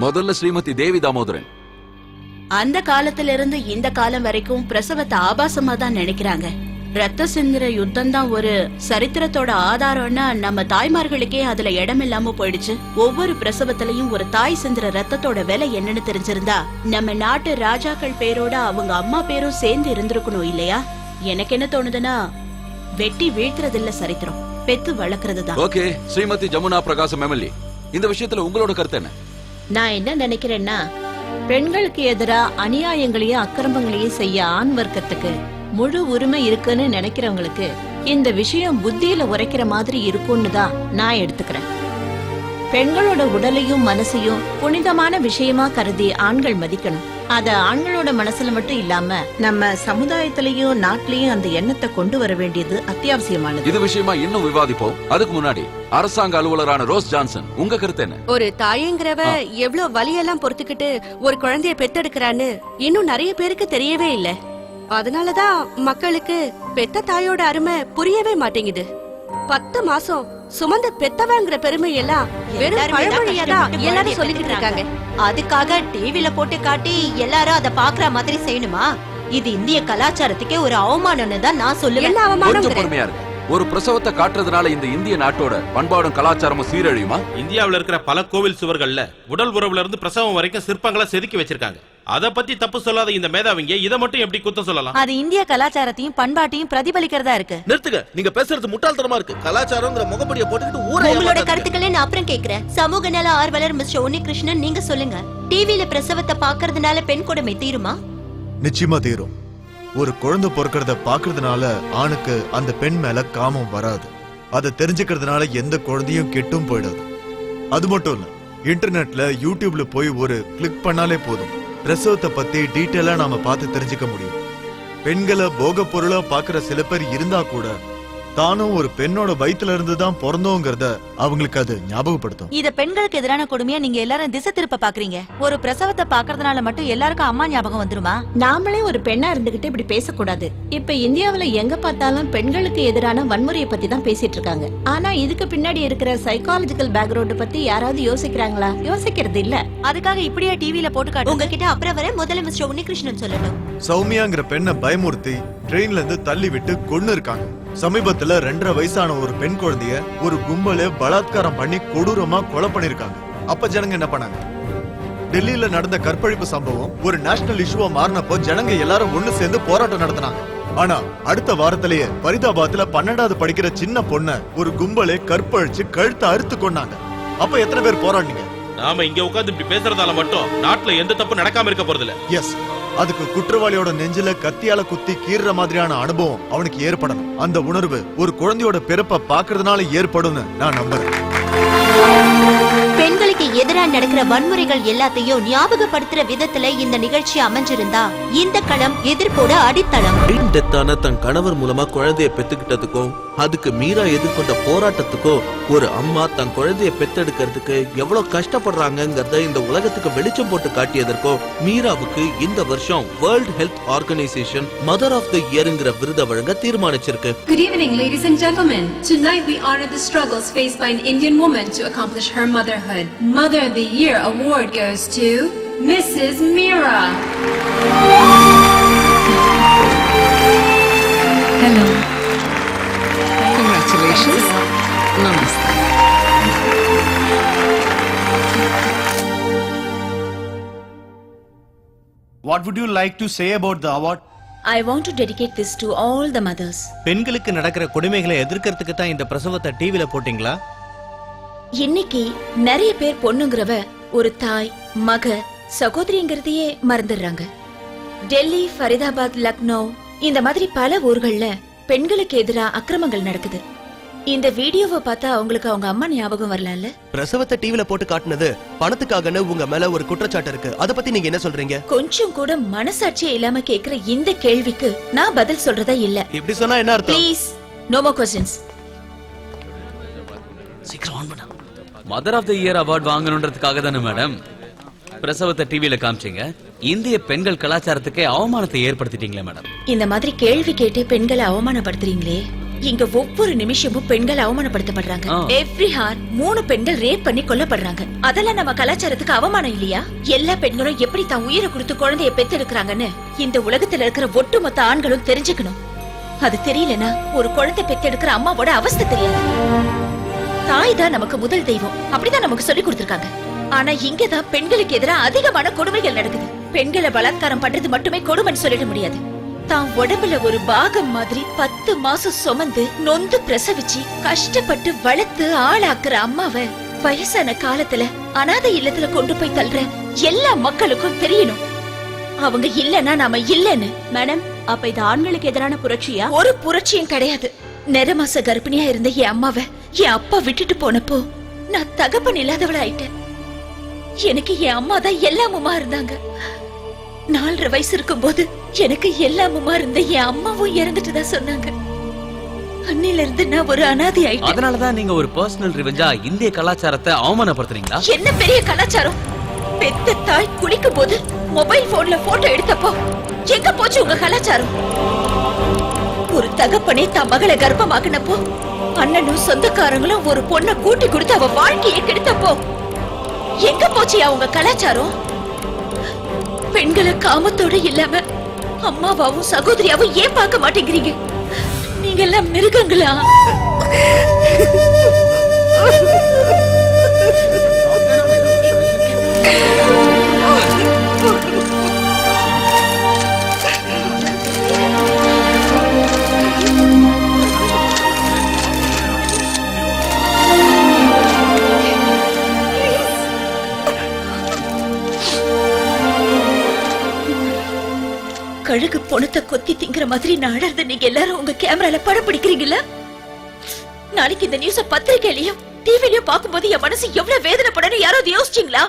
முதல்ல ஸ்ரீமதி தேவி தாமோதரன். அந்த காலத்துல இருந்து இந்த காலம் வரைக்கும் பிரசவத்தை ஆபாசமா தான் நினைக்கிறாங்க. ரத்த சிந்திர யுத்தம் தான் ஒரு சரித்திரத்தோட ஆதாரம்னா நம்ம தாய்மார்களுக்கே அதுல இடம் இல்லாம போயிடுச்சு. ஒவ்வொரு பிரசவத்திலையும் ஒரு தாய் சிந்திர ரத்தத்தோட விலை என்னன்னு தெரிஞ்சிருந்தா நம்ம நாட்டு ராஜாக்கள் பேரோட அவங்க அம்மா பேரும் சேர்ந்து இருந்திருக்கணும் இல்லையா? எனக்கு என்ன தோணுதுன்னா, வெட்டி வீழ்த்துறது இல்ல சரித்திரம், பெத்து வளர்க்கறது தான். ஓகே, ஸ்ரீமதி ஜமுனா பிரகாசம் எம்எல்ஏ, இந்த விஷயத்துல உங்களோட கருத்து என்ன? நான் என்ன நினைக்கிறேன்னா, பெண்களுக்கு எதிரா அநியாயங்களையும் அக்கிரமங்களையும் செய்ய ஆண் வர்க்கத்துக்கு முழு உரிமை இருக்குன்னு நினைக்கிறவங்களுக்கு இந்த விஷயம் புத்தியில உரைக்கிற மாதிரி இருக்கும்னு தான் நான் எடுத்துக்கிறேன். பெண்களோட உடலையும் மனசையும் புனிதமான விஷயமா கருதி ஆண்கள் மதிக்கணும். அத ஆண்களோட மனசுல மட்டும் இல்லாம நம்ம சமுதாயத்திலயும் நாட்டிலையும் அந்த எண்ணத்தை கொண்டு வர வேண்டியது அத்தியாவசியமானது. இது விஷயமா இன்னும் விவாதிப்போம். அதுக்கு முன்னாடி அரசாங்க அலுவலரான ரோஸ் ஜான்சன், உங்க கருத்து என்ன? ஒரு தாயங்கிறவ எவ்வளவு வலியெல்லாம் பொறுத்துக்கிட்டு ஒரு குழந்தைய பெத்தெடுக்கிறான்னு இன்னும் நிறைய பேருக்கு தெரியவே இல்ல. அதனாலதான் மக்களுக்கு பெத்த தாயோட அருமை புரியவே மாட்டேங்குது. 10 மாசம் சுமந்த பெத்தவங்கிற பெருமை எல்லாம் வெறும் பழமொழியாதான் எல்லாரும் சொல்லிக்கிட்டு இருக்காங்க. அதுக்காக டிவில போட்டு காட்டி எல்லாரும் அத பாக்குற மாதிரி செய்யணுமா? இது இந்திய கலாச்சாரத்துக்கே ஒரு அவமானம்னு தான் நான் சொல்லுவேன். என்ன அவமானம்? பொறுமையா இருக்கு. ஒரு பிரசவத்தை காட்டுறதுனால இந்த இந்திய நாட்டோட பண்பாடும் கலாச்சாரமும் சீரழியுமா? இந்தியாவில் இருக்கிற பல கோவில் சுவர்கள்ல உடல் உறவுல இருந்து பிரசவம் வரைக்கும் சிற்பங்களை செதுக்கி வச்சிருக்காங்க. அத பத்தி தப்பு சொல்லாத இந்த மேதாவிங்க இத மட்டும் எப்படி குத்தம் சொல்லலாம்? அது இந்திய கலாச்சாரத்தையும் பண்பாட்டையும் பிரதிபலிக்கிறதா இருக்கு. நிறுத்துங்க, நீங்க பேசுறது முட்டாள்தனமா இருக்கு. கலாச்சாரம்ங்கற முகப்படியை போட்டுக்கிட்டு ஊரே உங்களோட கருத்துக்களை நான் அப்புறம் கேக்குறேன். சமூக நல ஆர்வலர் மிஸ்டர் உன்னிகிருஷ்ணன், நீங்க சொல்லுங்க. டிவில பிரசவத்தை பாக்குறதுனால பெண் கொடுமை தீருமா? நிச்சயமா தீரும். ஒரு குழந்தை பொறுக்கிறத பாக்குறதுனால ஆணுக்கு அந்த பெண் மேல காமம் வராது. அதை தெரிஞ்சுக்கிறதுனால எந்த குழந்தையும் கெட்டும் போயிடாது. அது மட்டும் இல்ல, இன்டர்நெட்ல யூடியூப்ல போய் ஒரு கிளிக் பண்ணாலே போதும், பிரசவத்தை பத்தி டீட்டெயிலா நாம பார்த்து தெரிஞ்சுக்க முடியும். பெண்களை போக பொருளா பாக்குற சில பேர் இருந்தா கூட தானும் ஒரு பெண்ணோட வயித்துல இருந்து தான் பிறந்தோங்கிறத அவங்களுக்கு அது ஞாபகப்படுத்தும். இத பெண்களுக்கு எதிரான கொடுமையா நீங்க எல்லாரும் திசை திருப்ப பாக்குறீங்க. ஒரு பிரசவத்தை பாக்குறதுனால மட்டும் எல்லாருக்கும் அம்மா ஞாபகம் வந்துருமா? நாமளே ஒரு பெண்ணா இருந்துகிட்டு இப்படி பேசக்கூடாது. இப்ப இந்தியாவுல எங்க பார்த்தாலும் பெண்களுக்கு எதிரான வன்முறையை பத்தி தான் பேசிட்டு இருக்காங்க. ஆனா இதுக்கு பின்னாடி இருக்கிற சைக்காலஜிக்கல் பேக்ரவுண்ட் பத்தி யாராவது யோசிக்கிறாங்களா? யோசிக்கிறது இல்ல. அதுக்காக இப்படியா டிவில போட்டு காட்டு? உங்ககிட்ட அப்புறம் வர முதல்ல மிஸ்டர் உன்னிகிருஷ்ணன் சொல்லணும். சௌமியாங்கிற பெண்ணை பயமுறுத்தி ட்ரெயின்ல இருந்து தள்ளி விட்டு கொன்னு இருக்காங்க. சமீபத்துல 2.5 வயசான ஒரு பெண் குழந்தைய ஒரு கும்பலே பலாத்காரம் பண்ணி கொடூரமா கொலை பண்ணிருக்காங்க. அப்ப ஜனங்க என்ன பண்ணாங்க? டெல்லியில நடந்த கற்பழிப்பு சம்பவம் ஒரு நேஷனல் இஷ்யூவா மாறினப்போ ஜனங்க எல்லாரும் ஒண்ணு சேர்ந்து போராட்டம் நடத்தினாங்க. ஆனா அடுத்த வாரத்திலேயே பரிதாபாத்ல 12வது படிக்கிற சின்ன பொண்ண ஒரு கும்பலே கற்பழிச்சு கழுத்தை அறுத்து கொண்டாங்க. அப்ப எத்தனை பேர் போராடினீங்க? நாம இங்க உட்கார்ந்து இப்படி பேசுறதால மட்டும் நாட்டுல எந்த தப்பு நடக்காம இருக்க போறது இல்ல. எஸ், அதுக்கு குற்றவாளியோட நெஞ்சில கத்தியால குத்தி கீறுற மாதிரியான அனுபவம் அவனுக்கு ஏற்படணும். அந்த உணர்வு ஒரு குழந்தையோட பிறப்பை பாக்குறதுனால ஏற்படும்னு நான் நம்புறேன். பெண்களுக்கு எதிராக நடக்கிற வன்முறைகள் எல்லாத்தையும் ஞாபகப்படுத்துற விதத்துல இந்த நிகழ்ச்சி அமைஞ்சிருந்தா இந்த களம் எதிர்ப்போட அடித்தளம். டெத்தான தன் கணவர் மூலமா குழந்தைய பெத்துக்கிட்டதுக்கும் அதுக்கு மீரா எதிர்கொண்ட போராட்டத்துக்கும் ஒரு அம்மா தன் குழந்தைய பெத்தெடுக்கிறதுக்கு எவ்வளவு கஷ்டப்படுறாங்கிறத இந்த உலகத்துக்கு வெளிச்சம் போட்டு காட்டியதற்கும் மீராவுக்கு இந்த வருஷம் world health organisation mother of the இயர்ங்கிற விருதை வழங்க தீர்மானிச்சிருக்கு. Good evening, ladies and gentlemen. Tonight we honor the struggles faced by an Indian woman to accomplish her motherhood. Mother of the Year award goes to Mrs. Meera. Hello. Congratulations. Namaste. What would you like to say about the award? I want to dedicate this to all the mothers. பெண்களுக்கு நடக்கிற கொடுமைகளை எதிர்க்கிறதுக்கு தான் இந்த பிரசவத்தை டிவில போட்டீங்களா? இன்னைக்கு நிறைய பேர் பொண்ணுங்கிறவ ஒரு தாய், மக, சகோதரிங்கிறதையே மறந்துடுறாங்க. டெல்லி, ஃபரிதாபாத், லக்னோ இந்த மாதிரி பல ஊர்கள்ல பெண்களுக்கு எதிரா அக்கிரமங்கள் நடக்குது. இந்த வீடியோவை பார்த்தா அவங்களுக்கு அவங்க அம்மா ஞாபகம் வரலாம்ல? பிரசவத்தை டிவில போட்டு காட்டுனது பணத்துக்காகன்னு உங்க மேல ஒரு குற்றச்சாட்டு இருக்கு. அத பத்தி நீங்க என்ன சொல்றீங்க? கொஞ்சம் கூட மனசாட்சியே இல்லாம கேக்குற இந்த கேள்விக்கு நான் பதில் சொல்றதா இல்ல. இப்படி சொன்னா என்ன அர்த்தம்? Please, no more questions. சீக்கிரம் ஆன் பண்ணு. Mother of the year award வாங்கணும்ன்றதுக்காக தானே மேடம்? பிரசவத்தை டிவியில காமிச்சீங்க. இந்திய பெண்கள் கலாச்சாரத்துக்கே அவமானத்தை ஏற்படுத்திட்டீங்களே மேடம். இந்த மாதிரி கேள்வி கேட்டு பெண்களை அவமானப்படுத்துறீங்களே. இங்க ஒவ்வொரு நிமிஷமும் பெண்கள் அவமானப்படுத்தப்படுறாங்க. எவ்ரி ஹார் 3 பெண்கள் ரேப் பண்ணி கொல்லப்படுறாங்க. அதெல்லாம் நம்ம கலாச்சாரத்துக்கு அவமானம் இல்லையா? எல்லா பெண்களும் எப்படி தான் உயிரை கொடுத்து குழந்தைய பெத்தெடுக்கிறாங்கன்னு இந்த உலகத்துல இருக்கிற ஒட்டுமொத்த ஆண்களும் தெரிஞ்சுக்கணும். அது தெரியலனா ஒரு குழந்தை பெத்தெடுக்கிற அம்மாவோட அவஸ்தை தெரியாது. தாய் தான் நமக்கு முதல் தெய்வம், அப்படிதான் நமக்கு சொல்லி கொடுத்திருக்காங்க. ஆனா இங்கதான் பெண்களுக்கு எதிராக அதிகமான கொடுமைகள் நடக்குது. பெண்களை பலாத்காரம் பண்றது மட்டுமே கொடுமைன்னு சொல்லிட முடியாது. தான் உடம்புல ஒரு பாகம் மாதிரி 10 மாசம் சுமந்து நொந்து பிரசவிச்சு கஷ்டப்பட்டு வளர்த்து ஆளாக்குற அம்மாவை வயசான காலத்துல அனாதை இல்லத்துல கொண்டு போய் தள்ளுற எல்லா மக்களுக்கும் தெரியணும். அவங்க இல்லன்னா நாம இல்லன்னு. மேடம், அப்ப இது ஆண்களுக்கு எதிரான புரட்சியா? ஒரு புரட்சியும் கிடையாது. நிறமாச கர்ப்பிணியா இருந்த என் அம்மாவை என் அப்பா விட்டுட்டு போனப்போ நான் தகப்பன் இல்லாதவள ஆயிட்டேன். எனக்கு என் அம்மா தான் எல்லாமுமா இருந்தாங்க. 4.5 வயசு இருக்கும் போது எனக்கு எல்லாமுமா இருந்த என் அம்மாவும் இறந்துட்டுதான் சொன்னாங்க. அன்னில இருந்து நான் ஒரு அனாதை ஆயிட்டேன். அதனாலதான் நீங்க ஒரு பர்சனல் ரிவெஞ்சா இந்திய கலாச்சாரத்தை அவமானப்படுத்துறீங்களா? என்ன பெரிய கலாச்சாரம்? பெத்த தாய் குளிக்கும் போது மொபைல் போன்ல போட்டோ எடுத்தப்போ எங்க போச்சு உங்க கலாச்சாரம்? ஒரு தகப்பனே தன் மகளை கர்ப்பமாக்குனப்போ அண்ணனும் சொந்தக்காரங்களும் ஒரு பொண்ணை கூட்டி கொடுத்து அவ வாழ்க்கையை கெடுத்தப்போ எங்க போச்சு அவங்க கலாச்சாரம்? பெண்களை காமத்தோட இல்லாம அம்மாவாவும் சகோதரியாவும் ஏன் பார்க்க மாட்டேங்கிறீங்க? நீங்க எல்லாம் மிருகங்களா? கழுகு பொணத்தை கொத்தி திங்கிற மாதிரி நாடறத நீங்க எல்லாரும் உங்க கேமரால படம் பிடிக்கிறீங்களா? நாளைக்கு இந்த நியூஸ பத்திரிக்கையிலயும் டிவிலயும் பாக்கும்போது என் மனசு எவ்வளவு வேதனைப்படணும் யாராவது யோசிச்சீங்களா?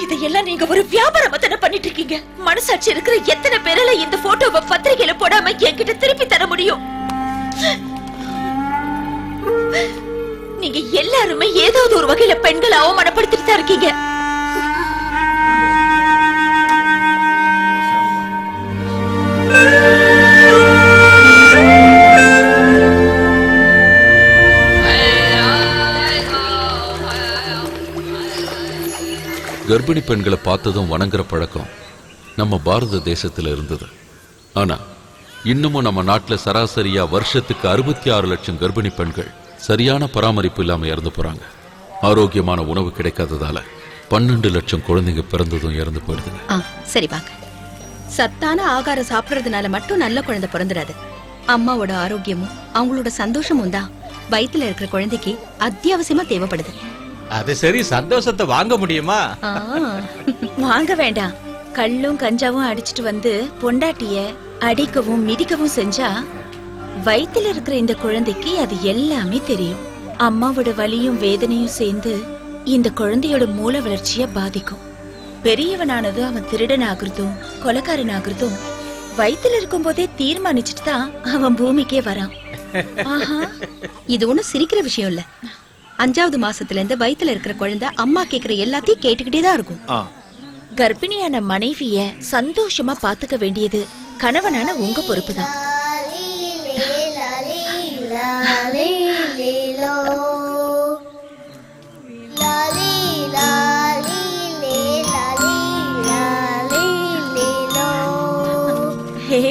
இதையெல்லாம் நீங்க ஒரு வியாபாரமா தானே பண்ணிட்டு இருக்கீங்க. மனசாட்சி இருக்கிற எத்தனை பேரால இந்த போட்டோவை பத்திரிக்கையில போடாம என்கிட்ட திருப்பி தர முடியும்? நீங்க எல்லாருமே ஏதாவது ஒரு வகையில பெண்களை அவமானப்படுத்திட்டு தான் இருக்கீங்க. கர்ப்பிணி பெண்களை பார்த்ததும் வணங்குற பழக்கம் நம்ம பாரத தேசத்துல இருந்தது. ஆனா இன்னமும் நம்ம நாட்டுல சராசரியா வருஷத்துக்கு 66 லட்சம் கர்ப்பிணி பெண்கள் சரியான பராமரிப்பு இல்லாம இறந்து போறாங்க. ஆரோக்கியமான உணவு கிடைக்காததால 12 லட்சம் குழந்தைங்க பிறந்ததும் இறந்து போயிடுதுங்க. சரி வாங்க. சத்தான ஆகாரம் சாப்பிடுறதுனால மட்டும் நல்ல குழந்தை பிறந்துடாது. அம்மாவோட ஆரோக்கியமும் அவங்களோட சந்தோஷமும் தான் வயித்துல இருக்கிற குழந்தைக்கு அத்தியாவசியமா தேவைப்படுது. அது சரி, சந்தோஷத்தை வாங்க முடியுமா? வாங்க வேண்டாம். கள்ளும் கஞ்சாவும் அடிச்சிட்டு வந்து பொண்டாட்டிய அடிக்கவும் மிதிக்கவும் செஞ்சா வயித்துல இருக்கிற இந்த குழந்தைக்கு அது எல்லாமே தெரியும். அம்மாவோட வலியும் வேதனையும் சேர்ந்து இந்த குழந்தையோட மூல வளர்ச்சிய பாதிக்கும். பெரியவனானது அவன் திருடன் ஆகுறதும் கொலைக்காரன் ஆகுறதும் வயித்துல இருக்கும் போதே தீர்மானிச்சுட்டு தான் அவன் பூமிக்கே வரான். இது ஒண்ணும் சிரிக்கிற விஷயம் இல்ல. 5வது மாசத்துல இருந்து வயித்துல இருக்கிற குழந்தை அம்மா கேக்குற எல்லாத்தையும் கேட்டுக்கிட்டே தான் இருக்கும். கர்ப்பிணியான மனைவிய சந்தோஷமா பாத்துக்க வேண்டியது கணவனான உங்க பொறுப்புதான். ஹே